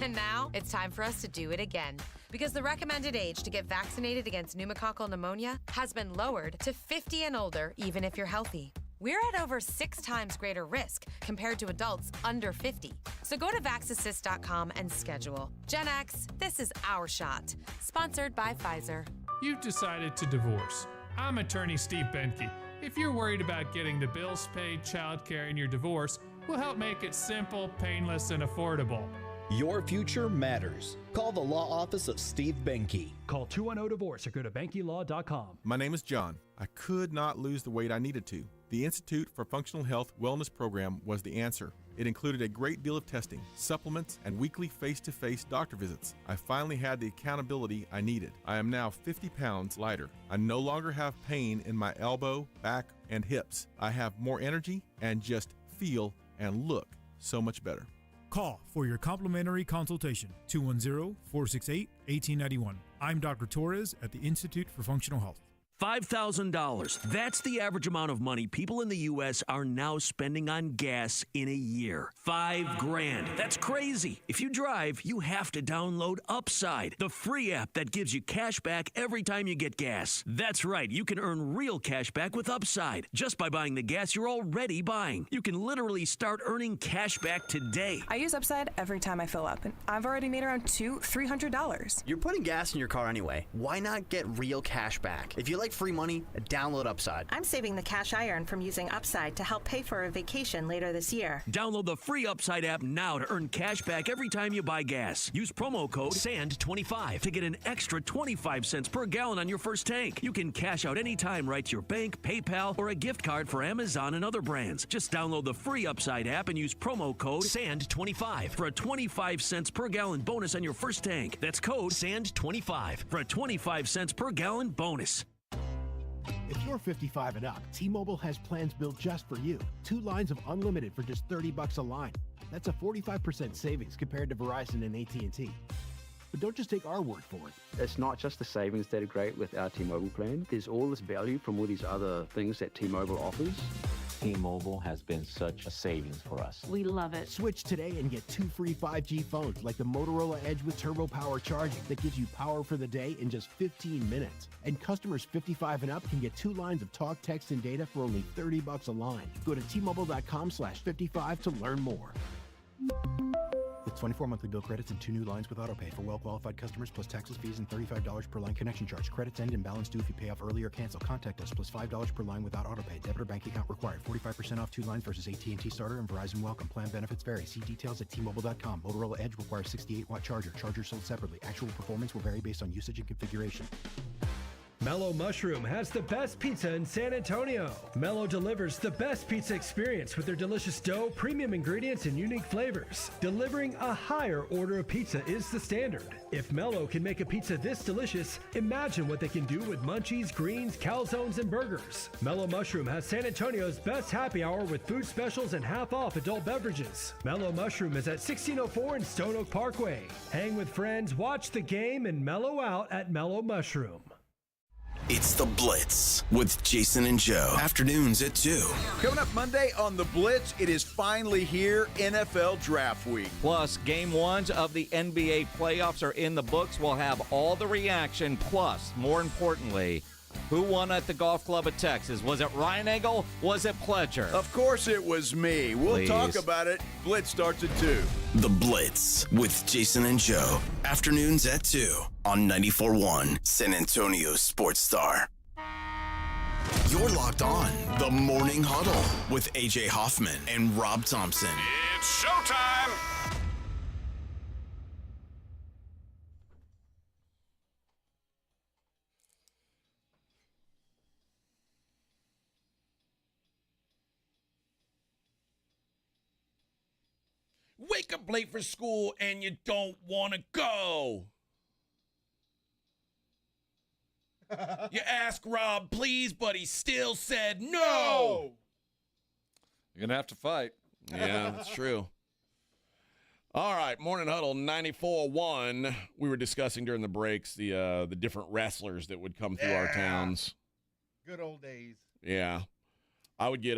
And now it's time for us to do it again, because the recommended age to get vaccinated against pneumococcal pneumonia has been lowered to 50 and older, even if you're healthy. We're at over 6 times greater risk compared to adults under 50. So go to VaxAssist.com and schedule. Gen X, this is our shot. Sponsored by Pfizer. You've decided to divorce. I'm attorney Steve Benke. If you're worried about getting the bills paid, childcare, and your divorce, we'll help make it simple, painless, and affordable. Your future matters. Call the law office of Steve Benke. Call 210-DIVORCE or go to BenkeLaw.com. My name is John. I could not lose the weight I needed to. The Institute for Functional Health Wellness Program was the answer. It included a great deal of testing, supplements, and weekly face-to-face doctor visits. I finally had the accountability I needed. I am now 50 pounds lighter. I no longer have pain in my elbow, back, and hips. I have more energy and just feel and look so much better. Call for your complimentary consultation, 210-468-1891. I'm Dr. Torres at the Institute for Functional Health. $5,000. That's the average amount of money people in the U.S. are now spending on gas in a year. $5,000. That's crazy. If you drive, you have to download Upside, the free app that gives you cash back every time you get gas. That's right. You can earn real cash back with Upside just by buying the gas you're already buying. You can literally start earning cash back today. I use Upside every time I fill up, and I've already made around $200-$300. You're putting gas in your car anyway. Why not get real cash back? If you like free money, download Upside. I'm saving the cash I earn from using Upside to help pay for a vacation later this year. Download the free Upside app now to earn cash back every time you buy gas. Use promo code SAND25 to get an extra 25 cents per gallon on your first tank. You can cash out anytime right to your bank, PayPal, or a gift card for Amazon and other brands. Just download the free Upside app and use promo code SAND25 for a 25 cents per gallon bonus on your first tank. That's code SAND25 for a 25 cents per gallon bonus. If you're 55 and up, T-Mobile has plans built just for you. 2 lines of unlimited for just $30 a line. That's a 45% savings compared to Verizon and AT&T. But don't just take our word for it. It's not just the savings that are great with our T-Mobile plan. There's all this value from all these other things that T-Mobile offers. T-Mobile has been such a savings for us. We love it. Switch today and get 2 free 5G phones like the Motorola Edge with Turbo Power charging that gives you power for the day in just 15 minutes. And customers 55 and up can get 2 lines of talk, text, and data for only $30 a line. Go to T-Mobile.com/55 to learn more. With 24 monthly bill credits and 2 new lines with autopay for well-qualified customers plus taxes, fees, and $35 per line connection charge. Credits end and balance due if you pay off early or cancel. Contact us plus $5 per line without autopay. Debit or bank account required. 45% off 2 lines versus AT&T Starter and Verizon Welcome. Plan benefits vary. See details at T-Mobile.com. Motorola Edge requires 68-watt charger. Charger sold separately. Actual performance will vary based on usage and configuration. Mellow Mushroom has the best pizza in San Antonio. Mellow delivers the best pizza experience with their delicious dough, premium ingredients, and unique flavors. Delivering a higher order of pizza is the standard. If Mellow can make a pizza this delicious, imagine what they can do with munchies, greens, calzones, and burgers. Mellow Mushroom has San Antonio's best happy hour with food specials and half-off adult beverages. Mellow Mushroom is at 1604 in Stone Oak Parkway. Hang with friends, watch the game, and mellow out at Mellow Mushroom. It's The Blitz with Jason and Joe. Afternoons at 2. Coming up Monday on The Blitz, it is finally here, NFL Draft Week. Plus, game ones of the NBA playoffs are in the books. We'll have all the reaction. Plus, more importantly, who won at the Golf Club of Texas? Was it Ryan Egel? Was it Pledger? Of course it was me. We'll talk about it. Blitz starts at 2. The Blitz with Jason and Joe. Afternoons at 2 on 94.1 San Antonio Sports Star. You're locked on The Morning Huddle with AJ Hoffman and Rob Thompson. It's showtime! Wake up late for school and you don't want to go. You ask Rob, please, but he still said no. You're going to have to fight. Yeah, that's true. All right, Morning Huddle 94.1. We were discussing during the breaks the different wrestlers that would come through our towns. Good old days. Yeah. I would get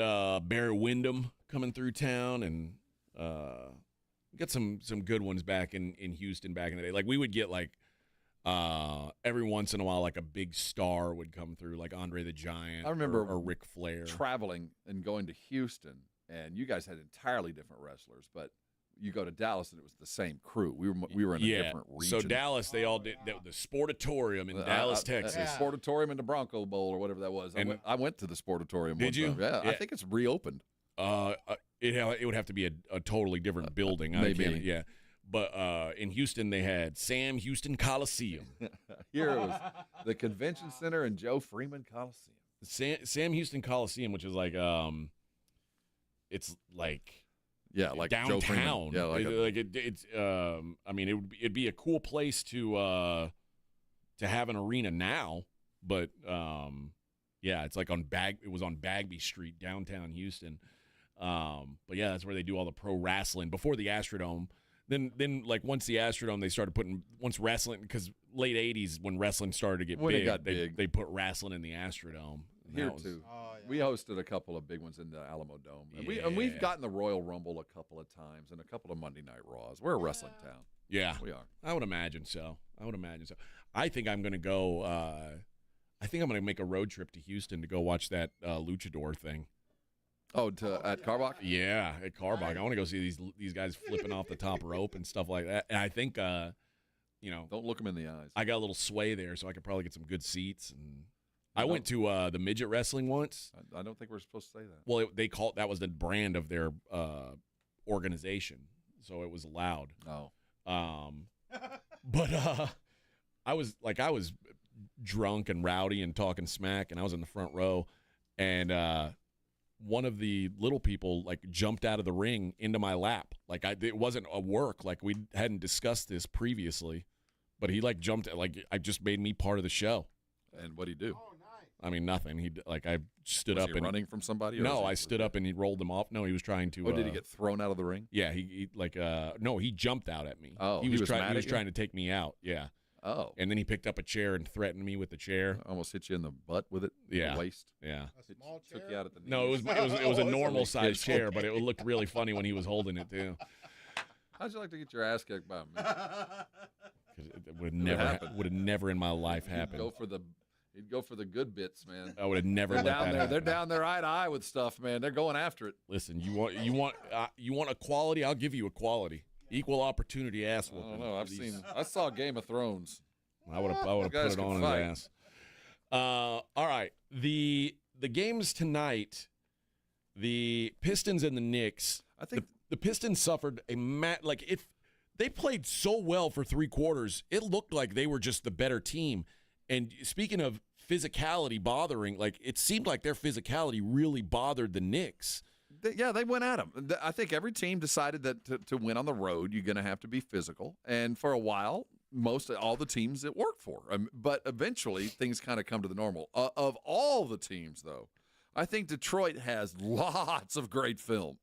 Barry Windham coming through town, and got some good ones back in Houston back in the day. Like, we would get, like, every once in a while, like, a big star would come through, like Andre the Giant. I remember or Ric Flair. Traveling and going to Houston, and you guys had entirely different wrestlers, but you go to Dallas and it was the same crew. We were in a different region. So Dallas, they all did the Sportatorium in Dallas, Texas. The Sportatorium and the Bronco Bowl or whatever that was. I went to the Sportatorium. Did you? Yeah, I think it's reopened. It would have to be a totally different building. Maybe. Yeah. But in Houston, they had Sam Houston Coliseum. Here it was the Convention Center and Joe Freeman Coliseum. Sam Houston Coliseum, which is like, it's like, like downtown. Joe Freeman. Yeah, I mean, it'd be a cool place to have an arena now, but it's like it was on Bagby Street, downtown Houston. But yeah, that's where they do all the pro wrestling before the Astrodome. Then like once the Astrodome, they started once wrestling, because late 80s when wrestling started to get big, they put wrestling in the Astrodome. Here too. We hosted a couple of big ones in the Alamo Dome. And we've gotten the Royal Rumble a couple of times and a couple of Monday Night Raws. We're a wrestling town. Yeah. We are. I would imagine so. I think I'm going to go I think I'm going to make a road trip to Houston to go watch that luchador thing. Oh, at Carbach? Yeah, at Carbach. I want to go see these guys flipping off the top rope and stuff like that. And I think, don't look them in the eyes. I got a little sway there, so I could probably get some good seats. And I went to the midget wrestling once. I don't think we're supposed to say that. Well, that was the brand of their organization, so it was allowed. Oh. But I was drunk and rowdy and talking smack, and I was in the front row, and one of the little people jumped out of the ring into my lap. It wasn't a work. We hadn't discussed this previously, but he jumped. I just made me part of the show. And what'd he do? Oh, nice. I mean, nothing. I stood was up he and running from somebody. Or no, I stood up and he rolled him off. No, he was trying to. Oh, did he get thrown out of the ring? Yeah, no, he jumped out at me. Oh, he was mad trying. He was at you? trying to take me out. Yeah. Oh. And then he picked up a chair and threatened me with the chair. Almost hit you in the butt with it. Yeah. The waist. Yeah. A small chair? Took you out at the knees. No, it was a normal size chair, but it looked really funny when he was holding it too. How'd you like to get your ass kicked by me? It would have never in my life happened. He'd go for the good bits, man. I would have never let that happen. They're down there eye to eye with stuff, man. They're going after it. Listen, you want equality? I'll give you equality. Equal opportunity ass I whooping. don't know. I saw Game of Thrones. I would have put it on his ass. All right. The games tonight, the Pistons and the Knicks. I think the Pistons suffered if they played so well for 3 quarters, it looked like they were just the better team. And speaking of physicality bothering, it seemed like their physicality really bothered the Knicks. They went at them. I think every team decided that to win on the road, you're going to have to be physical. And for a while, all the teams it worked for. But eventually, things kind of come to the normal. Of all the teams, though, I think Detroit has lots of great film.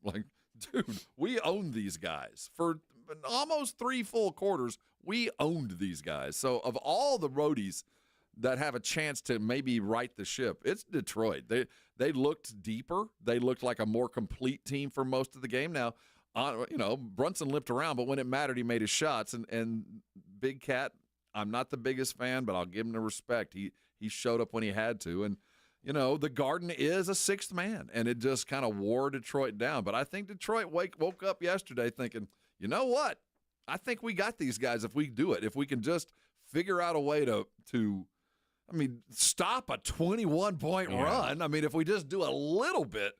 Dude, we owned these guys. For almost 3 full quarters, we owned these guys. So of all the roadies that have a chance to maybe right the ship, it's Detroit. They looked deeper. They looked like a more complete team for most of the game. Now, Brunson limped around, but when it mattered, he made his shots. And Big Cat, I'm not the biggest fan, but I'll give him the respect. He showed up when he had to. And, the Garden is a 6th man, and it just kind of wore Detroit down. But I think Detroit woke up yesterday thinking, you know what? I think we got these guys if we do it. If we can just figure out a way to stop a 21-point run. If we just do a little bit,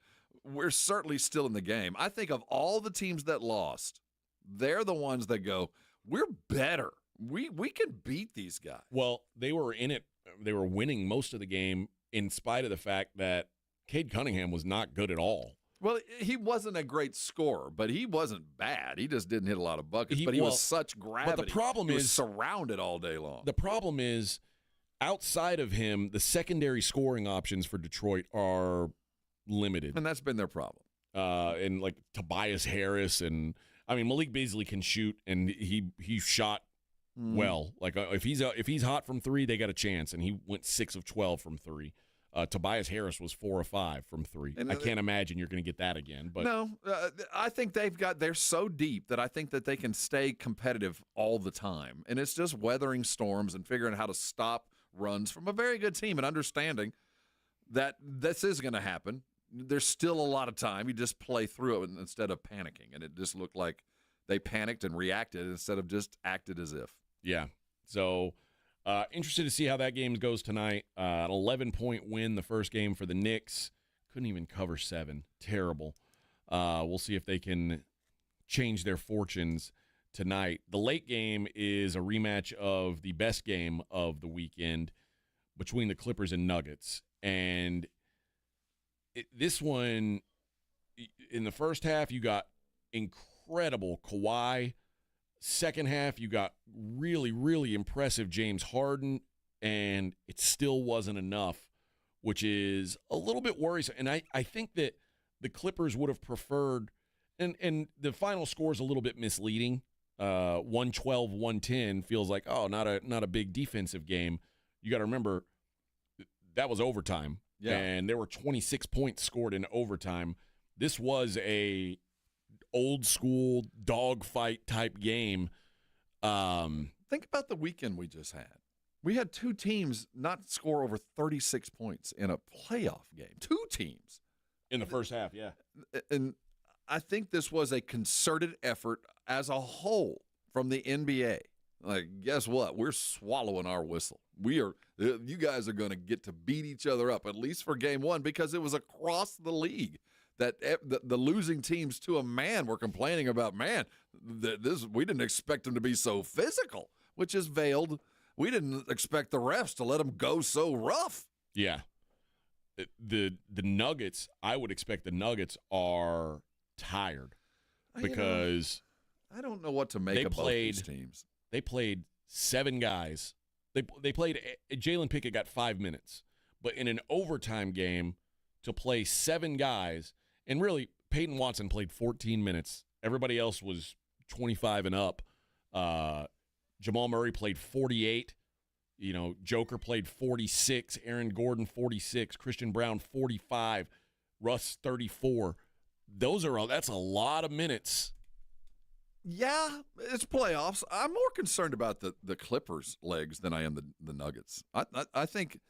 we're certainly still in the game. I think of all the teams that lost, they're the ones that go, we're better. We can beat these guys. Well, they were in it. They were winning most of the game in spite of the fact that Cade Cunningham was not good at all. Well, he wasn't a great scorer, but he wasn't bad. He just didn't hit a lot of buckets, but he was such gravity. But the problem he was surrounded all day long. The problem is, outside of him, the secondary scoring options for Detroit are limited. And that's been their problem. And Tobias Harris and Malik Beasley can shoot, and he shot well. If he's hot from 3, they got a chance, and he went 6 of 12 from 3. Tobias Harris was 4 of 5 from 3. I can't imagine you're going to get that again. But no, I think they're so deep that I think that they can stay competitive all the time. And it's just weathering storms and figuring out how to stop runs from a very good team and understanding that this is going to happen. There's still a lot of time. You just play through it instead of panicking. And it just looked like they panicked and reacted instead of just acted as if. Yeah. So interested to see how that game goes tonight. An 11-point win the first game for the Knicks. Couldn't even cover 7. Terrible. We'll see if they can change their fortunes tonight. The late game is a rematch of the best game of the weekend between the Clippers and Nuggets. And this one, in the first half, you got incredible Kawhi. Second half, you got really, really impressive James Harden, and it still wasn't enough, which is a little bit worrisome. And I think that the Clippers would have preferred, and the final score is a little bit misleading. 112-110 feels like, not a big defensive game. You got to remember, that was overtime, and there were 26 points scored in overtime. This was a old school dogfight type game. Think about the weekend we just had. We had 2 teams not score over 36 points in a playoff game. 2 teams. In the first half, yeah. And I think this was a concerted effort as a whole from the NBA. Guess what? We're swallowing our whistle. You guys are going to get to beat each other up, at least for game 1, because it was across the league. That the losing teams to a man were complaining about, we didn't expect them to be so physical, which is veiled. We didn't expect the refs to let them go so rough. Yeah. The Nuggets, I would expect the Nuggets are tired because I don't know what to make of both these teams. They played 7 guys. They played Jalen Pickett got 5 minutes, but in an overtime game to play 7 guys. And really, Peyton Watson played 14 minutes. Everybody else was 25 and up. Jamal Murray played 48. You know, Joker played 46. Aaron Gordon 46. Christian Brown 45. Russ 34. That's a lot of minutes. Yeah, it's playoffs. I'm more concerned about the Clippers' legs than I am the Nuggets. I think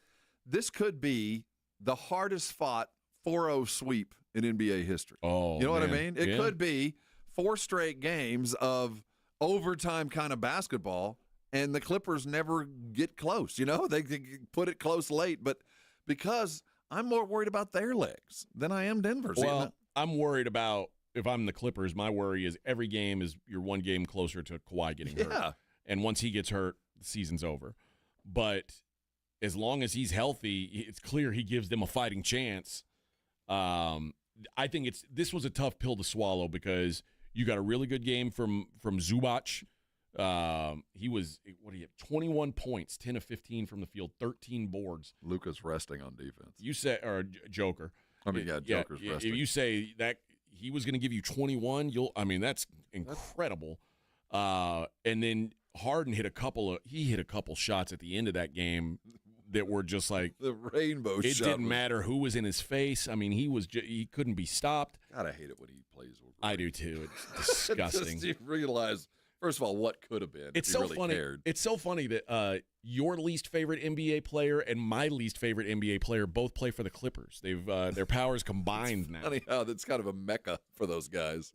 this could be the hardest fought 4-0 sweep in NBA history. Oh, you know what I man. mean? It could be 4 straight games of overtime kind of basketball, and the Clippers never get close. You know, they put it close late, but because I'm more worried about their legs than I am Denver's. Well, I'm worried about, if I'm the Clippers, my worry is every game is you're one game closer to Kawhi getting hurt. And once he gets hurt, the season's over. But as long as he's healthy, it's clear he gives them a fighting chance. I think this was a tough pill to swallow because you got a really good game from Zubac. He was, 21 points, 10 of 15 from the field, 13 boards. Luka's resting on defense. You say, or Joker. I mean, Joker's resting. If you say that he was going to give you 21, that's incredible. And then Harden hit a couple shots at the end of that game that were just like the rainbow shot. It didn't matter who was in his face. I mean, he couldn't be stopped. God, I hate it when he plays with I do too. It's disgusting. Just you realize, first of all, what could have been. It's if so he really funny. Cared. It's so funny that your least favorite NBA player and my least favorite NBA player both play for the Clippers. They've their powers combined now. Funny how that's kind of a mecca for those guys.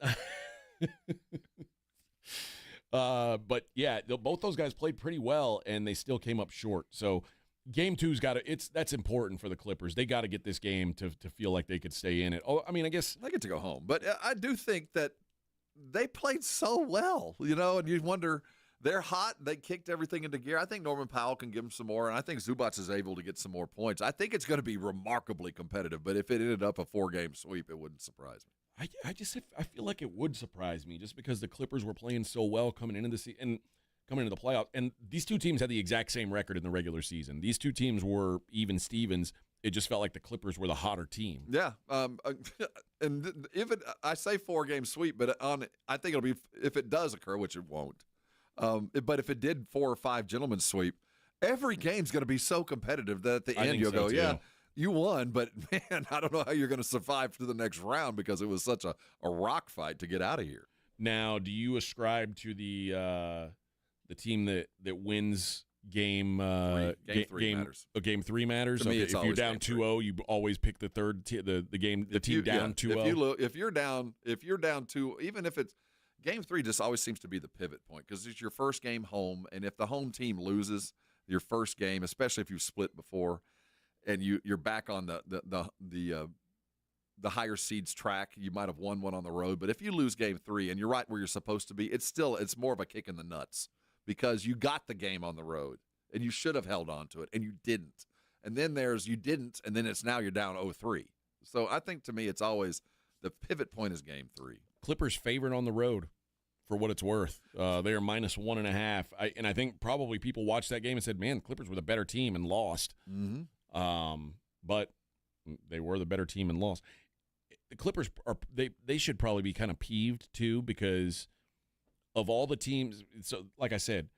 But yeah, both those guys played pretty well, and they still came up short. So game 2's that's important for the Clippers. They got to get this game to feel like they could stay in it. Oh, I mean, I guess they get to go home, but I do think that they played so well, and you wonder, they're hot. They kicked everything into gear. I think Norman Powell can give them some more, and I think Zubac is able to get some more points. I think it's going to be remarkably competitive, but if it ended up a 4-game sweep, it wouldn't surprise me. I feel like it would surprise me just because the Clippers were playing so well coming into the season and coming into the playoffs. And these two teams had the exact same record in the regular season. These two teams were even Stevens. It just felt like the Clippers were the hotter team. Yeah, and I say 4-game sweep, but I think it'll be, if it does occur, which it won't. But if it did 4 or 5 gentlemen sweep, every game's going to be so competitive that at the end you'll go, yeah, you won, but man, I don't know how you're going to survive to the next round because it was such a rock fight to get out of here. Now, do you ascribe to the team that wins game 3 matters? Game 3 matters. To me, if you're down 2-0, you always pick the third the team down 2-0. If you're down 2, even if it's game 3, just always seems to be the pivot point because it's your first game home, and if the home team loses your first game, especially if you've split before, and you're back on the higher seeds track, you might have won one on the road. But if you lose game 3 and you're right where you're supposed to be, it's more of a kick in the nuts because you got the game on the road and you should have held on to it and you didn't. And then you didn't, and then it's now you're down 0-3. So I think to me it's always the pivot point is game 3. Clippers favorite on the road. For what it's worth, they are -1.5, and I think probably people watched that game and said, "Man, the Clippers were the better team and lost." Mm-hmm. But they were the better team and lost. The Clippers they should probably be kind of peeved too because of all the teams. So, like I said,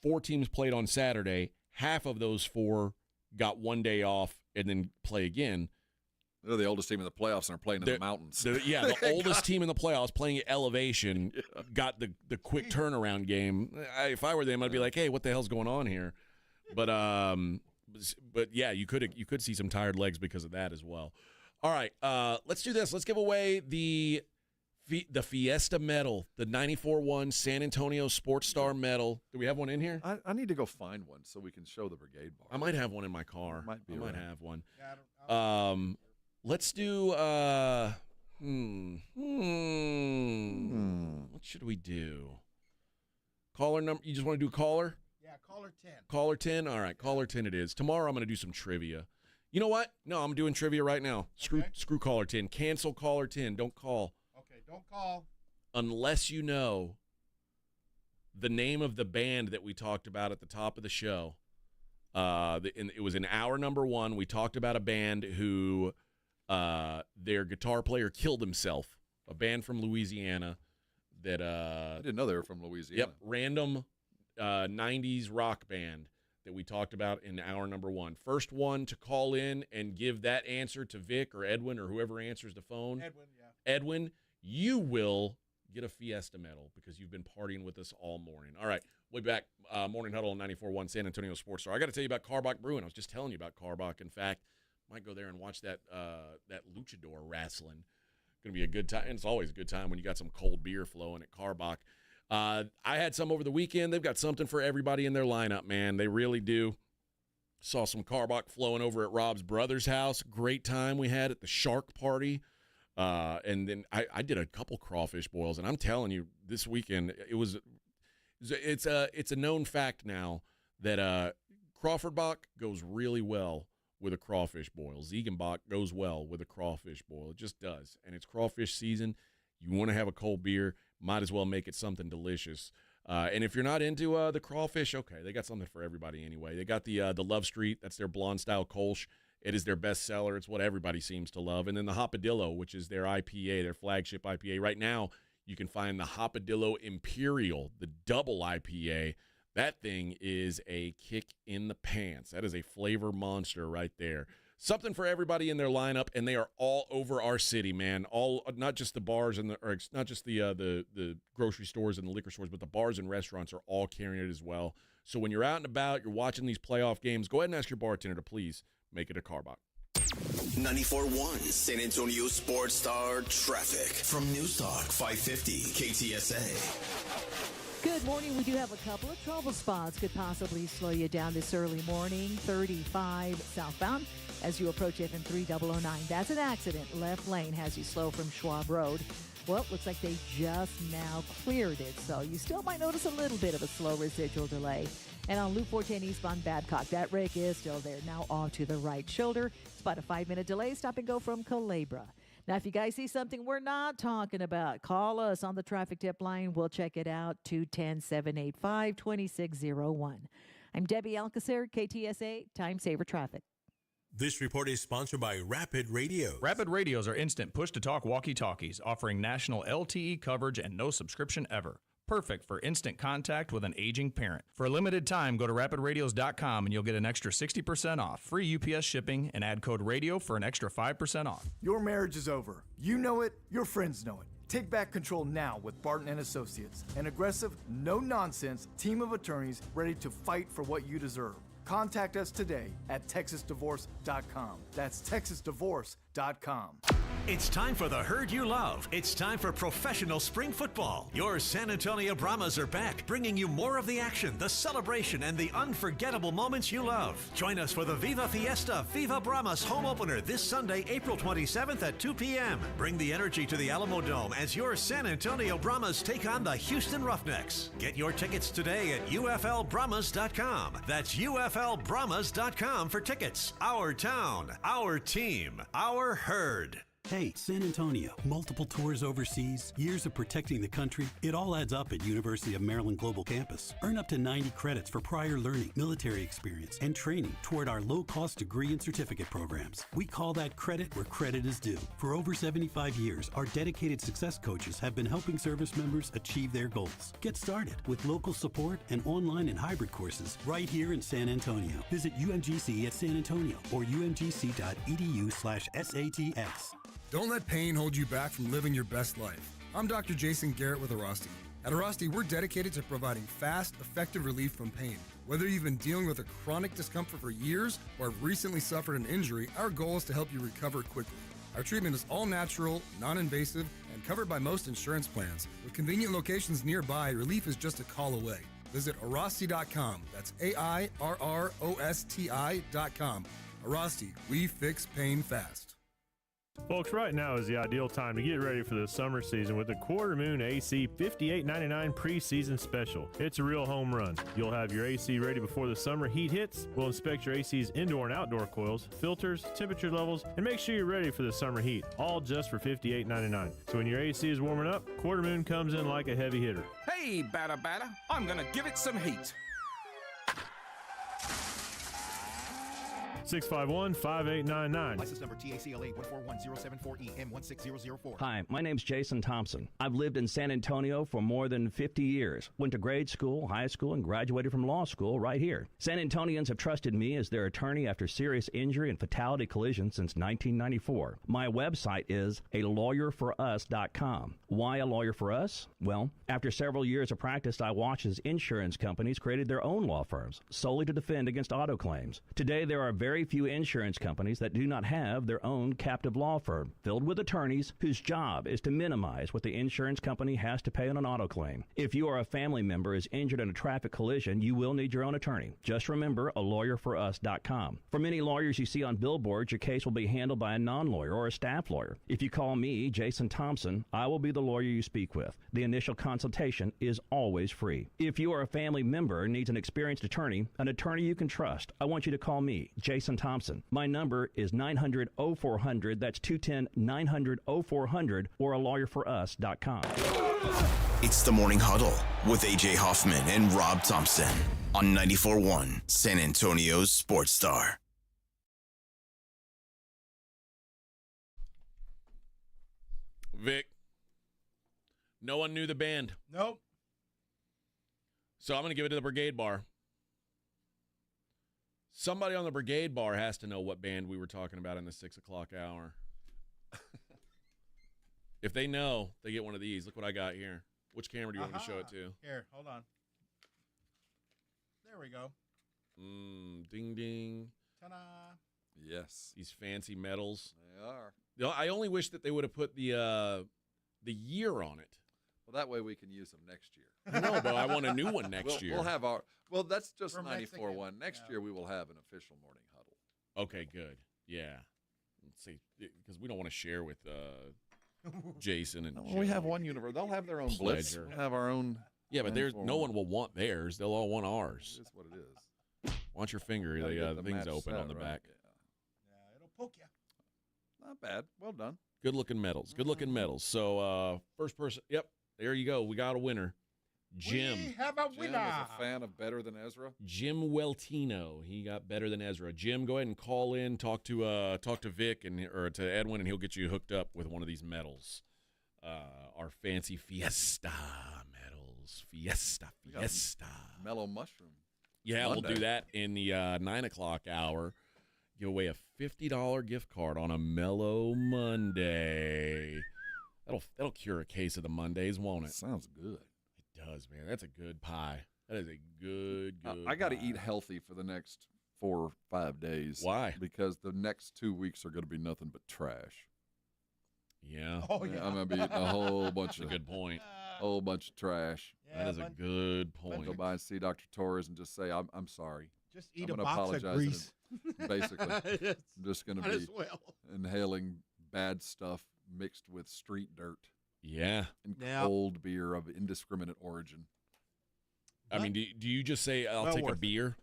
4 teams played on Saturday. Half of those 4 got 1 day off and then play again. They're the oldest team in the playoffs and are playing in the mountains. The oldest team in the playoffs playing at elevation got the quick turnaround game. If I were them, I'd be like, hey, what the hell's going on here? But yeah, you could see some tired legs because of that as well. All right, let's do this. Let's give away the Fiesta medal, the 94-1 San Antonio Sports Star medal. Do we have one in here? I need to go find one so we can show the brigade bar. I might have one in my car. Might have one. Let's do what should we do? Caller number, you just want to do caller? Yeah, caller 10. Caller 10? All right, caller 10 it is. Tomorrow I'm going to do some trivia. You know what? No, I'm doing trivia right now. Screw caller 10. Cancel caller 10. Don't call. Okay, don't call. Unless you know the name of the band that we talked about at the top of the show. It was in hour number 1. We talked about a band who their guitar player killed himself, a band from Louisiana. that I didn't know they were from Louisiana. Yep, random 90s rock band that we talked about in hour number 1. First one to call in and give that answer to Vic or Edwin or whoever answers the phone. Edwin, you will get a Fiesta medal because you've been partying with us all morning. All right, we'll be back. Morning Huddle on 94.1 San Antonio Sports Star. I got to tell you about Carbach Brewing. I was just telling you about Carbach. In fact, might go there and watch that luchador wrestling. Going to be a good time. And it's always a good time when you got some cold beer flowing at Carbach. I had some over the weekend. They've got something for everybody in their lineup, man. They really do. Saw some Carbach flowing over at Rob's brother's house. Great time we had at the Shark Party. And then I did a couple crawfish boils, and I'm telling you, this weekend it's a known fact now that Crawford Bach goes really well with a crawfish boil. Ziegenbach goes well with a crawfish boil. It just does, and it's crawfish season. You want to have a cold beer, might as well make it something delicious. And if you're not into the crawfish, okay, they got something for everybody anyway. They got the Love Street. That's their blonde style Kolsch. It is their best seller. It's what everybody seems to love. And then the Hopadillo, which is their IPA, their flagship IPA. Right now, you can find the Hopadillo Imperial, the double IPA. That thing is a kick in the pants. That is a flavor monster right there. Something for everybody in their lineup, and they are all over our city, man. All, not just the bars and not just the grocery stores and the liquor stores, but the bars and restaurants are all carrying it as well. So when you're out and about, you're watching these playoff games, go ahead and ask your bartender to please make it a Carbach. 94.1 San Antonio Sports Star traffic from News Talk 550 KTSA. Good morning. We do have a couple of trouble spots could possibly slow you down this early morning. 35 southbound as you approach FM 3009. That's an accident. Left lane has you slow from Schwab Road. Well, it looks like they just now cleared it, so you still might notice a little bit of a slow residual delay. And on Loop 410 eastbound Badcock, that wreck is still there. Now off to the right shoulder. It's about a 5-minute delay. Stop and go from Calabria. Now, if you guys see something we're not talking about, call us on the traffic tip line. We'll check it out, 210-785-2601. I'm Debbie Alcacer, KTSA, Time Saver Traffic. This report is sponsored by Rapid Radios. Rapid Radios are instant push-to-talk walkie-talkies offering national LTE coverage and no subscription ever. Perfect for instant contact with an aging parent. For a limited time, go to rapidradios.com and you'll get an extra 60% off, free UPS shipping, and add code RADIO for an extra 5% off. Your marriage is over. You know it. Your friends know it. Take back control now with Barton & Associates, an aggressive, no-nonsense team of attorneys ready to fight for what you deserve. Contact us today at TexasDivorce.com. That's TexasDivorce.com. It's time for the herd you love. It's time for professional spring football. Your San Antonio Brahmas are back, bringing you more of the action, the celebration, and the unforgettable moments you love. Join us for the Viva Fiesta Viva Brahmas home opener this Sunday, April 27th at 2 p.m. Bring the energy to the Alamo Dome as your San Antonio Brahmas take on the Houston Roughnecks. Get your tickets today at UFLBrahmas.com. That's UFLBrahmas.com for tickets. Our town, our team, our herd. Hey, San Antonio, multiple tours overseas, years of protecting the country, it all adds up at University of Maryland Global Campus. Earn up to 90 credits for prior learning, military experience, and training toward our low-cost degree and certificate programs. We call that credit where credit is due. For over 75 years, our dedicated success coaches have been helping service members achieve their goals. Get started with local support and online and hybrid courses right here in San Antonio. Visit UMGC at San Antonio or umgc.edu/SATS. Don't let pain hold you back from living your best life. I'm Dr. Jason Garrett with Arasti. At Arasti, we're dedicated to providing fast, effective relief from pain. Whether you've been dealing with a chronic discomfort for years or have recently suffered an injury, our goal is to help you recover quickly. Our treatment is all natural, non-invasive, and covered by most insurance plans. With convenient locations nearby, relief is just a call away. Visit Arasti.com. That's AIRROSTI.com. Arasti, we fix pain fast. Folks, right now is the ideal time to get ready for the summer season with the Quarter Moon AC $58.99 preseason special. It's a real home run. You'll have your AC ready before the summer heat hits. We'll inspect your AC's indoor and outdoor coils, filters, temperature levels, and make sure you're ready for the summer heat, all just for $58.99. So when your AC is warming up, Quarter Moon comes in like a heavy hitter. Hey, batter, I'm gonna give it some heat. 651-5899. License number TACLA 141074EM16004. Hi, my name's Jason Thompson. I've lived in San Antonio for more than 50 years. Went to grade school, high school, and graduated from law school right here. San Antonians have trusted me as their attorney after serious injury and fatality collision since 1994. My website is alawyer4us.com. Why a lawyer for us? Well, after several years of practice, I watched as insurance companies created their own law firms solely to defend against auto claims. Today, there are very few insurance companies that do not have their own captive law firm filled with attorneys whose job is to minimize what the insurance company has to pay on an auto claim. If you or a family member is injured in a traffic collision, you will need your own attorney. Just remember alawyer4us.com. For many lawyers you see on billboards, your case will be handled by a non-lawyer or a staff lawyer. If you call me, Jason Thompson, I will be the lawyer you speak with. The initial consultation is always free. If you or a family member needs an experienced attorney you can trust, I want you to call me, Jason Thompson. My number is 900-0400. That's 210-900-0400 or alawyer4us.com. It's the Morning Huddle with A.J. Hoffman and Rob Thompson on 94.1 San Antonio's Sports Star. Vic, no one knew the band. Nope. So I'm going to give it to the Brigade Bar. Somebody on the Brigade Bar has to know what band we were talking about in the 6 o'clock hour. If they know, they get one of these. Look what I got here. Which camera do you want me to show it to? Here, hold on. There we go. Ding, ding. Ta-da. Yes. These fancy medals. They are. You know, I only wish that they would have put the year on it. Well, that way we can use them next year. No, but I want a new one next year. We'll have our. Well, that's just From 94.1. Next year we will have an official Morning Huddle. Okay, good. Yeah. Let's see, because we don't want to share with Jason and. Well, we have one universe. They'll have their own blitz. Pleasure. We'll have our own. Yeah, but there's no one will want theirs. They'll all want ours. That's what it is. Watch your finger. Gotta get The the thing's match open set, on the right? back. Yeah, it'll poke you. Not bad. Well done. Good looking medals. Good looking medals. So first person. Yep. There you go. We got a winner. Jim. We have a Jim winner. is a fan of Better Than Ezra. Jim Weltino. He got Better Than Ezra. Jim, go ahead and call in. Talk to Vic or to Edwin, and he'll get you hooked up with one of these medals. Our fancy Fiesta medals. Fiesta. Mellow Mushroom. Yeah, Monday. we'll do that in the 9 o'clock hour. Give away a $50 gift card on a Mellow Monday. That'll cure a case of the Mondays, won't it? Sounds good. It does, man. That's a good pie. That is a good I got to pie. eat healthy for the next 4 or 5 days. Why? Because the next 2 weeks are going to be nothing but trash. Yeah. Oh, yeah. I'm going to be eating a whole bunch That's a good point. whole bunch of trash. Yeah, That is a good point. Go by and see Dr. Torres and just say, I'm sorry. Just eat I'm a gonna box apologize of grease. Basically. Yes. I'm just going to Might be as well. inhaling bad stuff mixed with street dirt Yeah. and Yeah. cold beer of indiscriminate origin. I mean, do you just say, I'll Well take a worth it. beer?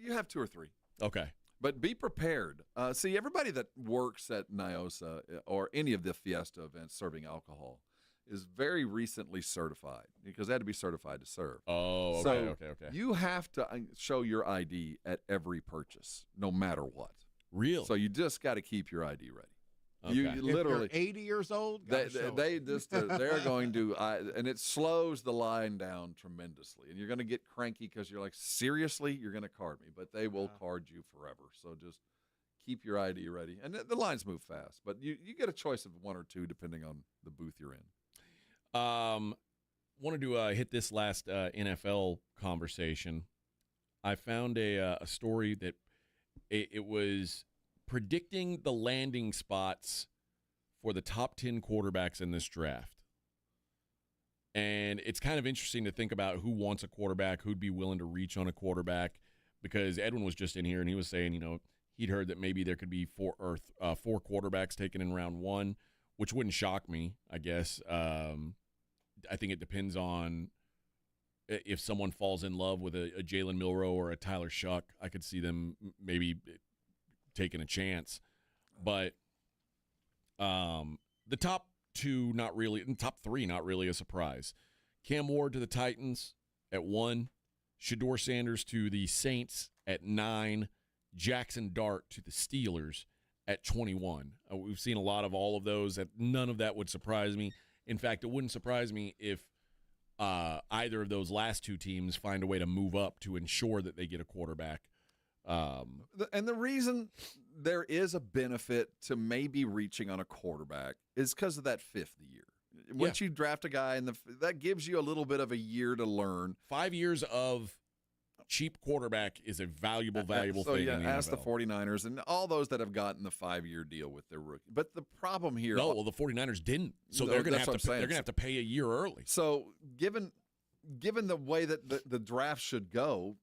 You have 2 or 3. Okay. But be prepared. See, everybody that works at NIOSA or any of the Fiesta events serving alcohol is very recently certified because they had to be certified to serve. Oh, So okay. you have to show your ID at every purchase, no matter what. Real. So you just got to keep your ID ready. Okay. You If literally, you're 80 years old, gotta show it. they just they're going to, and it slows the line down tremendously. And you're going to get cranky because you're like, seriously, you're going to card me, but they will card you forever. So just keep your ID ready, and the lines move fast. But you get a choice of 1 or 2 depending on the booth you're in. Wanted to hit this last NFL conversation. I found a story that it was predicting the landing spots for the top 10 quarterbacks in this draft. And it's kind of interesting to think about who wants a quarterback, who'd be willing to reach on a quarterback, because Edwin was just in here and he was saying, he'd heard that maybe there could be 4 quarterbacks taken in round 1, which wouldn't shock me, I guess. I think it depends on if someone falls in love with a Jalen Milroe or a Tyler Shuck. I could see them maybe taking a chance. But the top 2, not really, and top 3, not really a surprise. Cam Ward to the Titans at 1, Shedeur Sanders to the Saints at 9, Jackson Dart to the Steelers at 21. We've seen a lot of all of those. None of that would surprise me. In fact, it wouldn't surprise me if either of those last two teams find a way to move up to ensure that they get a quarterback. And the reason there is a benefit to maybe reaching on a quarterback is because of that fifth year. Once you draft a guy, that gives you a little bit of a year to learn. 5 years of cheap quarterback is a valuable thing in the NFL. Ask the 49ers and all those that have gotten the 5-year deal with their rookie. But the problem here... No, well, the 49ers didn't. So they're going to have to pay a year early. So given the way that the draft should go,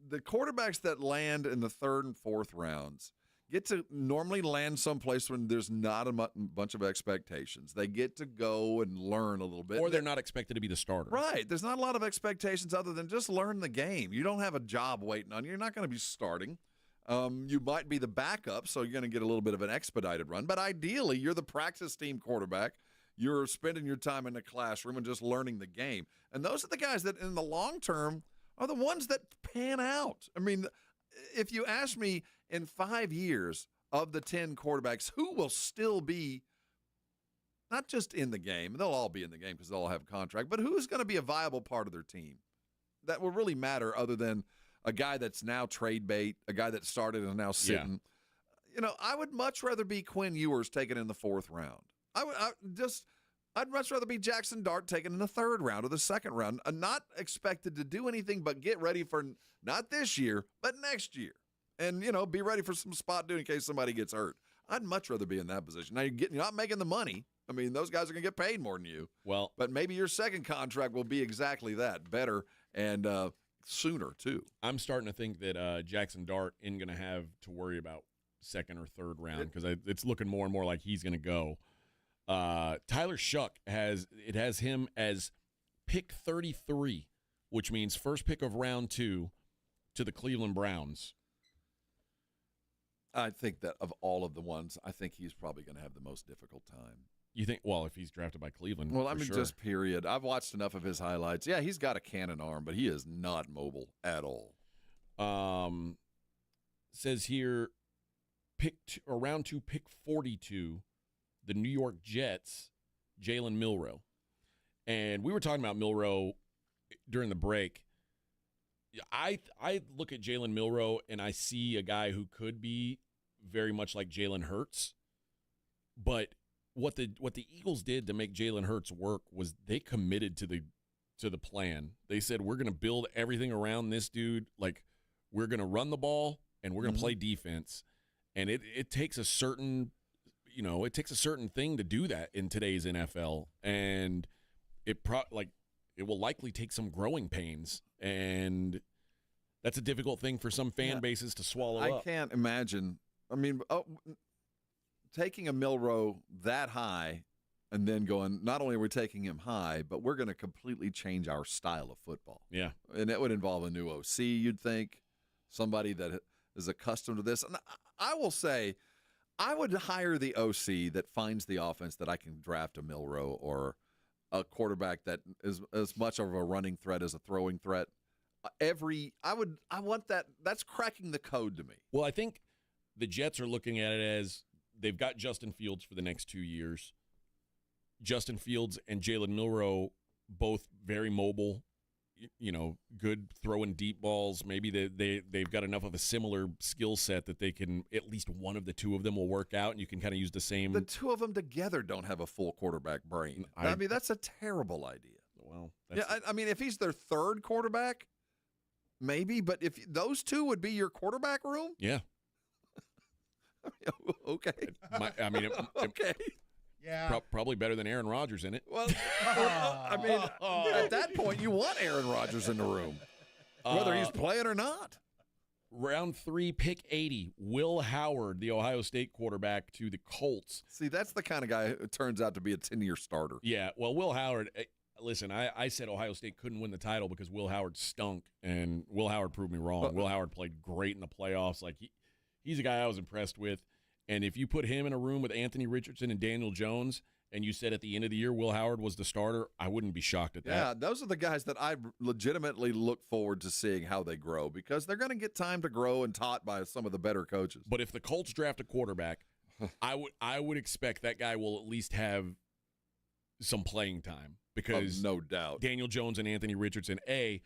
the quarterbacks that land in the third and fourth rounds get to normally land someplace when there's not a bunch of expectations. They get to go and learn a little bit. Or they're not expected to be the starter. Right. There's not a lot of expectations other than just learn the game. You don't have a job waiting on you. You're not going to be starting. You might be the backup, so you're going to get a little bit of an expedited run. But ideally, you're the practice team quarterback. You're spending your time in the classroom and just learning the game. And those are the guys that in the long term are the ones that pan out. I mean, if you ask me in 5 years of the 10 quarterbacks, who will still be not just in the game, they'll all be in the game because they'll all have a contract, but who's going to be a viable part of their team? That will really matter other than a guy that's now trade bait, a guy that started and now sitting. Yeah. You know, I would much rather be Quinn Ewers taken in the fourth round. I'd much rather be Jackson Dart taken in the third round or the second round, not expected to do anything but get ready for not this year, but next year. And, you know, be ready for some spot duty in case somebody gets hurt. I'd much rather be in that position. Now, you're not making the money. I mean, those guys are going to get paid more than you. Well, but maybe your second contract will be exactly that, better and sooner, too. I'm starting to think that Jackson Dart isn't going to have to worry about second or third round because it's looking more and more like he's going to go. Tyler Shuck has him as pick 33, which means first pick of round 2 to the Cleveland Browns. I think that of all of the ones, I think he's probably going to have the most difficult time. You think, well, if he's drafted by Cleveland, well, I mean, sure. Just period. I've watched enough of his highlights. Yeah, he's got a cannon arm, but he is not mobile at all. Says here, round 2, pick 42, the New York Jets, Jalen Milroe. And we were talking about Milroe during the break. I look at Jalen Milroe and I see a guy who could be very much like Jalen Hurts. But what the Eagles did to make Jalen Hurts work was they committed to the plan. They said, we're going to build everything around this dude. Like, we're going to run the ball and we're going to play defense. And it takes a certain, thing to do that in today's NFL. And it will likely take some growing pains. And that's a difficult thing for some fan bases to swallow up. I can't imagine. I mean, taking a Milroe that high and then going, not only are we taking him high, but we're going to completely change our style of football. Yeah. And that would involve a new OC, you'd think, somebody that is accustomed to this. And I will say, I would hire the OC that finds the offense that I can draft a Milroe or a quarterback that is as much of a running threat as a throwing threat. I want that. That's cracking the code to me. Well, I think the Jets are looking at it as they've got Justin Fields for the next 2 years. Justin Fields and Jalen Milroe, both very mobile, good throwing deep balls. Maybe they've got enough of a similar skill set that they can, at least one of the two of them will work out, and you can kind of use the same. The two of them together don't have a full quarterback brain. I mean, that's a terrible idea. Well, I mean, if he's their third quarterback, maybe, but if those two would be your quarterback room? Yeah. Okay. Okay. Yeah. Probably better than Aaron Rodgers in it. Well, I mean, at that point, you want Aaron Rodgers in the room, whether he's playing or not. Round 3, pick 80, Will Howard, the Ohio State quarterback, to the Colts. See, that's the kind of guy who turns out to be a 10-year starter. Yeah, well, Will Howard, listen, I said Ohio State couldn't win the title because Will Howard stunk, and Will Howard proved me wrong. Will Howard played great in the playoffs. Like, he's a guy I was impressed with. And if you put him in a room with Anthony Richardson and Daniel Jones and you said at the end of the year Will Howard was the starter, I wouldn't be shocked at that. Yeah, those are the guys that I legitimately look forward to seeing how they grow because they're going to get time to grow and taught by some of the better coaches. But if the Colts draft a quarterback, I would expect that guy will at least have some playing time because no doubt Daniel Jones and Anthony Richardson, A,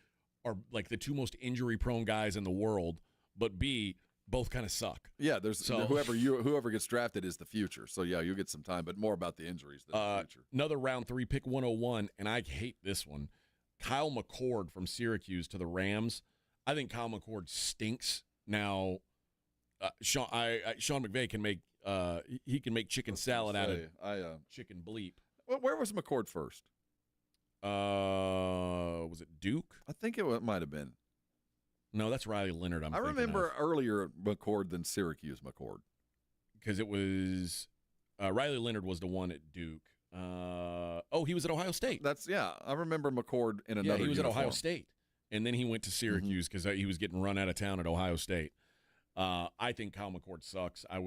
are like the two most injury-prone guys in the world, but B, both kind of suck. Yeah, whoever gets drafted is the future. So, yeah, you'll get some time, but more about the injuries than the future. Another round 3, pick 101, and I hate this one. Kyle McCord from Syracuse to the Rams. I think Kyle McCord stinks. Now, Sean McVay can make chicken salad out of chicken bleep. Where was McCord first? Was it Duke? I think it might have been. No, that's Riley Leonard. I remember earlier McCord than Syracuse McCord. Because it was Riley Leonard was the one at Duke. He was at Ohio State. I remember McCord in another Yeah, he was uniform. at Ohio State. And then he went to Syracuse because he was getting run out of town at Ohio State. I think Kyle McCord sucks. I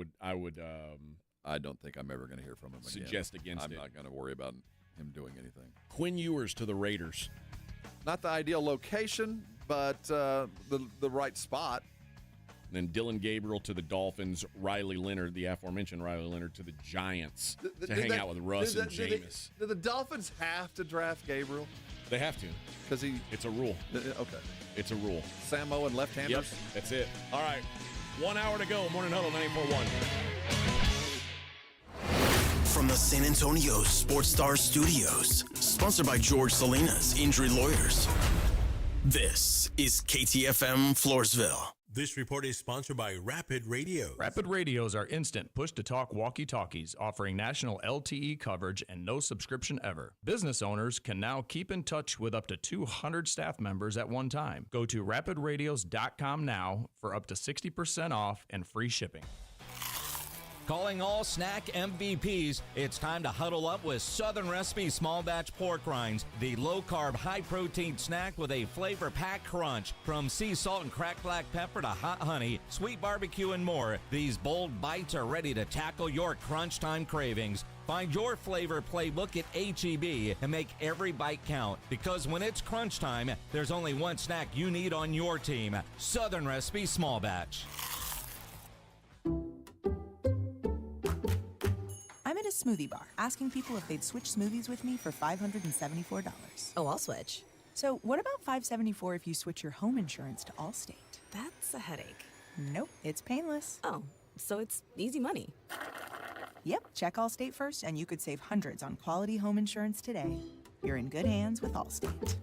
don't think I'm ever going to hear from him again. Suggest against it. I'm not going to worry about him doing anything. Quinn Ewers to the Raiders. Not the ideal location, but the right spot. And then Dylan Gabriel to the Dolphins. Riley Leonard, the aforementioned Riley Leonard, to the Giants to hang out with Russ and Jameis. Do the Dolphins have to draft Gabriel? They have to. Because it's a rule. Okay. It's a rule. Samo and left-handers? Yep, that's it. All right. 1 hour to go. Morning Huddle 94.1. From the San Antonio Sports Star Studios, sponsored by George Salinas Injury Lawyers. This is KTFM Floresville. This report is sponsored by Rapid Radio. Rapid Radios are instant push-to-talk walkie-talkies offering national LTE coverage and no subscription ever. Business owners can now keep in touch with up to 200 staff members at one time. Go to rapidradios.com now for up to 60% off and free shipping. Calling all snack MVPs, it's time to huddle up with Southern Recipe Small Batch Pork Rinds, the low-carb, high-protein snack with a flavor-packed crunch. From sea salt and cracked black pepper to hot honey, sweet barbecue, and more, these bold bites are ready to tackle your crunch time cravings. Find your flavor playbook at H-E-B and make every bite count. Because when it's crunch time, there's only one snack you need on your team. Southern Recipe Small Batch. I'm at a smoothie bar asking people if they'd switch smoothies with me for $574. Oh, I'll switch. So what about $574 if you switch your home insurance to Allstate? That's a headache. Nope, it's painless. Oh, so it's easy money. Yep, check Allstate first and you could save hundreds on quality home insurance today. You're in good hands with Allstate.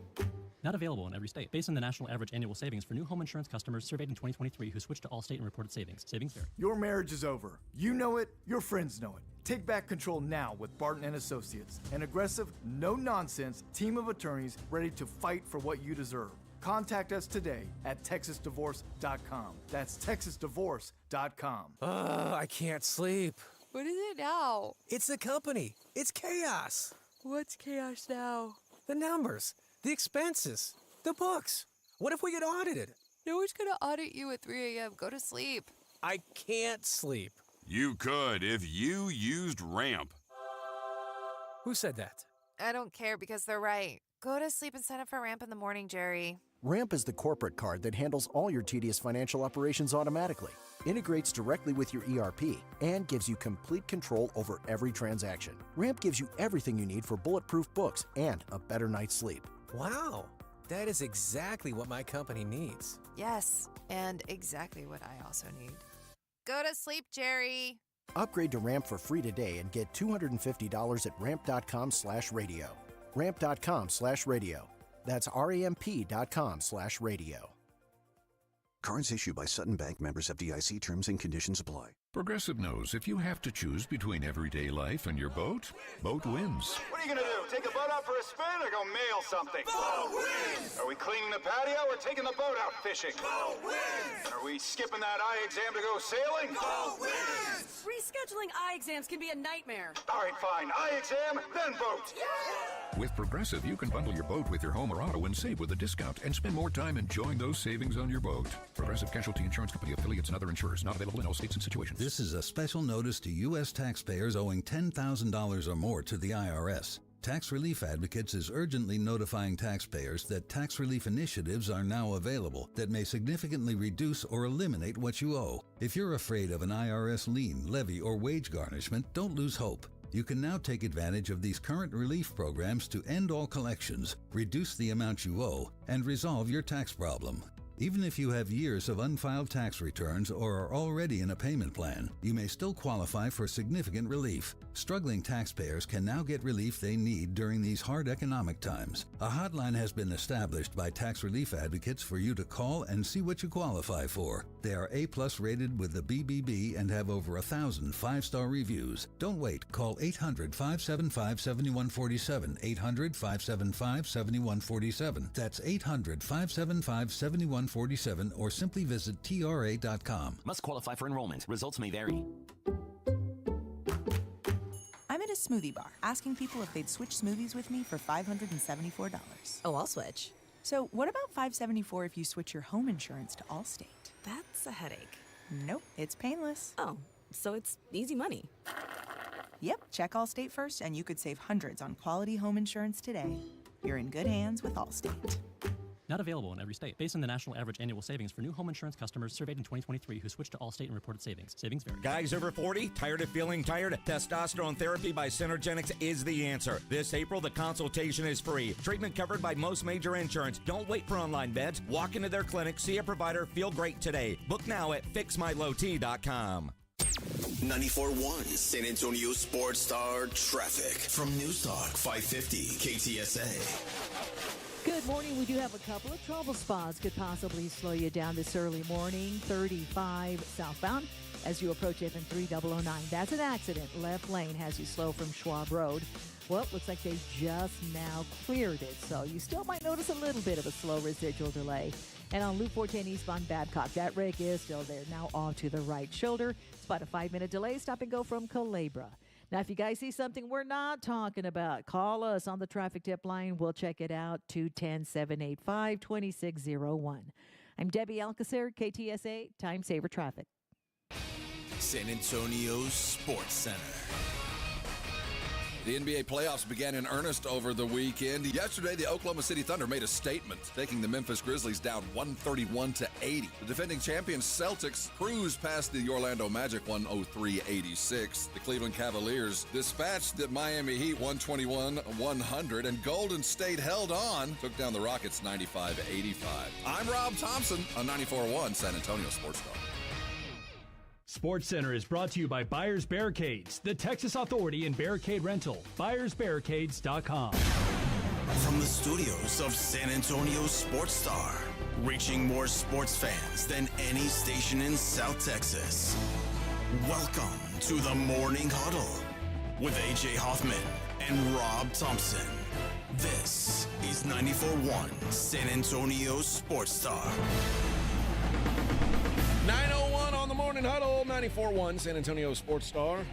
Not available in every state. Based on the national average annual savings for new home insurance customers surveyed in 2023 who switched to Allstate and reported savings. Savings vary. Your marriage is over. You know it, your friends know it. Take back control now with Barton & Associates, an aggressive, no-nonsense team of attorneys ready to fight for what you deserve. Contact us today at TexasDivorce.com. That's TexasDivorce.com. I can't sleep. What is it now? It's the company. It's chaos. What's chaos now? The numbers, the expenses, the books. What if we get audited? No one's gonna audit you at 3 a.m. Go to sleep. I can't sleep. You could if you used Ramp. Who said that? I don't care because they're right. Go to sleep and sign up for Ramp in the morning, Jerry. Ramp is the corporate card that handles all your tedious financial operations automatically, integrates directly with your ERP, and gives you complete control over every transaction. Ramp gives you everything you need for bulletproof books and a better night's sleep. Wow, that is exactly what my company needs. Yes, and exactly what I also need. Go to sleep, Jerry. Upgrade to Ramp for free today and get $250 at ramp.com/radio. Ramp.com/radio. That's ramp.com/radio. Cards issued by Sutton Bank, members FDIC. Terms and conditions apply. Progressive knows if you have to choose between everyday life and your boat, boat wins. What are you going to do? Take the boat out for a spin or go mail something? Boat wins! Are we cleaning the patio or taking the boat out fishing? Boat wins! Are we skipping that eye exam to go sailing? Boat wins! Rescheduling eye exams can be a nightmare. All right, fine. Eye exam, then boat. Yeah! With Progressive, you can bundle your boat with your home or auto and save with a discount and spend more time enjoying those savings on your boat. Progressive Casualty Insurance Company, affiliates, and other insurers. Not available in all states and situations. This is a special notice to U.S. taxpayers owing $10,000 or more to the IRS. Tax Relief Advocates is urgently notifying taxpayers that tax relief initiatives are now available that may significantly reduce or eliminate what you owe. If you're afraid of an IRS lien, levy, or wage garnishment, don't lose hope. You can now take advantage of these current relief programs to end all collections, reduce the amount you owe, and resolve your tax problem. Even if you have years of unfiled tax returns or are already in a payment plan, you may still qualify for significant relief. Struggling taxpayers can now get relief they need during these hard economic times. A hotline has been established by Tax Relief Advocates for you to call and see what you qualify for. They are A+ rated with the BBB and have over 1,000 5-star reviews. Don't wait. Call 800-575-7147. 800-575-7147. That's 800-575-7147 or simply visit TRA.com. Must qualify for enrollment. Results may vary. I'm at a smoothie bar asking people if they'd switch smoothies with me for $574. Oh, I'll switch. So what about $574 if you switch your home insurance to Allstate? That's a headache. Nope, it's painless. Oh, so it's easy money. Yep, check Allstate first and you could save hundreds on quality home insurance today. You're in good hands with Allstate. Not available in every state. Based on the national average annual savings for new home insurance customers surveyed in 2023 who switched to Allstate and reported savings. Savings vary. Guys over 40, tired of feeling tired? Testosterone therapy by Synergenics is the answer. This April, the consultation is free. Treatment covered by most major insurance. Don't wait for online beds. Walk into their clinic, see a provider, feel great today. Book now at fixmylowt.com. 94.1 San Antonio Sports Star traffic from News Talk 550 KTSA. Good morning. We do have a couple of trouble spots could possibly slow you down this early morning. 35 southbound as you approach FM 3009. That's an accident. Left lane has you slow from Schwab Road. Well, it looks like they just now cleared it, so you still might notice a little bit of a slow residual delay. And on Loop 410 eastbound Babcock, that wreck is still there, now off to the right shoulder. It's about a 5-minute delay. Stop and go from Calabria. Now, if you guys see something we're not talking about, call us on the traffic tip line. We'll check it out, 210-785-2601. I'm Debbie Alcacer, KTSA, Time Saver Traffic. San Antonio Sports Center. The NBA playoffs began in earnest over the weekend. Yesterday, the Oklahoma City Thunder made a statement, taking the Memphis Grizzlies down 131-80. The defending champions Celtics cruised past the Orlando Magic 103-86. The Cleveland Cavaliers dispatched the Miami Heat 121-100, and Golden State held on, took down the Rockets 95-85. I'm Rob Thompson on 94.1 San Antonio Sports Star. Sports Center is brought to you by Buyers Barricades, the Texas Authority in Barricade Rental. BuyersBarricades.com. From the studios of San Antonio Sports Star, reaching more sports fans than any station in South Texas. Welcome to the Morning Huddle with AJ Hoffman and Rob Thompson. This is 94.1 San Antonio Sports Star. 9:01 on the Morning Huddle, 94.1 San Antonio Sports Star.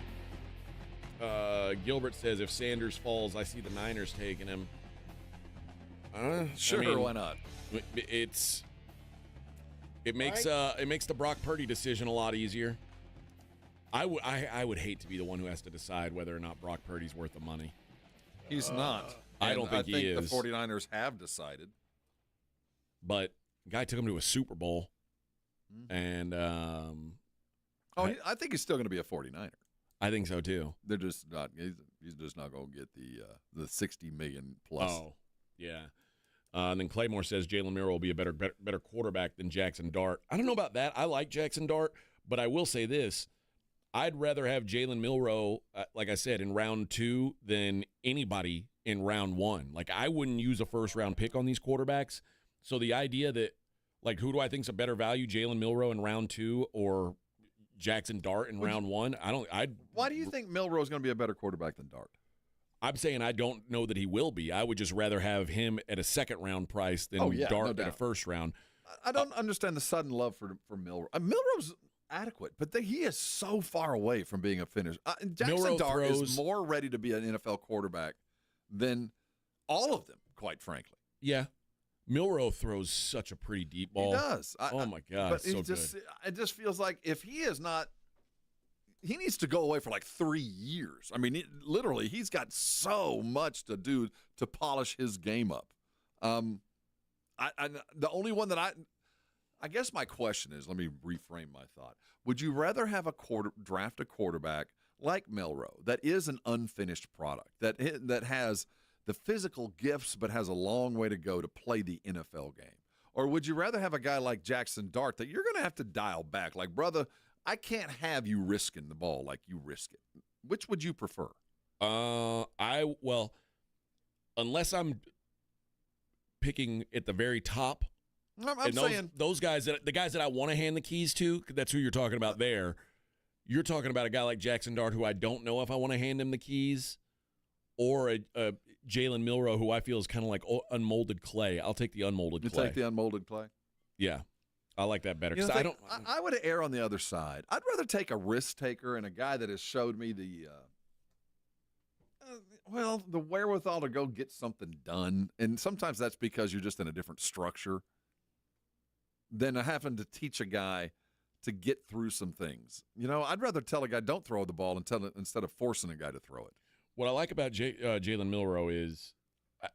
Gilbert says if Sanders falls, I see the Niners taking him. Sure, why not? It makes the Brock Purdy decision a lot easier. I would hate to be the one who has to decide whether or not Brock Purdy's worth the money. He's not. I don't think he is. The 49ers have decided. But the guy took him to a Super Bowl. And I think he's still going to be a 49er. I think so too. They're just not. He's just not going to get the $60 million plus. Oh, yeah. And then Claymore says Jalen Milroe will be a better quarterback than Jackson Dart. I don't know about that. I like Jackson Dart, but I will say this: I'd rather have Jalen Milroe, like I said, in round 2 than anybody in round 1. Like I wouldn't use a first round pick on these quarterbacks. So the idea that like, who do I think is a better value, Jalen Milroe in round 2 or Jackson Dart in round 1? Why do you think Milroe is going to be a better quarterback than Dart? I'm saying I don't know that he will be. I would just rather have him at a second-round price than Dart at a first round. I don't understand the sudden love for Milroe. Milroe's adequate, but he is so far away from being a finisher. Jackson Dart is more ready to be an NFL quarterback than all of them, quite frankly. Yeah. Milroe throws such a pretty deep ball. He does. Oh, my God. But so it just feels like if he is not he needs to go away for like 3 years. I mean, literally, he's got so much to do to polish his game up. The only one that I guess my question is, let me reframe my thought. Would you rather have draft a quarterback like Milroe that is an unfinished product, that has the physical gifts but has a long way to go to play the NFL game? Or would you rather have a guy like Jackson Dart that you're going to have to dial back? Like, brother, I can't have you risking the ball like you risk it. Which would you prefer? Well, unless I'm picking at the very top. I'm saying those guys, the guys that I want to hand the keys to, that's who you're talking about there. You're talking about a guy like Jackson Dart, who I don't know if I want to hand him the keys, or a Jalen Milroe, who I feel is kind of like unmolded clay. I'll take the unmolded clay. You take the unmolded clay? Yeah. I like that better. You know, I would err on the other side. I'd rather take a risk taker and a guy that has showed me the wherewithal to go get something done. And sometimes that's because you're just in a different structure than having to teach a guy to get through some things. You know, I'd rather tell a guy don't throw the ball instead of forcing a guy to throw it. What I like about Jalen Milroe is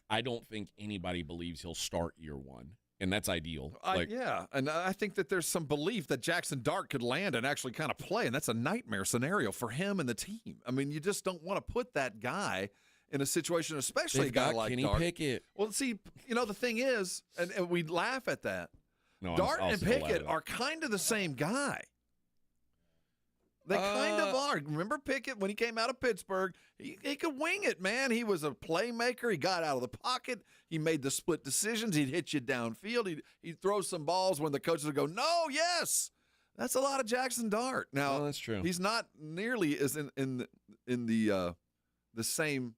I don't think anybody believes he'll start year one, and that's ideal. Yeah, and I think that there's some belief that Jackson Dart could land and actually kind of play, and that's a nightmare scenario for him and the team. I mean, you just don't want to put that guy in a situation, especially a guy like Kenny Dart. Pickett. Well, see, you know, the thing is, and we laugh at that, no, Dart and Pickett are kind of the same guy. They kind of are. Remember Pickett, when he came out of Pittsburgh, he could wing it, man. He was a playmaker. He got out of the pocket. He made the split decisions. He'd hit you downfield. He'd throw some balls when the coaches would go, no, yes. That's a lot of Jackson Dart. Now, that's true. He's not nearly as in the same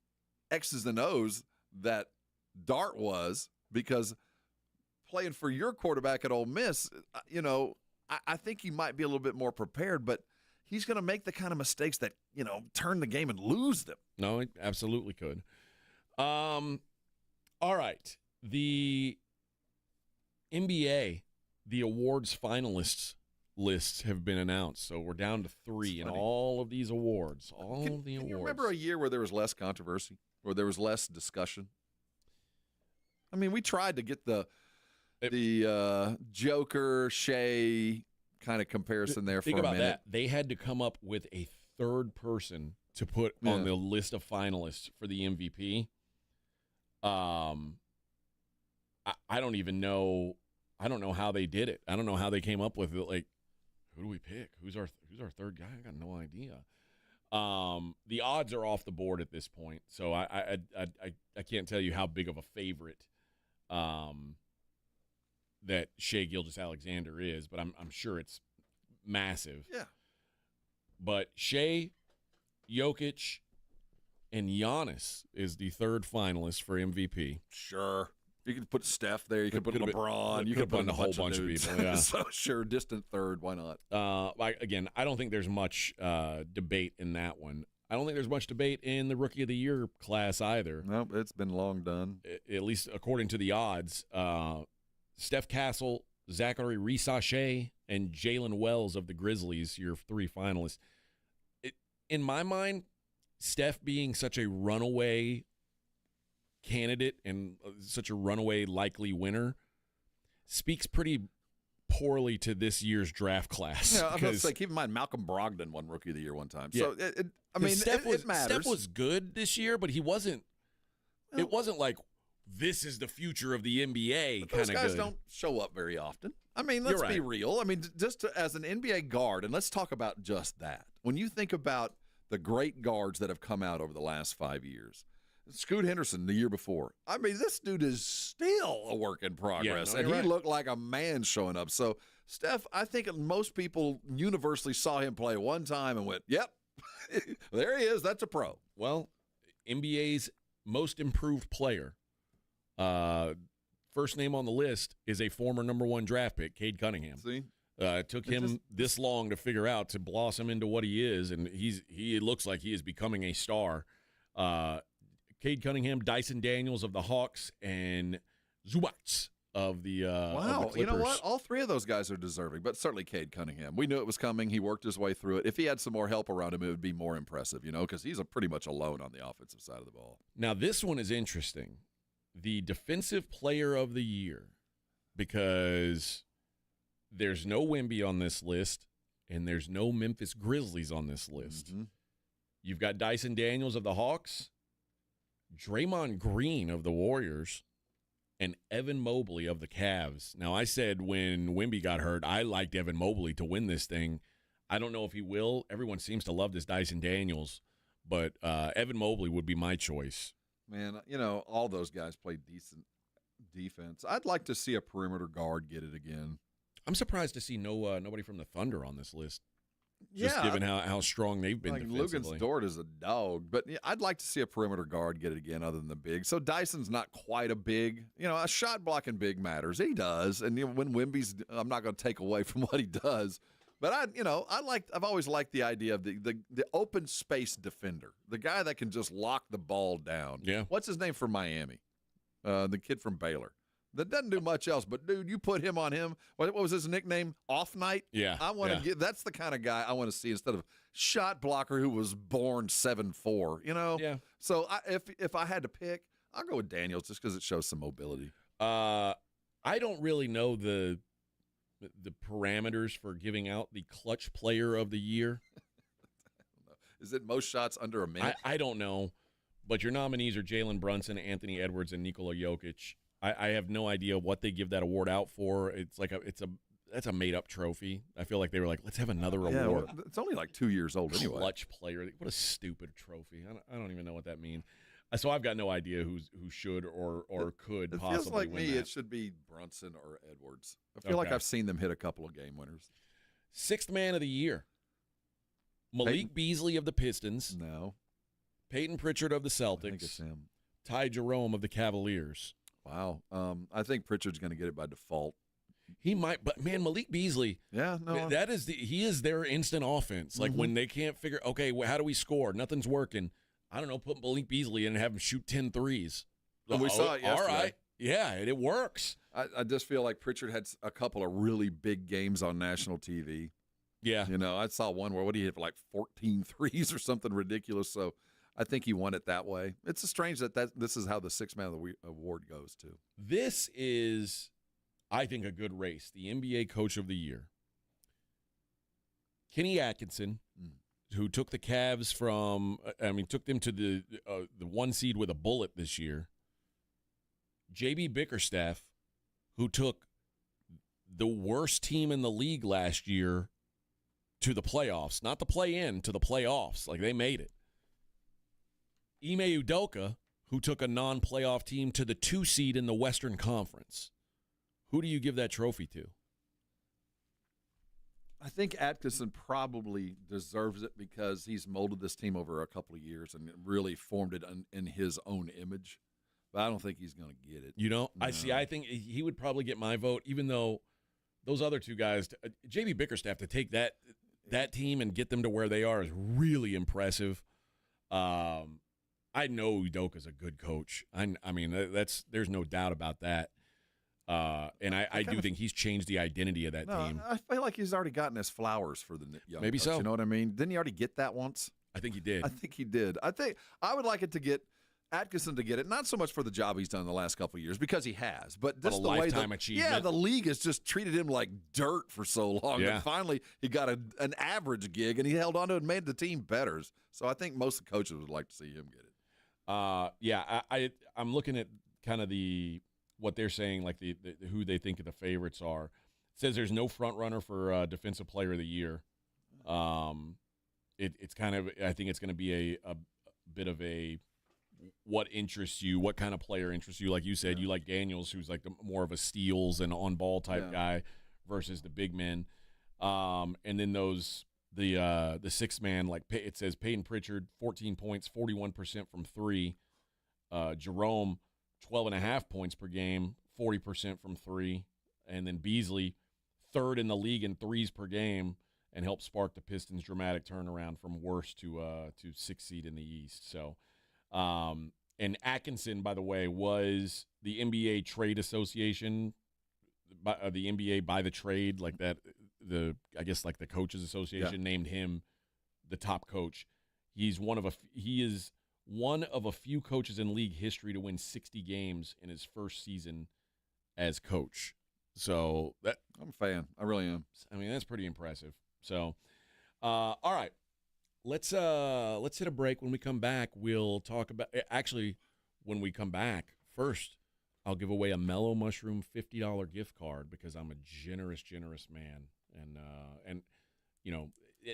X's and O's that Dart was, because playing for your quarterback at Ole Miss, you know, I think he might be a little bit more prepared, but he's going to make the kind of mistakes that, you know, turn the game and lose them. No, it absolutely could. All right. The NBA, the awards finalists lists have been announced. So we're down to 3 in all of these awards. Can you remember a year where there was less controversy, where there was less discussion? I mean, we tried to get the Joker, Shea kind of comparison there for a minute. Think about that. They had to come up with a third person to put on the list of finalists for the MVP. I don't even know. I don't know how they did it. I don't know how they came up with it. Like, who do we pick? Who's our third guy? I got no idea. The odds are off the board at this point, so I can't tell you how big of a favorite that Shea Gilgeous-Alexander is, but I'm sure it's massive. Yeah. But Shea, Jokic, and Giannis is the third finalist for MVP. Sure. You could put Steph there. You could put LeBron. You could put a whole bunch of people. Yeah. So sure, distant third. Why not? I don't think there's much debate in that one. I don't think there's much debate in the Rookie of the Year class either. Nope, it's been long done. At least according to the odds. Steph Castle, Zachary Reese-Shea, and Jalen Wells of the Grizzlies, your 3 finalists. In my mind, Steph being such a runaway candidate and such a runaway likely winner speaks pretty poorly to this year's draft class. Yeah, I was going to say, keep in mind, Malcolm Brogdon won Rookie of the Year one time. Yeah. So, it matters. Steph was good this year, but he wasn't – it wasn't like – this is the future of the NBA. Those guys don't show up very often. I mean, let's be real. I mean, as an NBA guard, and let's talk about just that. When you think about the great guards that have come out over the last 5 years, Scoot Henderson the year before. I mean, this dude is still a work in progress, and he looked like a man showing up. So, Steph, I think most people universally saw him play one time and went, yep, there he is. That's a pro. Well, NBA's most improved player. First name on the list is a former number 1 draft pick, Cade Cunningham. See, it took him this long to figure out, to blossom into what he is, and he looks like he is becoming a star. Cade Cunningham, Dyson Daniels of the Hawks, and Zubac of the Wow, of the Clippers. you know what? All three of those guys are deserving, but certainly Cade Cunningham. We knew it was coming. He worked his way through it. If he had some more help around him, it would be more impressive, because he's pretty much alone on the offensive side of the ball. Now, this one is interesting. The Defensive Player of the Year, because there's no Wemby on this list, and there's no Memphis Grizzlies on this list. Mm-hmm. You've got Dyson Daniels of the Hawks, Draymond Green of the Warriors, and Evan Mobley of the Cavs. Now, I said when Wemby got hurt, I liked Evan Mobley to win this thing. I don't know if he will. Everyone seems to love this Dyson Daniels, but Evan Mobley would be my choice. Man, all those guys played decent defense. I'd like to see a perimeter guard get it again. I'm surprised to see nobody from the Thunder on this list. Just Yeah, given how strong they've been defensively. Lugens Dort is a dog, but I'd like to see a perimeter guard get it again other than the big. So Dyson's not quite a big. A shot blocking big matters. He does. And when Wemby's, I'm not going to take away from what he does. But I've always liked the idea of the open space defender, the guy that can just lock the ball down. Yeah. What's his name from Miami? The kid from Baylor. That doesn't do much else, but dude, you put him on him. What was his nickname? Off Night. Yeah, I want to get. That's the kind of guy I want to see instead of shot blocker who was born 7'4". Yeah. So if I had to pick, I'll go with Daniels just because it shows some mobility. I don't really know the parameters for giving out the clutch player of the year. Is it most shots under a minute? I don't know, but your nominees are Jalen Brunson, Anthony Edwards, and Nikola Jokic. I have no idea what they give that award out for. It's like that's a made up trophy. I feel like they were like, let's have another award. Well, it's only like 2 years old anyway. Clutch player. What a stupid trophy. I don't even know what that means. So I've got no idea who should or could possibly win. It feels like win me. that. It should be Brunson or Edwards. I feel like I've seen them hit a couple of game winners. Sixth man of the year. Malik Beasley of the Pistons. No. Peyton Pritchard of the Celtics. I think it's him. Ty Jerome of the Cavaliers. Wow. I think Pritchard's going to get it by default. He might, but man, Malik Beasley. Yeah, no. He is their instant offense. Like when they can't figure, okay, how do we score? Nothing's working. I don't know, put Malik Beasley in and have him shoot 10 threes. Well, we saw it yesterday. All right. Yeah, it works. I just feel like Pritchard had a couple of really big games on national TV. Yeah. I saw one where, what he hit for like 14 threes or something ridiculous. So I think he won it that way. It's strange that this is how the sixth man of the award goes, too. This is, I think, a good race. The NBA Coach of the Year. Kenny Atkinson, who took the Cavs took them to the 1 seed with a bullet this year. J.B. Bickerstaff, who took the worst team in the league last year to the playoffs. Not the play-in, to the playoffs. Like, they made it. Ime Udoka, who took a non-playoff team to the 2 seed in the Western Conference. Who do you give that trophy to? I think Atkinson probably deserves it because he's molded this team over a couple of years and really formed it in his own image. But I don't think he's going to get it. No. No. I think he would probably get my vote, even though those other two guys, J.B. Bickerstaff, to take that team and get them to where they are is really impressive. I know Udoka's a good coach. I mean, there's no doubt about that. And I do think he's changed the identity of that team. I feel like he's already gotten his flowers for the young Maybe coach, so. You know what I mean? Didn't he already get that once? I think he did. I think he did. I think I would like it to get Atkinson to get it, not so much for the job he's done in the last couple of years, because he has, but just the way the league has just treated him like dirt for so long. Yeah. And finally, he got an average gig, and he held on to it and made the team better. So I think most of the coaches would like to see him get it. I'm looking at kind of what they're saying, like the who they think the favorites are. It says there's no front runner for Defensive Player of the Year. It's kind of, I think it's going to be a bit of a what interests you, what kind of player interests you. Like you said, you like Daniels, who's like more of a steals and on-ball type guy versus the big men. And then the sixth man, like it says Peyton Pritchard, 14 points, 41% from 3. Jerome, 12.5 points per game, 40% from 3. And then Beasley, third in the league in threes per game, and helped spark the Pistons' dramatic turnaround from worst to 6th seed in the East. So, and Atkinson, by the way, was the NBA Trade Association the NBA by the trade, like that. I guess like the Coaches Association named him the top coach. He is one of a few coaches in league history to win 60 games in his first season as coach. So that I'm a fan. I really am. I mean, that's pretty impressive. So, all right, let's hit a break. When we come back, we'll talk about. Actually, when we come back, first, I'll give away a Mellow Mushroom $50 gift card because I'm a generous man, and you know.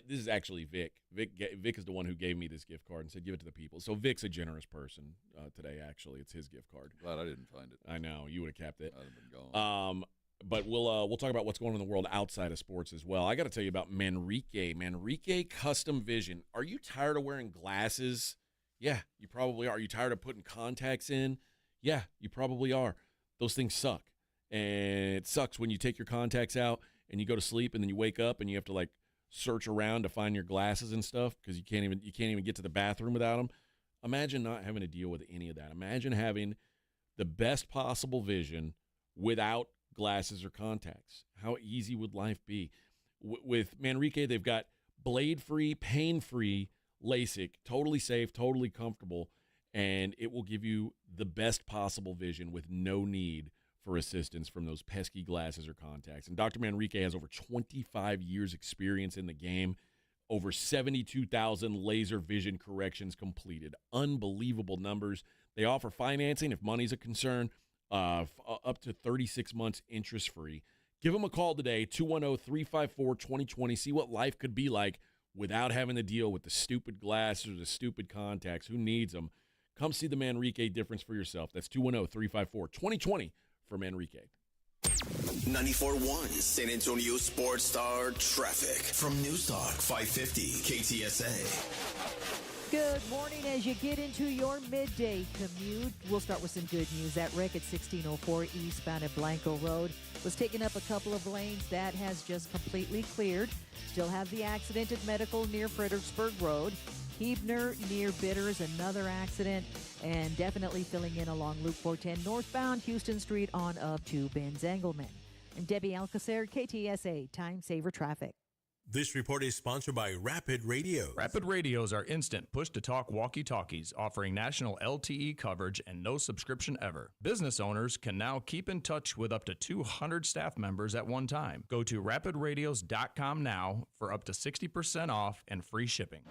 This is actually Vic. Vic is the one who gave me this gift card and said, give it to the people. So Vic's a generous person today, actually. It's his gift card. Glad I didn't find it. I know. You would have kept it. I'd have been gone. But we'll talk about what's going on in the world outside of sports as well. I got to tell you about Manrique Custom Vision. Are you tired of wearing glasses? Yeah, you probably are. Are you tired of putting contacts in? Yeah, you probably are. Those things suck. And it sucks when you take your contacts out and you go to sleep and then you wake up and you have to, like, search around to find your glasses and stuff because you can't even get to the bathroom without them. Imagine not having to deal with any of that. Imagine having the best possible vision without glasses or contacts. How easy would life be? With Manrique, they've got blade-free, pain-free LASIK, totally safe, totally comfortable, and it will give you the best possible vision with no need for assistance from those pesky glasses or contacts. And Dr. Manrique has over 25 years experience in the game, over 72,000 laser vision corrections completed. Unbelievable numbers. They offer financing if money's a concern, up to 36 months interest-free. Give them a call today, 210-354-2020. See what life could be like without having to deal with the stupid glasses or the stupid contacts. Who needs them? Come see the Manrique difference for yourself. That's 210-354-2020. From Enrique. 94.1 San Antonio Sports Star traffic from News Talk 550 KTSA. Good morning. As you get into your midday commute, we'll start with some good news. That wreck at 1604 eastbound at Blanco Road was taking up a couple of lanes. That has just completely cleared. Still have the accident at Medical near Fredericksburg Road. Hebner near Bitters, another accident, and definitely filling in along Loop 410 northbound Houston Street on up to Benz-Engelman. I'm Debbie Alcacer, KTSA Time Saver Traffic. This report is sponsored by Rapid Radio. Rapid Radios are instant push-to-talk walkie-talkies offering national LTE coverage and no subscription ever. Business owners can now keep in touch with up to 200 staff members at one time. Go to rapidradios.com now for up to 60% off and free shipping.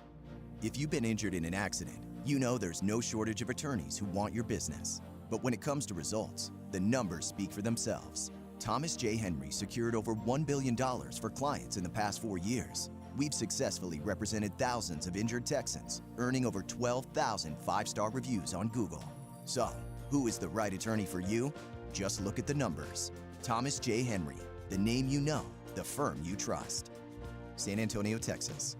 If you've been injured in an accident, you know there's no shortage of attorneys who want your business. But when it comes to results, the numbers speak for themselves. Thomas J. Henry secured over $1 billion for clients in the past 4 years. We've successfully represented thousands of injured Texans, earning over 12,000 five-star reviews on Google. So, who is the right attorney for you? Just look at the numbers. Thomas J. Henry, the name you know, the firm you trust. San Antonio, Texas.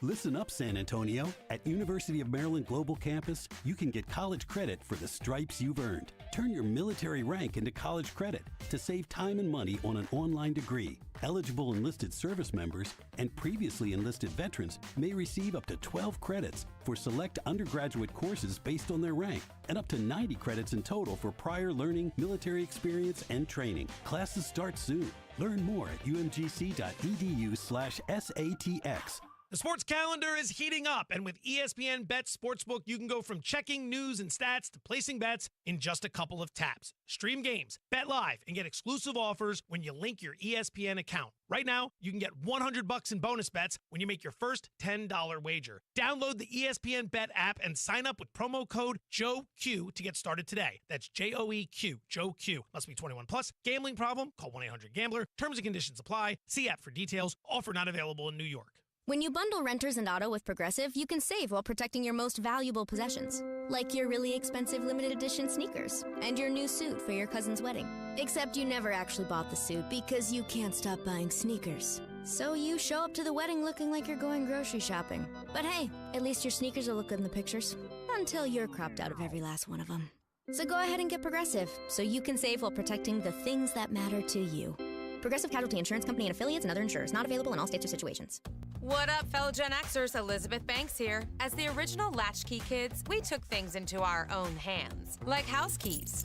Listen up, San Antonio. At University of Maryland Global Campus, you can get college credit for the stripes you've earned. Turn your military rank into college credit to save time and money on an online degree. Eligible enlisted service members and previously enlisted veterans may receive up to 12 credits for select undergraduate courses based on their rank, and up to 90 credits in total for prior learning, military experience, and training. Classes start soon. Learn more at umgc.edu/SATX. The sports calendar is heating up, and with ESPN Bet Sportsbook, you can go from checking news and stats to placing bets in just a couple of taps. Stream games, bet live, and get exclusive offers when you link your ESPN account. Right now, you can get $100 in bonus bets when you make your first $10 wager. Download the ESPN Bet app and sign up with promo code JOEQ to get started today. That's JOEQ, JOEQ. Must be 21 plus. Gambling problem? Call 1-800-GAMBLER. Terms and conditions apply. See app for details. Offer not available in New York. When you bundle renters and auto with Progressive, you can save while protecting your most valuable possessions. Like your really expensive limited edition sneakers and your new suit for your cousin's wedding. Except you never actually bought the suit because you can't stop buying sneakers. So you show up to the wedding looking like you're going grocery shopping. But hey, at least your sneakers will look good in the pictures. Until you're cropped out of every last one of them. So go ahead and get Progressive so you can save while protecting the things that matter to you. Progressive Casualty Insurance Company and affiliates and other insurers. Not available in all states or situations. What up, fellow Gen Xers? Elizabeth Banks here. As the original Latchkey kids, we took things into our own hands, like house keys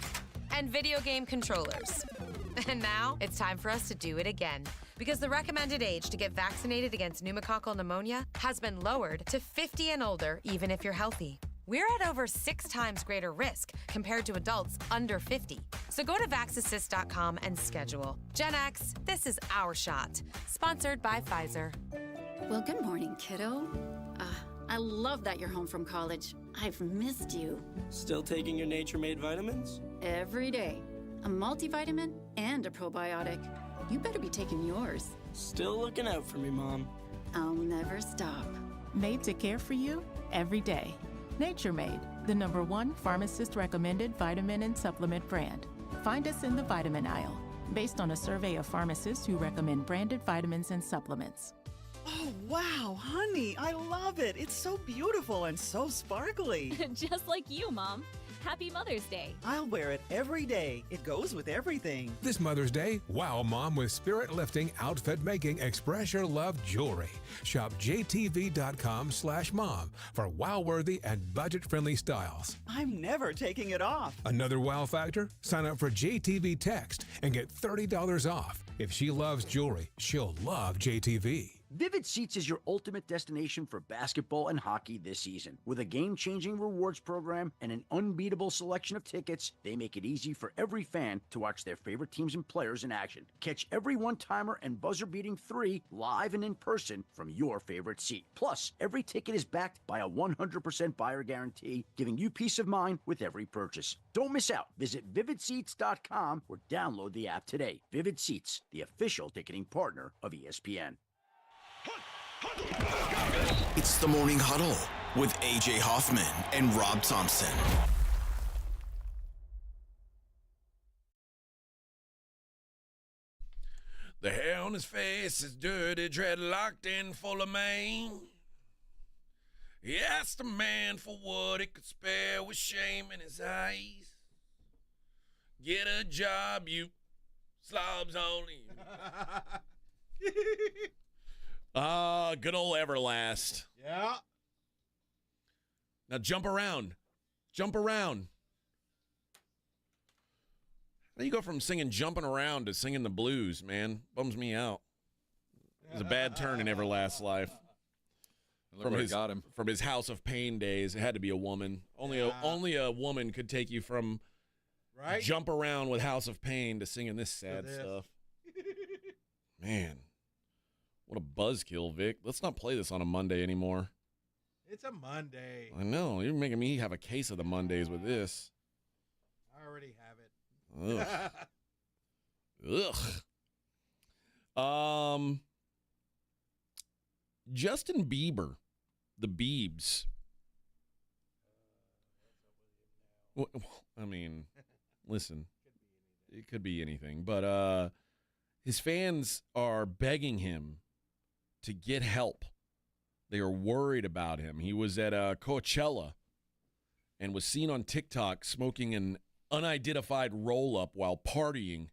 and video game controllers. And now it's time for us to do it again. Because the recommended age to get vaccinated against pneumococcal pneumonia has been lowered to 50 and older, even if you're healthy. We're at over 6 times greater risk compared to adults under 50. So go to vaxassist.com and schedule. Gen X, this is our shot. Sponsored by Pfizer. Well, good morning, kiddo. I love that you're home from college. I've missed you. Still taking your Nature-Made vitamins? Every day. A multivitamin and a probiotic. You better be taking yours. Still looking out for me, Mom. I'll never stop. Made to care for you every day. Nature Made, the #1 pharmacist-recommended vitamin and supplement brand. Find us in the vitamin aisle, based on a survey of pharmacists who recommend branded vitamins and supplements. Oh, wow, honey, I love it. It's so beautiful and so sparkly. Just like you, Mom. Happy Mother's Day. I'll wear it every day. It goes with everything. This Mother's Day, wow Mom with spirit-lifting, outfit-making, express your love jewelry. Shop jtv.com/mom for wow-worthy and budget-friendly styles. I'm never taking it off. Another wow factor? Sign up for JTV Text and get $30 off. If she loves jewelry, she'll love JTV. Vivid Seats is your ultimate destination for basketball and hockey this season. With a game-changing rewards program and an unbeatable selection of tickets, they make it easy for every fan to watch their favorite teams and players in action. Catch every one-timer and buzzer-beating 3 live and in person from your favorite seat. Plus, every ticket is backed by a 100% buyer guarantee, giving you peace of mind with every purchase. Don't miss out. Visit vividseats.com or download the app today. Vivid Seats, the official ticketing partner of ESPN. It's the Morning Huddle with AJ Hoffman and Rob Thompson. The hair on his face is dirty, dreadlocked and full of mane. He asked the man for what he could spare with shame in his eyes. Get a job, you slobs only. Good old Everlast. Yeah. Now jump around. Jump around. How do you go from singing Jumping Around to singing the blues, man? Bums me out. It was a bad turn in Everlast's life. From his House of Pain days, it had to be a woman. Only a woman could take you from Jump Around with House of Pain to singing this sad stuff. Man, what a buzzkill, Vic. Let's not play this on a Monday anymore. It's a Monday. I know. You're making me have a case of the Mondays with this. I already have it. Ugh. Justin Bieber, the Biebs. Well, I mean, listen, it could be anything, but his fans are begging him to get help. They are worried about him. He was at Coachella and was seen on TikTok smoking an unidentified roll-up while partying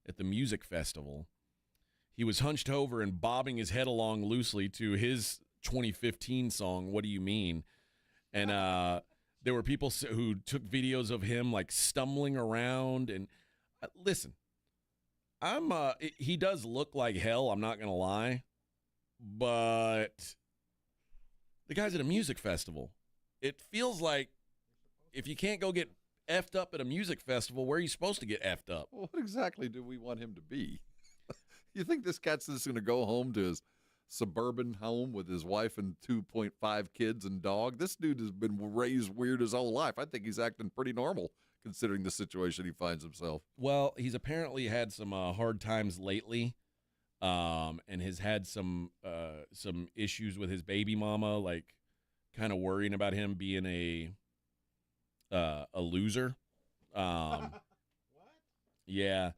at the music festival. He was hunched over and bobbing his head along loosely to his 2015 song, What Do You Mean? And there were people who took videos of him, like, stumbling around. And listen, he does look like hell, I'm not going to lie. But the guy's at a music festival. It feels like if you can't go get effed up at a music festival, where are you supposed to get effed up? Well, what exactly do we want him to be? You think this cat's just going to go home to his suburban home with his wife and 2.5 kids and dog? This dude has been raised weird his whole life. I think he's acting pretty normal considering the situation he finds himself. Well, he's apparently had some hard times lately, and has had some issues with his baby mama, like kind of worrying about him being a loser. What? Yeah.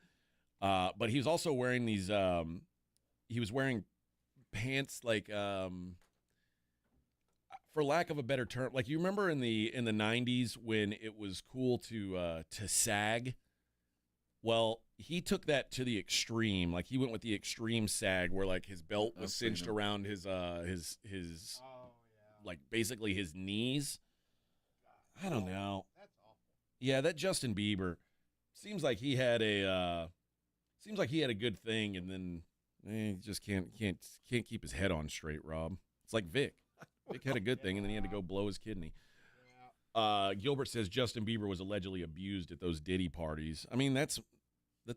But he was also wearing these, he was wearing pants like, for lack of a better term, like you remember in the 90s when it was cool to sag? Well, he took that to the extreme. Like he went with the extreme sag where like his belt was cinched around his like basically his knees. I don't know. That's awful. Yeah, that Justin Bieber seems like he had Seems like he had a good thing, and then he just can't keep his head on straight, Rob. It's like Vic. Vic had a good thing, and then he had to go blow his kidney. Gilbert says Justin Bieber was allegedly abused at those Diddy parties. I mean, that's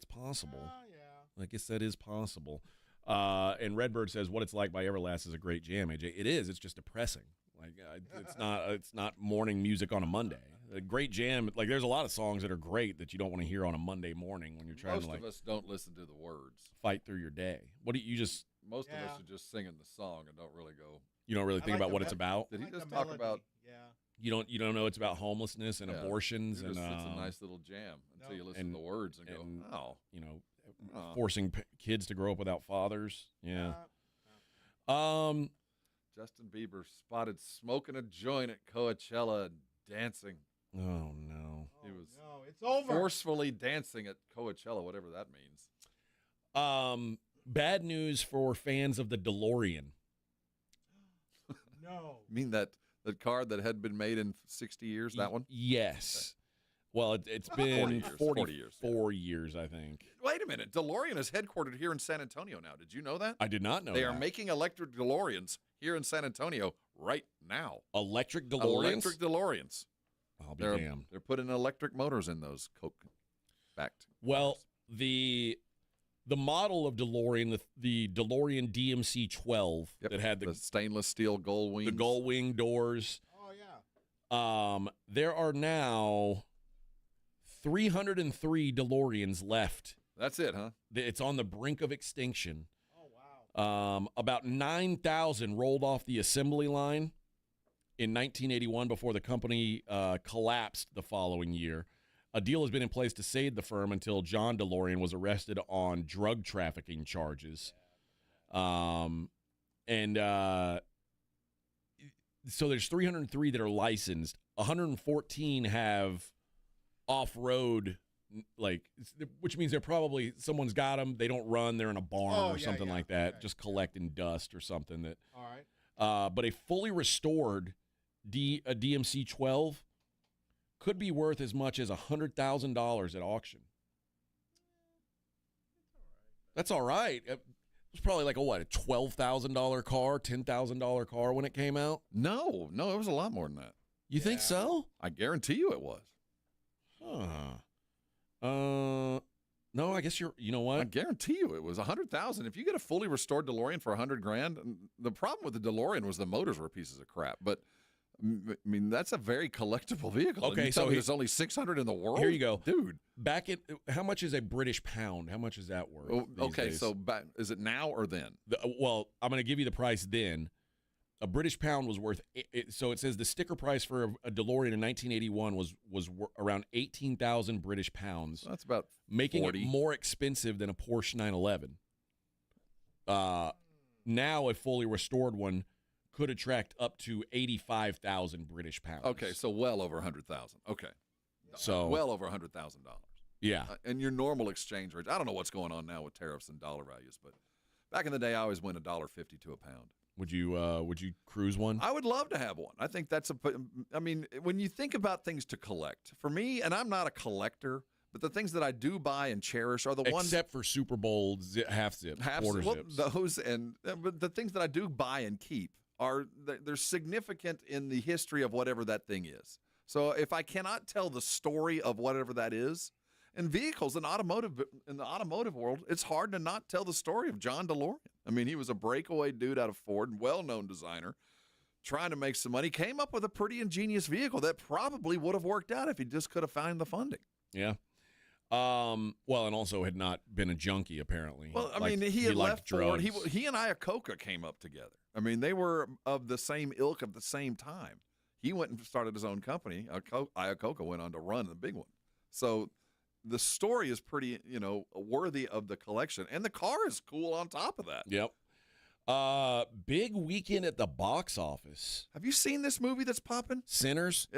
possible. Yeah. I guess that is possible. And Redbird says What It's Like by Everlast is a great jam, AJ. It is. It's just depressing. Like it's not morning music on a Monday. A great jam. Like there's a lot of songs that are great that you don't want to hear on a Monday morning when you're trying to Most of us don't listen to the words. Fight through your day. What do you just? Most of us are just singing the song and don't really go. You don't really think about what it's about. Did he just talk about? Yeah. You don't know it's about homelessness and abortions and it's a nice little jam until you listen to the words and go, oh, forcing kids to grow up without fathers. Yeah. Justin Bieber spotted smoking a joint at Coachella and dancing. Oh no. He was it's over. Forcefully dancing at Coachella, whatever that means. Bad news for fans of the DeLorean. No. You mean that car that had been made in 60 years, that one? Yes. Well, it's been 44 years, I think. Wait a minute. DeLorean is headquartered here in San Antonio now. Did you know that? I did not know They that. are making electric DeLoreans here in San Antonio right now. Electric DeLoreans? Electric DeLoreans. I'll be damned. They're putting electric motors in those Coke-backed. Well, the model of DeLorean, the DeLorean DMC 12 that had the stainless steel gull wings, the gull wing doors. Oh yeah. There are now 303 DeLoreans left. That's it, huh? It's on the brink of extinction. Oh wow. About 9,000 rolled off the assembly line in 1981 before the company collapsed the following year. A deal has been in place to save the firm until John DeLorean was arrested on drug trafficking charges. So there's 303 that are licensed. 114 have off-road, which means they're probably, someone's got them. They don't run. They're in a barn or something like that, okay. just collecting dust or something. That. All right. But a fully restored a DMC 12 could be worth as much as $100,000 at auction. That's all right. It was probably like a $12,000 car, $10,000 car when it came out. No, it was a lot more than that. You think so? I guarantee you it was. No, I guess you know what? I guarantee you it was $100,000. If you get a fully restored DeLorean for $100,000, the problem with the DeLorean was the motors were pieces of crap. But I mean, that's a very collectible vehicle. Okay, so there's only 600 in the world. Here you go, dude. How much is a British pound? How much is that worth? Okay, days? so is it now or then? Well, I'm going to give you the price then. A British pound was worth. So it says the sticker price for a DeLorean in 1981 was around 18,000 British pounds. So that's about making 40. it more expensive than a Porsche 911. Now a fully restored one could attract up to 85,000 British pounds. Okay, so well over 100,000. Okay, so well over $100,000. Yeah, and your normal exchange rate. I don't know what's going on now with tariffs and dollar values, but back in the day, I always win $1.50 to a pound. Would you cruise one? I would love to have one. I think that's I mean, when you think about things to collect, for me, and I'm not a collector, but the things that I do buy and cherish are the ones. Except for Super Bowl half zips, quarter zips. Those but the things that I do buy and keep they're significant in the history of whatever that thing is. So if I cannot tell the story of whatever that is, in vehicles in the automotive world, it's hard to not tell the story of John DeLorean. I mean, he was a breakaway dude out of Ford, well-known designer, trying to make some money. Came up with a pretty ingenious vehicle that probably would have worked out if he just could have found the funding. Yeah. Well, and also had not been a junkie, apparently. Well, I mean, he had left Ford. He and Iacocca came up together. I mean, they were of the same ilk at the same time. He went and started his own company. Iacocca went on to run the big one. So the story is pretty, worthy of the collection. And the car is cool on top of that. Yep. Big weekend at the box office. Have you seen this movie that's popping? Sinners?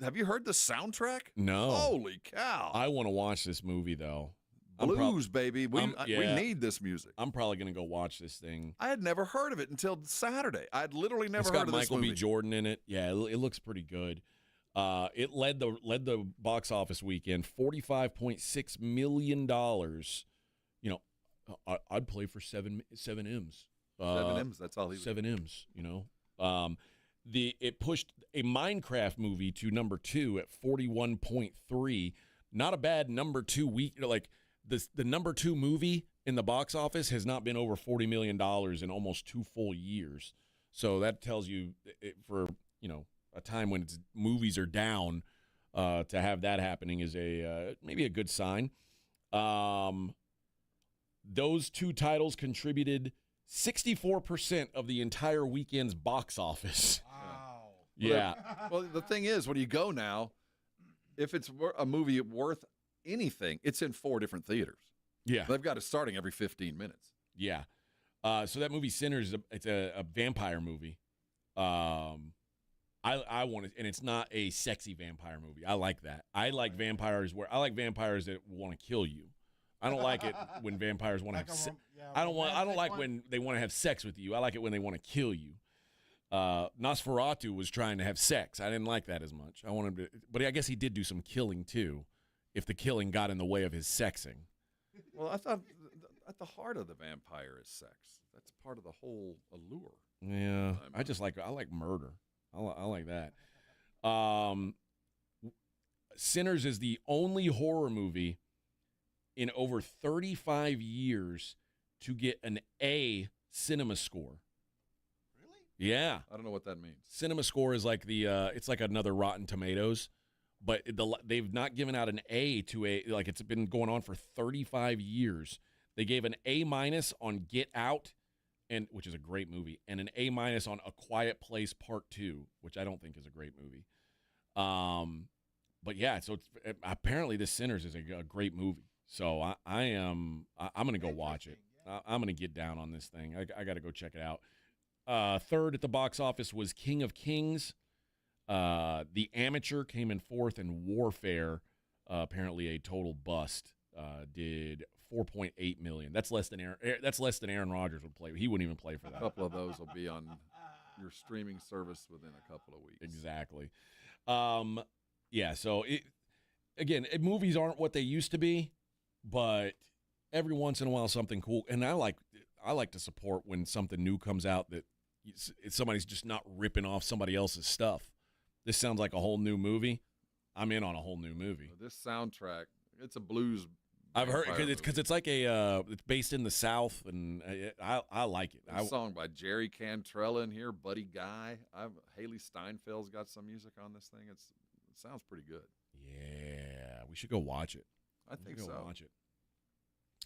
Have you heard the soundtrack? No. Holy cow. I want to watch this movie, though. Blues, baby. We need this music. I'm probably going to go watch this thing. I had never heard of it until Saturday. I'd literally never heard of this movie. It's got Michael B. Jordan in it. Yeah, it looks pretty good. It led the box office weekend, $45.6 million. I'd play for seven M's. 7 M's. That's all he was. 7 M's. It pushed a Minecraft movie to number 2 at 41.3. Not a bad number 2 week. Like the number 2 movie in the box office has not been over $40 million in almost 2 full years. So that tells you for a time when movies are down, to have that happening is maybe a good sign. Those 2 titles contributed 64% of the entire weekend's box office. Wow. Yeah. Well, the thing is, when you go now, if it's a movie worth anything, it's in 4 different theaters. Yeah. They've got it starting every 15 minutes. Yeah. So that movie Sinners, it's a vampire movie. I want it, and it's not a sexy vampire movie. I like that. I like vampires that want to kill you. I don't like it when vampires want to have I don't like when they want to have sex with you. I like it when they want to kill you. Nosferatu was trying to have sex. I didn't like that as much. I want him to, but I guess he did do some killing too, if the killing got in the way of his sexing. Well, I thought at the heart of the vampire is sex. That's part of the whole allure. Yeah, I like murder. I like that. Sinners is the only horror movie in over 35 years to get an A cinema score. Really? Yeah. I don't know what that means. Cinema score is like it's like another Rotten Tomatoes, but they've not given out an A to it's been going on for 35 years. They gave an A- on Get Out, which is a great movie, and an A- on A Quiet Place Part 2, which I don't think is a great movie. But yeah, so apparently this Sinners is a great movie. So I'm going to go watch it. I'm going to get down on this thing. I got to go check it out. Third at the box office was King of Kings. The Amateur came in 4th, and Warfare, apparently a total bust, did $4.8 million. That's less than Aaron Rodgers would play. He wouldn't even play for that. A couple of those will be on your streaming service within a couple of weeks. Exactly. Yeah. So movies aren't what they used to be, but every once in a while something cool. And I like to support when something new comes out that somebody's just not ripping off somebody else's stuff. This sounds like a whole new movie. I'm in on a whole new movie. This soundtrack, it's a blues. I've heard because it's like it's based in the South, and I like it. A song by Jerry Cantrell in here, Buddy Guy. Haley Steinfeld's got some music on this thing. It sounds pretty good. Yeah, we should go watch it. I think so. Watch it.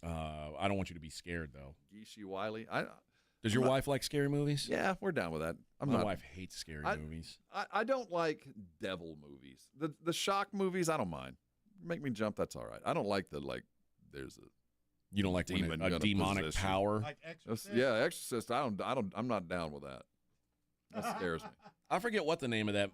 I don't want you to be scared though. Geeshy Wiley. Does your wife like scary movies? Yeah, we're down with that. My wife hates scary movies. I don't like devil movies. The shock movies, I don't mind. Make me jump, that's all right. I don't like there's a You don't like demon a demonic power? Like Exorcist? Yeah, Exorcist. I'm not down with that. That scares me. I forget what the name of that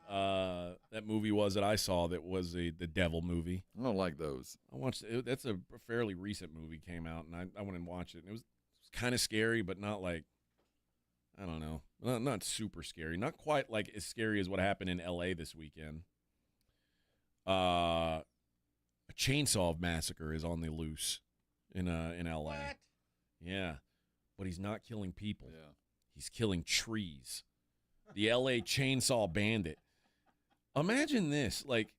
movie was that I saw that was the devil movie. I don't like those. I watched it. That's a fairly recent movie came out, and I went and watched it. And it was kind of scary, but not like, I don't know, not super scary. Not quite like as scary as what happened in L.A. this weekend. A chainsaw massacre is on the loose in L.A. What? Yeah, but he's not killing people. Yeah, he's killing trees. The L.A. Chainsaw Bandit. Imagine this. Like,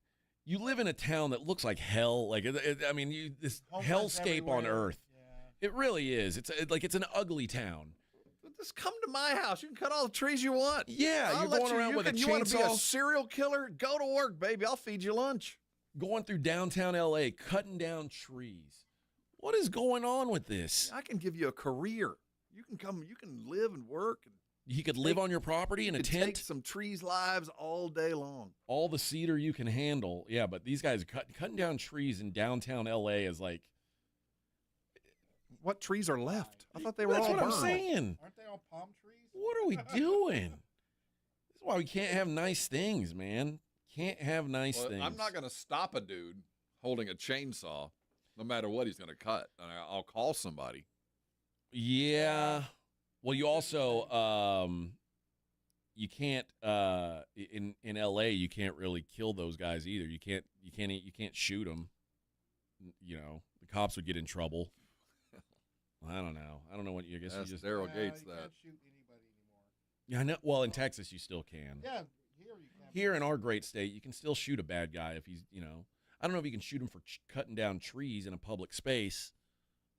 you live in a town that looks like hell. Like, this hellscape on Earth. Yeah. It really is. It's an ugly town. Just come to my house. You can cut all the trees you want. Yeah, you're going around with a chainsaw. You want to be a serial killer? Go to work, baby. I'll feed you lunch. Going through downtown L.A., cutting down trees. What is going on with this? I can give you a career. You can come. You can live and work. He could live on your property in a tent. Take some trees' lives all day long. All the cedar you can handle. Yeah, but these guys cutting down trees in downtown L.A. is like. What trees are left? I thought they were all burned. That's what I'm saying. Aren't they all palm trees? What are we doing? This is why we can't have nice things, man. Can't have nice things. I'm not going to stop a dude holding a chainsaw, no matter what he's going to cut. I'll call somebody. Yeah. Well, you also you can't in LA you can't really kill those guys either. You can't shoot them. You know, the cops would get in trouble. I don't know what you guess. That's you just Daryl Gates. You That can't shoot anybody anymore. Yeah, I know. Well, in Texas, you still can. Yeah, here you can. Here in our great state, you can still shoot a bad guy if he's, I don't know if you can shoot him for cutting down trees in a public space,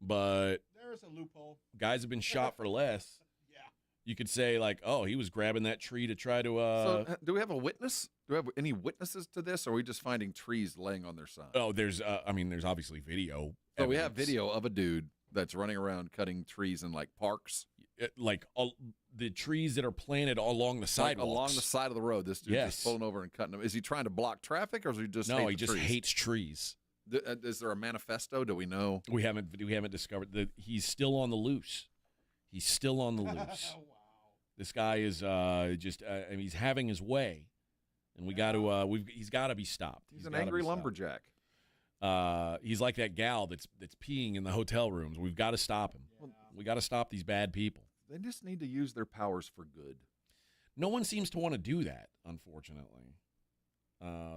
but There's a loophole. guys have been shot for less. Yeah. You could say, like, oh, he was grabbing that tree to try to. So, do we have a witness? Do we have any witnesses to this, or are we just finding trees laying on their side? Oh, there's obviously video. So we have evidence. video of a dude that's running around cutting trees in like parks. The trees that are planted along the sidewalks. Along the side of the road. This dude's Yes. just pulling over and cutting them. Is he trying to block traffic, or is he just No, hate he the just trees? hates trees. Is there a manifesto? Do we know? We haven't discovered that he's still on the loose. He's still on the loose. Wow. This guy is he's having his way, and we got to he's got to be stopped. He's an angry lumberjack. He's like that gal that's peeing in the hotel rooms. We've got to stop him. Yeah. We got to stop these bad people. They just need to use their powers for good. No one seems to want to do that, unfortunately.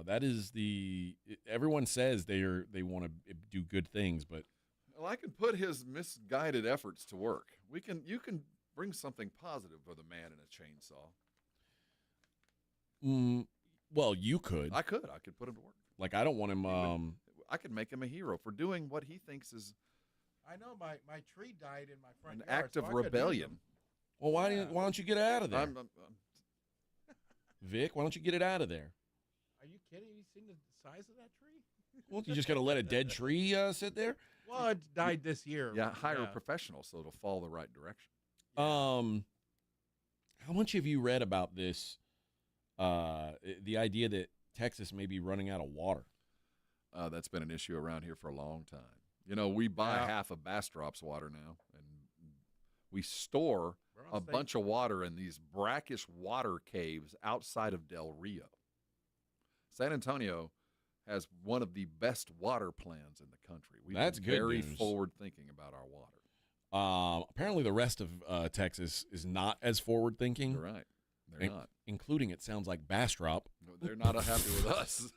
That is everyone says they want to do good things, but Well, I can put his misguided efforts to work. You can bring something positive with a man in a chainsaw. Well, you could. I could put him to work. Like, I don't want him. I could make him a hero for doing what he thinks is I know my tree died in my front an yard. act so of I could use rebellion. them. Well, why don't you get it out of there, I'm Vic? Why don't you get it out of there? Are you kidding? You seen the size of that tree? Well, you just got to let a dead tree sit there. Well, it died this year. yeah, hire a professional so it'll fall the right direction. How much have you read about this? The idea that Texas may be running out of water. That's been an issue around here for a long time. You know, we buy half of Bastrop's water now, and we store a bunch of water in these brackish water caves outside of Del Rio. San Antonio has one of the best water plans in the country. We've That's been good very news. forward thinking about our water. Apparently, the rest of Texas is not as forward thinking. You're right. They're not. Including, it sounds like Bastrop. No, they're not happy with us.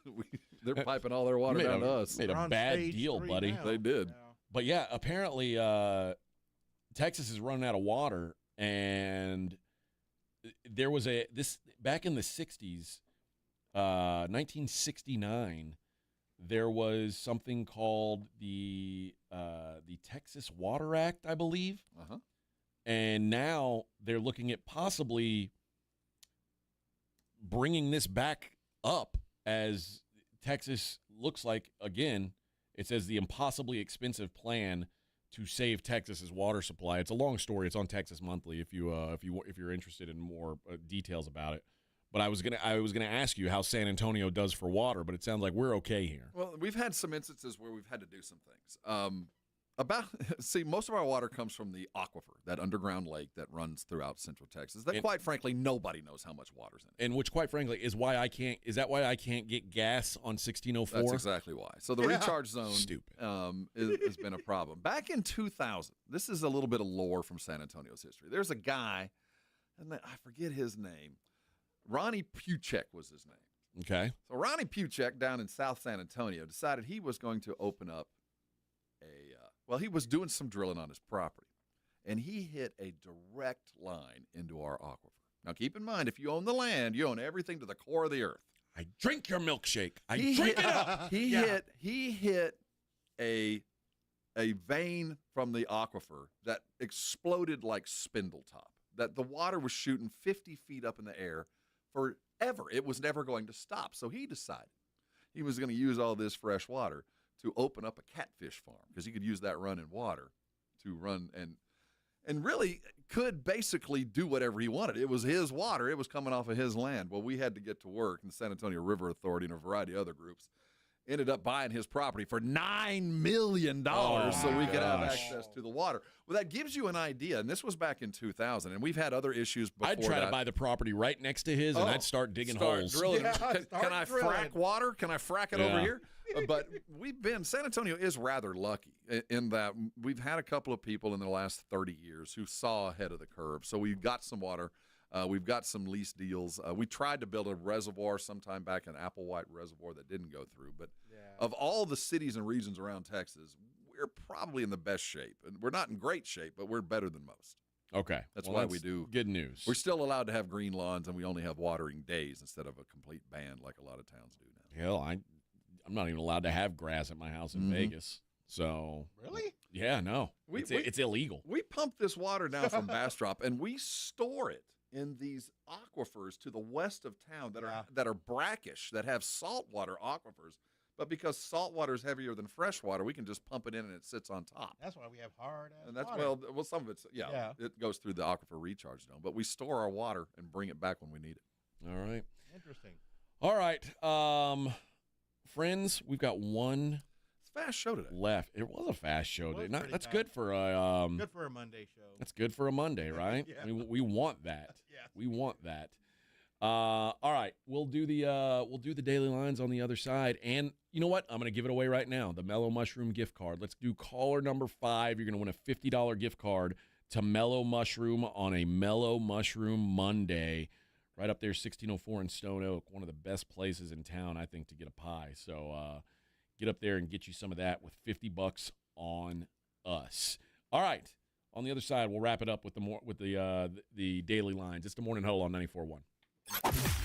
They're piping all their water down to us. Made a bad deal, buddy. They did. Yeah. But yeah, apparently Texas is running out of water, and there was back in the 60s, 1969, there was something called the Texas Water Act, I believe. Uh-huh. And now they're looking at possibly bringing this back up as Texas looks like, again, it says the impossibly expensive plan to save Texas's water supply. It's a long story. It's on Texas Monthly if you're interested in more details about it. But I was gonna ask you how San Antonio does for water, but it sounds like we're okay here. Well, we've had some instances where we've had to do some things. Most of our water comes from the aquifer, that underground lake that runs throughout Central Texas. That, quite frankly, nobody knows how much water's in it. And which, quite frankly, is why I can't get gas on 1604? That's exactly why. So the recharge zone has been a problem. Back in 2000, this is a little bit of lore from San Antonio's history. There's a guy, and I forget his name. Ronnie Puchek was his name. Okay. So Ronnie Puchek down in South San Antonio decided he was going to open up he was doing some drilling on his property, and he hit a direct line into our aquifer. Now, keep in mind, if you own the land, you own everything to the core of the earth. I drink your milkshake. Drink it up. He hit a vein from the aquifer that exploded like Spindletop, that the water was shooting 50 feet up in the air forever. It was never going to stop. So he decided he was going to use all this fresh water to open up a catfish farm, because he could use that running water to run and really could basically do whatever he wanted. It was his water. It was coming off of his land. Well, we had to get to work, and the San Antonio River Authority and a variety of other groups ended up buying his property for $9 million so we could have access to the water. Well, that gives you an idea, and this was back in 2000, and we've had other issues before I'd try to buy the property right next to his, and I'd start digging holes. Drilling. Yeah, Can I frack water? Can I frack it over here? But San Antonio is rather lucky in that we've had a couple of people in the last 30 years who saw ahead of the curve. So we've got some water. We've got some lease deals. We tried to build a reservoir sometime back, an Applewhite reservoir that didn't go through. But of all the cities and regions around Texas, we're probably in the best shape. And we're not in great shape, but we're better than most. Okay. That's Well, why we do. Good news. We're still allowed to have green lawns, and we only have watering days instead of a complete ban like a lot of towns do now. Hell, I'm not even allowed to have grass at my house in Vegas. So Really? Yeah, no. It's illegal. We pump this water now from Bastrop, and we store it in these aquifers to the west of town that are brackish, that have saltwater aquifers. But because salt water is heavier than fresh water, we can just pump it in and it sits on top. That's why we have hard ass And that's water. well, some of it's it goes through the aquifer recharge dome. But we store our water and bring it back when we need it. All right. Interesting. All right. Friends, we've got one fast show today left. It was a fast show today. That's fast. good for a Good for a Monday show. That's good for a Monday, right? Yeah. We want that. Yes. We want that. All right, we'll do the daily lines on the other side, and you know what? I'm going to give it away right now. The Mellow Mushroom gift card. Let's do caller number 5. You're going to win a $50 gift card to Mellow Mushroom on a Mellow Mushroom Monday, right up there, 1604 in Stone Oak. One of the best places in town, I think, to get a pie. So get up there and get you some of that with $50 on us. All right. On the other side, we'll wrap it up with the daily lines. It's the Morning Huddle on 94.1.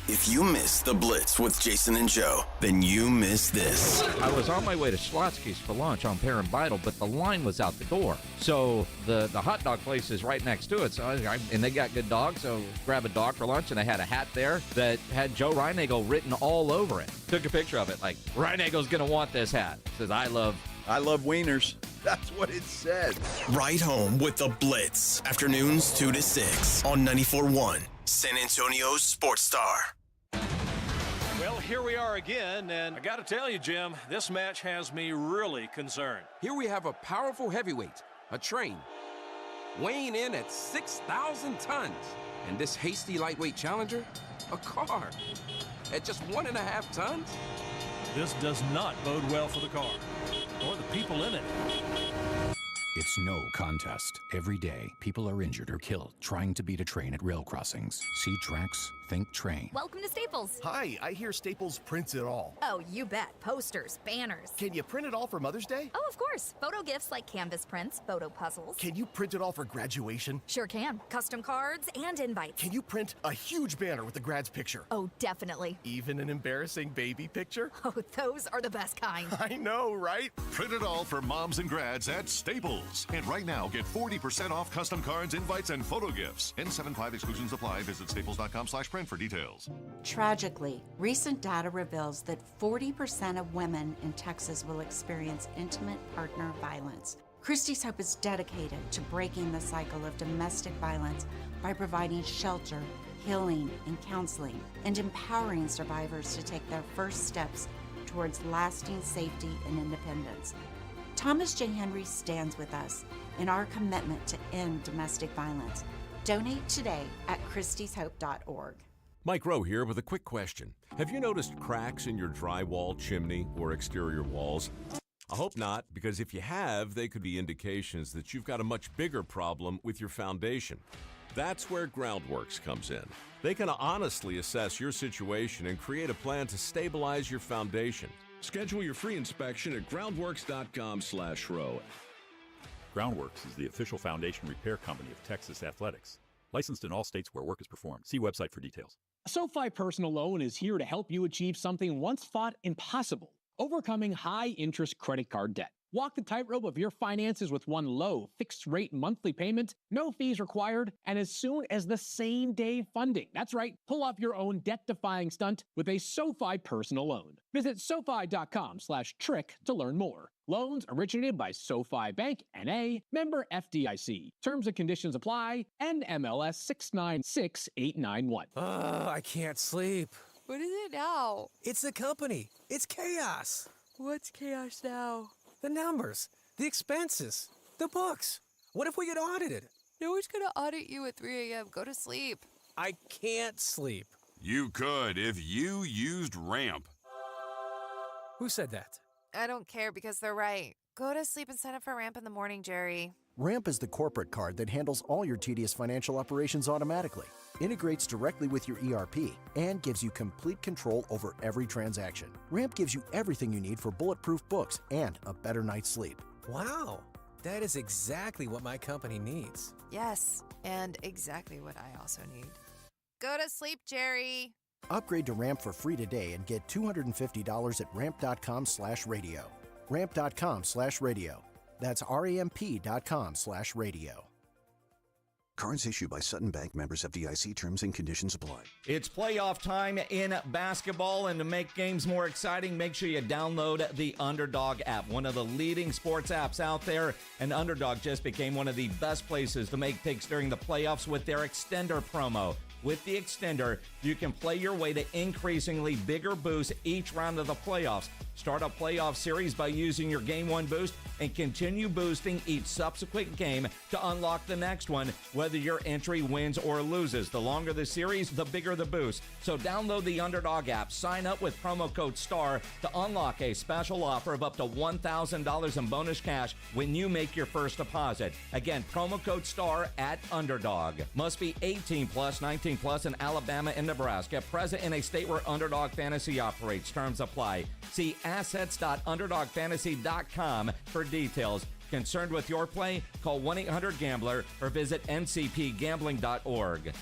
If you missed the Blitz with Jason and Joe, then you missed this. I was on my way to Schlotsky's for lunch on Pear and Vital, but the line was out the door. So the hot dog place is right next to it. So and they got good dogs, so grab a dog for lunch, and they had a hat there that had Joe Reinagel written all over it. Took a picture of it, like, Reinagel's going to want this hat. It says, I love wieners. That's what it said. Right home with the Blitz. Afternoons 2 to 6 on 94.1 San Antonio's Sports Star. Well, here we are again, and I got to tell you, Jim, this match has me really concerned. Here we have a powerful heavyweight, a train, weighing in at 6,000 tons. And this hasty lightweight challenger, a car, at just 1.5 tons? This does not bode well for the car, or the people in it. It's no contest. Every day, people are injured or killed trying to beat a train at rail crossings. See tracks, think train. Welcome to Staples. Hi, I hear Staples prints it all. Oh, you bet. Posters, banners. Can you print it all for Mother's Day? Oh, of course. Photo gifts like canvas prints, photo puzzles. Can you print it all for graduation? Sure can. Custom cards and invites. Can you print a huge banner with the grad's picture? Oh, definitely. Even an embarrassing baby picture? Oh, those are the best kind. I know, right? Print it all for moms and grads at Staples. And right now, get 40% off custom cards, invites, and photo gifts. N75 exclusions apply. Visit staples.com/print for details. Tragically, recent data reveals that 40% of women in Texas will experience intimate partner violence. Christie's Hope is dedicated to breaking the cycle of domestic violence by providing shelter, healing, and counseling, and empowering survivors to take their first steps towards lasting safety and independence. Thomas J. Henry stands with us in our commitment to end domestic violence. Donate today at christieshope.org. Mike Rowe here with a quick question. Have you noticed cracks in your drywall, chimney, or exterior walls? I hope not, because if you have, they could be indications that you've got a much bigger problem with your foundation. That's where Groundworks comes in. They can honestly assess your situation and create a plan to stabilize your foundation. Schedule your free inspection at groundworks.com/row. Groundworks is the official foundation repair company of Texas Athletics. Licensed in all states where work is performed. See website for details. A SoFi Personal Loan is here to help you achieve something once thought impossible: overcoming high-interest credit card debt. Walk the tightrope of your finances with one low, fixed-rate monthly payment, no fees required, and as soon as the same-day funding. That's right, pull off your own debt-defying stunt with a SoFi Personal Loan. Visit SoFi.com/trick to learn more. Loans originated by SoFi Bank, N.A., member FDIC. Terms and conditions apply. NMLS 696891. I can't sleep. What is it now? It's the company. It's chaos. What's chaos now? The numbers, the expenses, the books. What if we get audited? No one's gonna audit you at 3 a.m. Go to sleep. I can't sleep. You could if you used Ramp. Who said that? I don't care because they're right. Go to sleep and sign up for Ramp in the morning, Jerry. Ramp is the corporate card that handles all your tedious financial operations automatically, integrates directly with your ERP, and gives you complete control over every transaction. Ramp gives you everything you need for bulletproof books and a better night's sleep. Wow. That is exactly what my company needs. Yes, and exactly what I also need. Go to sleep, Jerry. Upgrade to Ramp for free today and get $250 at ramp.com/radio. Ramp.com/radio. That's ramp.com/radio. Cards issued by Sutton Bank, members FDIC. Terms and conditions apply. It's playoff time in basketball, and to make games more exciting, make sure you download the Underdog app, one of the leading sports apps out there. And Underdog just became one of the best places to make picks during the playoffs with their extender promo. With the extender, you can play your way to increasingly bigger boosts each round of the playoffs. Start a playoff series by using your Game 1 boost and continue boosting each subsequent game to unlock the next one, whether your entry wins or loses. The longer the series, the bigger the boost. So download the Underdog app, sign up with promo code STAR to unlock a special offer of up to $1,000 in bonus cash when you make your first deposit. Again, promo code STAR at Underdog. Must be 18 plus, 19 plus in Alabama and Nebraska. Present in a state where Underdog Fantasy operates. Terms apply. See assets.underdogfantasy.com for details. Concerned with your play? Call 1-800-GAMBLER or visit ncpgambling.org.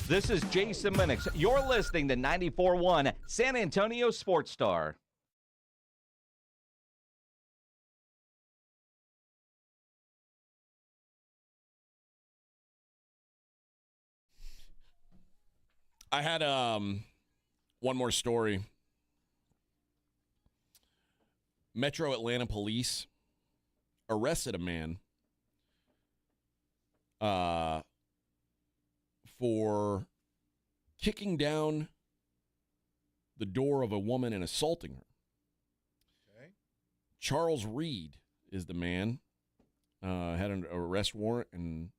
This is Jason Minix. You're listening to 94.1 San Antonio Sports Star. I had one more story. Metro Atlanta police arrested a man for kicking down the door of a woman and assaulting her. Okay. Charles Reed is the man. Had an arrest warrant, and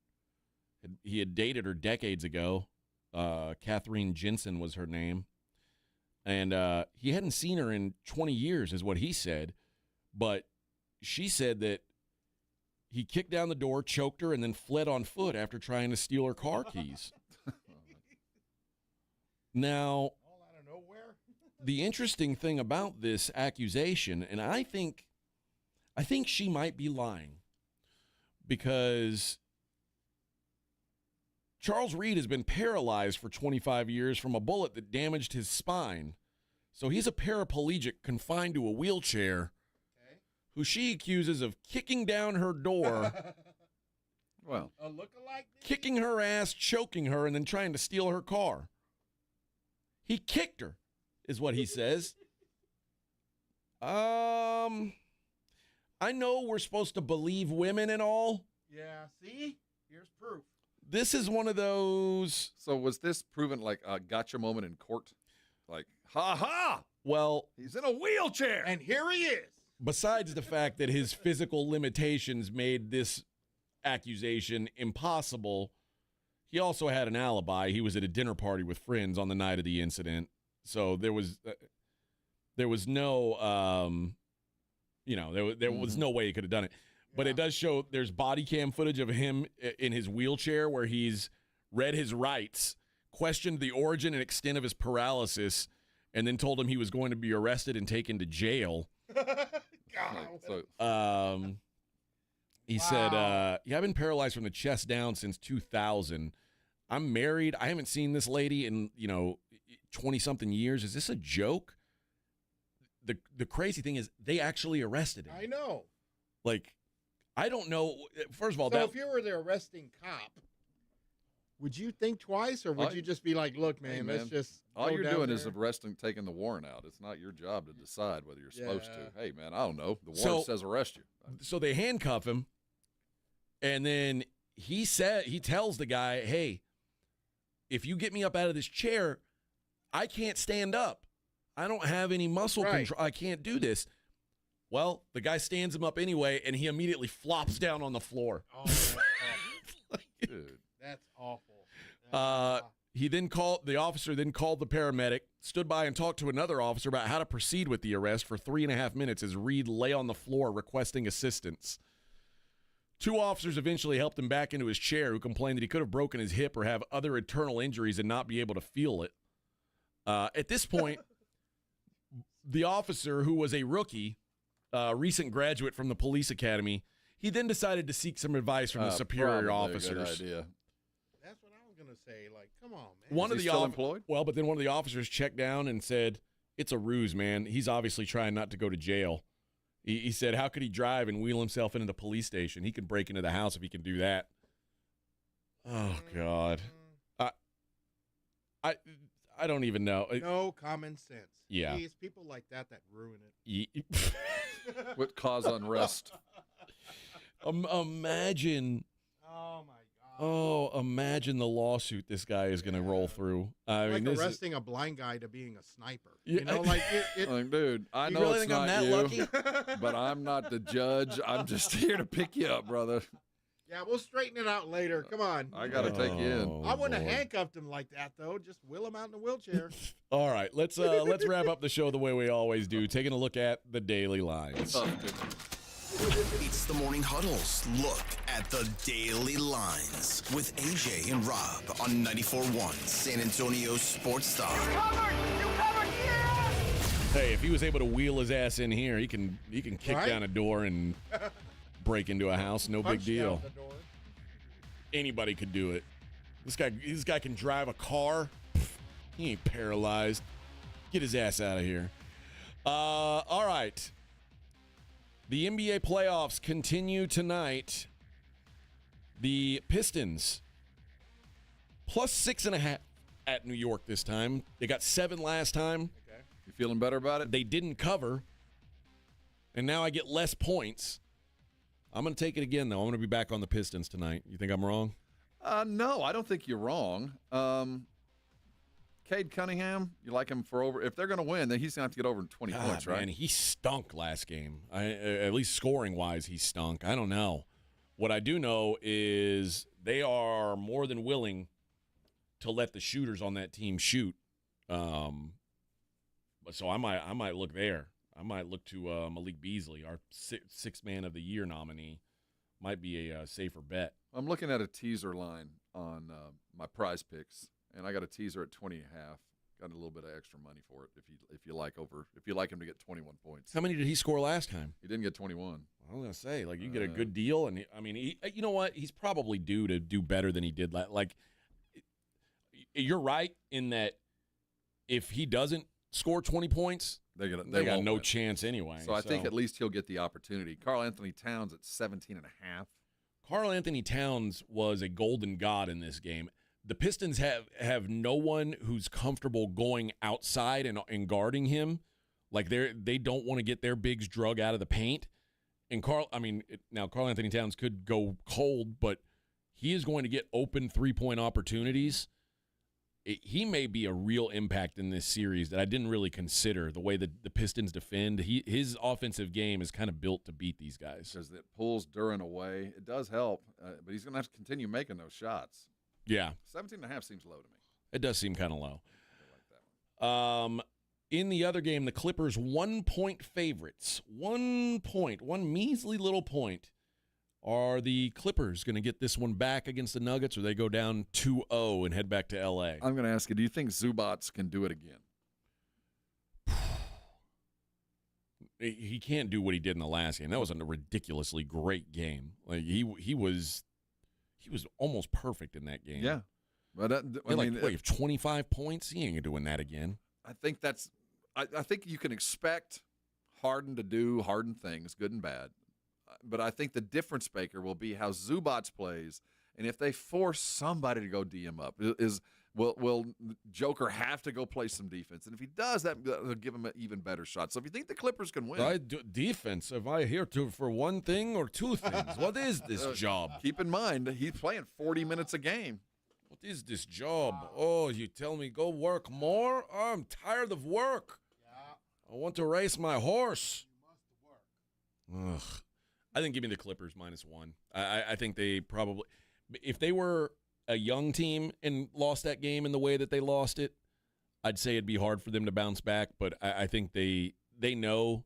he had dated her decades ago. Catherine Jensen was her name. And he hadn't seen her in 20 years, is what he said. But she said that he kicked down the door, choked her, and then fled on foot after trying to steal her car keys. Now, all out of nowhere. the interesting thing about this accusation, and I think she might be lying, because Charles Reed has been paralyzed for 25 years from a bullet that damaged his spine. So he's a paraplegic confined to a wheelchair, who she accuses of kicking down her door, well, A look-alike? kicking her ass, choking her, and then trying to steal her car. He kicked her, is what he says. I know we're supposed to believe women and all. Yeah, see? Here's proof. This is one of those. So was this proven like a gotcha moment in court? Like, ha ha! Well, he's in a wheelchair. And here he is. Besides the fact that his physical limitations made this accusation impossible, he also had an alibi. He was at a dinner party with friends on the night of the incident. So there was no, there was no way he could have done it. But it does show there's body cam footage of him in his wheelchair where he's read his rights, questioned the origin and extent of his paralysis, and then told him he was going to be arrested and taken to jail. He said, I've been paralyzed from the chest down since 2000. I'm married. I haven't seen this lady in, 20-something years. Is this a joke? The crazy thing is they actually arrested him. I know. Like, I don't know. First of all, So if you were the arresting cop, would you think twice, or would you just be like, look, man, Hey, let's just all go you're down doing there? is arresting, taking the warrant out. It's not your job to decide whether you're supposed Yeah. to. Hey, man, I don't know. The warrant says arrest you. So they handcuff him, and then he tells the guy, hey, if you get me up out of this chair, I can't stand up. I don't have any muscle control. I can't do this. Well, the guy stands him up anyway, and he immediately flops down on the floor. Oh, that's awful. Dude. That's awful. The officer then called the paramedic, stood by and talked to another officer about how to proceed with the arrest for 3.5 minutes as Reed lay on the floor requesting assistance. 2 officers eventually helped him back into his chair, who complained that he could have broken his hip or have other internal injuries and not be able to feel it. At this point, the officer, who was a rookie, recent graduate from the police academy. He then decided to seek some advice from the superior officers. A good idea. That's what I was going to say. Like, come on, man. Is he still employed? Well, but then one of the officers checked down and said, it's a ruse, man. He's obviously trying not to go to jail. He said, how could he drive and wheel himself into the police station? He could break into the house if he can do that. Oh, God. I don't even know. No common sense. Yeah. It's people like that ruin it. What cause unrest? Imagine. Oh, my God. Oh, imagine the lawsuit this guy is going to roll through. I mean, like arresting a blind guy to being a sniper. Yeah. You know, like like, dude, I know really it's think I'm not that you, lucky? but I'm not the judge. I'm just here to pick you up, brother. Yeah, we'll straighten it out later. Come on. I got to take you in. I wouldn't have handcuffed him like that, though. Just wheel him out in a wheelchair. All right, let's wrap up the show the way we always do, taking a look at the daily lines. It's the Morning Huddle's look at the daily lines with AJ and Rob on 94.1 San Antonio Sports Star. Hey, if he was able to wheel his ass in here, he can kick down a door and break into a house. No big deal. Anybody could do it. This guy can drive a car. He ain't paralyzed. Get his ass out of here. All right. The NBA playoffs continue tonight. The Pistons plus 6.5 at New York this time. They got 7 last time. Okay. You feeling better about it? They didn't cover. And now I get less points. I'm going to take it again, though. I'm going to be back on the Pistons tonight. You think I'm wrong? No, I don't think you're wrong. Cade Cunningham, you like him for over? If they're going to win, then he's going to have to get over 20 points, right? Man, he stunk last game. At least scoring-wise, he stunk. I don't know. What I do know is they are more than willing to let the shooters on that team shoot. So I might look there. I might look to Malik Beasley, our sixth man of the year nominee. Might be a safer bet. I'm looking at a teaser line on my Prize Picks, and I got a teaser at 20.5. Got a little bit of extra money for it if you like him to get 21 points. How many did he score last time? He didn't get 21. I was gonna say, like, you get a good deal, and you know what? He's probably due to do better than he did. Like, you're right in that if he doesn't score 20 points, they got no chance anyway. So I think at least he'll get the opportunity. Karl Anthony Towns at 17.5. Karl Anthony Towns was a golden god in this game. The Pistons have no one who's comfortable going outside and guarding him. Like they don't want to get their bigs drug out of the paint. And Karl Anthony Towns could go cold, but he is going to get open 3-point opportunities. He may be a real impact in this series that I didn't really consider, the way that the Pistons defend. His offensive game is kind of built to beat these guys. Because it pulls Duran away. It does help, but he's going to have to continue making those shots. Yeah. 17.5 seems low to me. It does seem kind of low. I like that one. In the other game, the Clippers 1-point favorites. 1 point, one measly little point. Are the Clippers going to get this one back against the Nuggets, or they go down 2-0 and head back to L.A.? I'm going to ask you, do you think Zubats can do it again? He can't do what he did in the last game. That was a ridiculously great game. Like he was almost perfect in that game. Yeah. But you have 25 points? He ain't doing that again. I think I think you can expect Harden to do Harden things, good and bad. But I think the difference maker will be how Zubats plays, and if they force somebody to go DM up, will Joker have to go play some defense? And if he does, that will give him an even better shot. So if you think the Clippers can win, defense. Am I here for one thing or two things? What is this job? Keep in mind he's playing 40 minutes a game. What is this job? Oh, you tell me go work more? Oh, I'm tired of work. Yeah. I want to race my horse. You must work. Ugh. I think give me the Clippers -1. I think they probably, if they were a young team and lost that game in the way that they lost it, I'd say it'd be hard for them to bounce back. But I think they know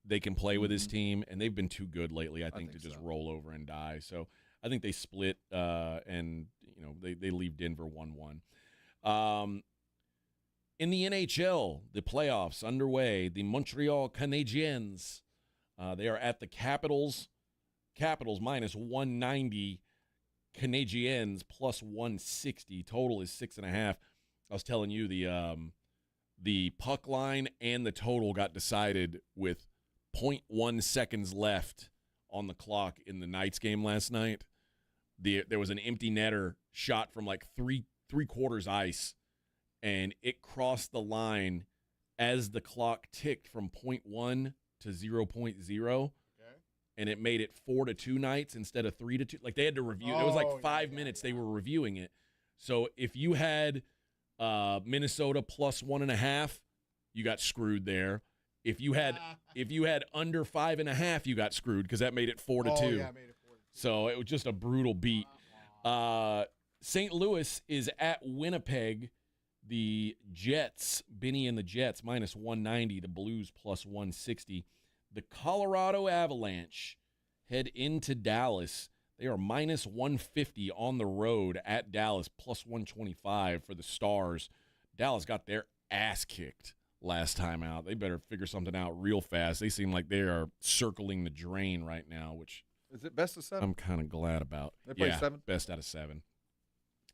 they can play with this team, and they've been too good lately, I think to just roll over and die. So I think they split, and they leave Denver 1-1. In the NHL, the playoffs underway. The Montreal Canadiens They are at the Capitals. Capitals minus 190. Canadiens plus 160. Total is 6.5. I was telling you the puck line and the total got decided with 0.1 seconds left on the clock in the Knights game last night. There was an empty netter shot from like three-quarters ice, and it crossed the line as the clock ticked from 0.1 to 0.0. And it made it 4-2 Knights instead of 3-2. Like, they had to review. It was like 5 minutes they were reviewing it. So if you had Minnesota plus 1.5, you got screwed there. If you had under 5.5, you got screwed because that made it 4-2. Yeah, made it 4-2. So it was just a brutal beat. St. Louis is at Winnipeg. The Jets, Benny and the Jets, minus 190. The Blues plus 160. The Colorado Avalanche head into Dallas. They are minus 150 on the road at Dallas, plus 125 for the Stars. Dallas got their ass kicked last time out. They better figure something out real fast. They seem like they are circling the drain right now, which is it best of 7? I'm kind of glad about. They play 7? Best out of 7.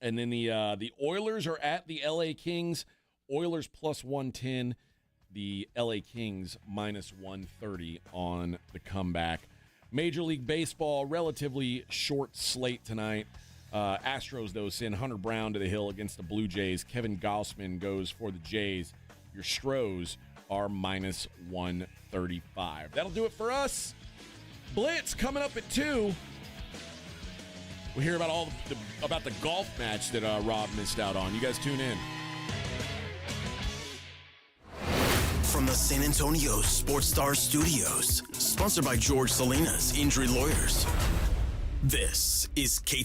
And then the Oilers are at the L.A. Kings. Oilers plus 110. The L.A. Kings minus 130 on the comeback. Major League Baseball, relatively short slate tonight. Astros, though, send Hunter Brown to the hill against the Blue Jays. Kevin Gausman goes for the Jays. Your Stros are minus 135. That'll do it for us. Blitz coming up at 2. We'll hear about about the golf match that Rob missed out on. You guys tune in. From the San Antonio Sports Star Studios, sponsored by George Salinas Injury Lawyers. This is KT.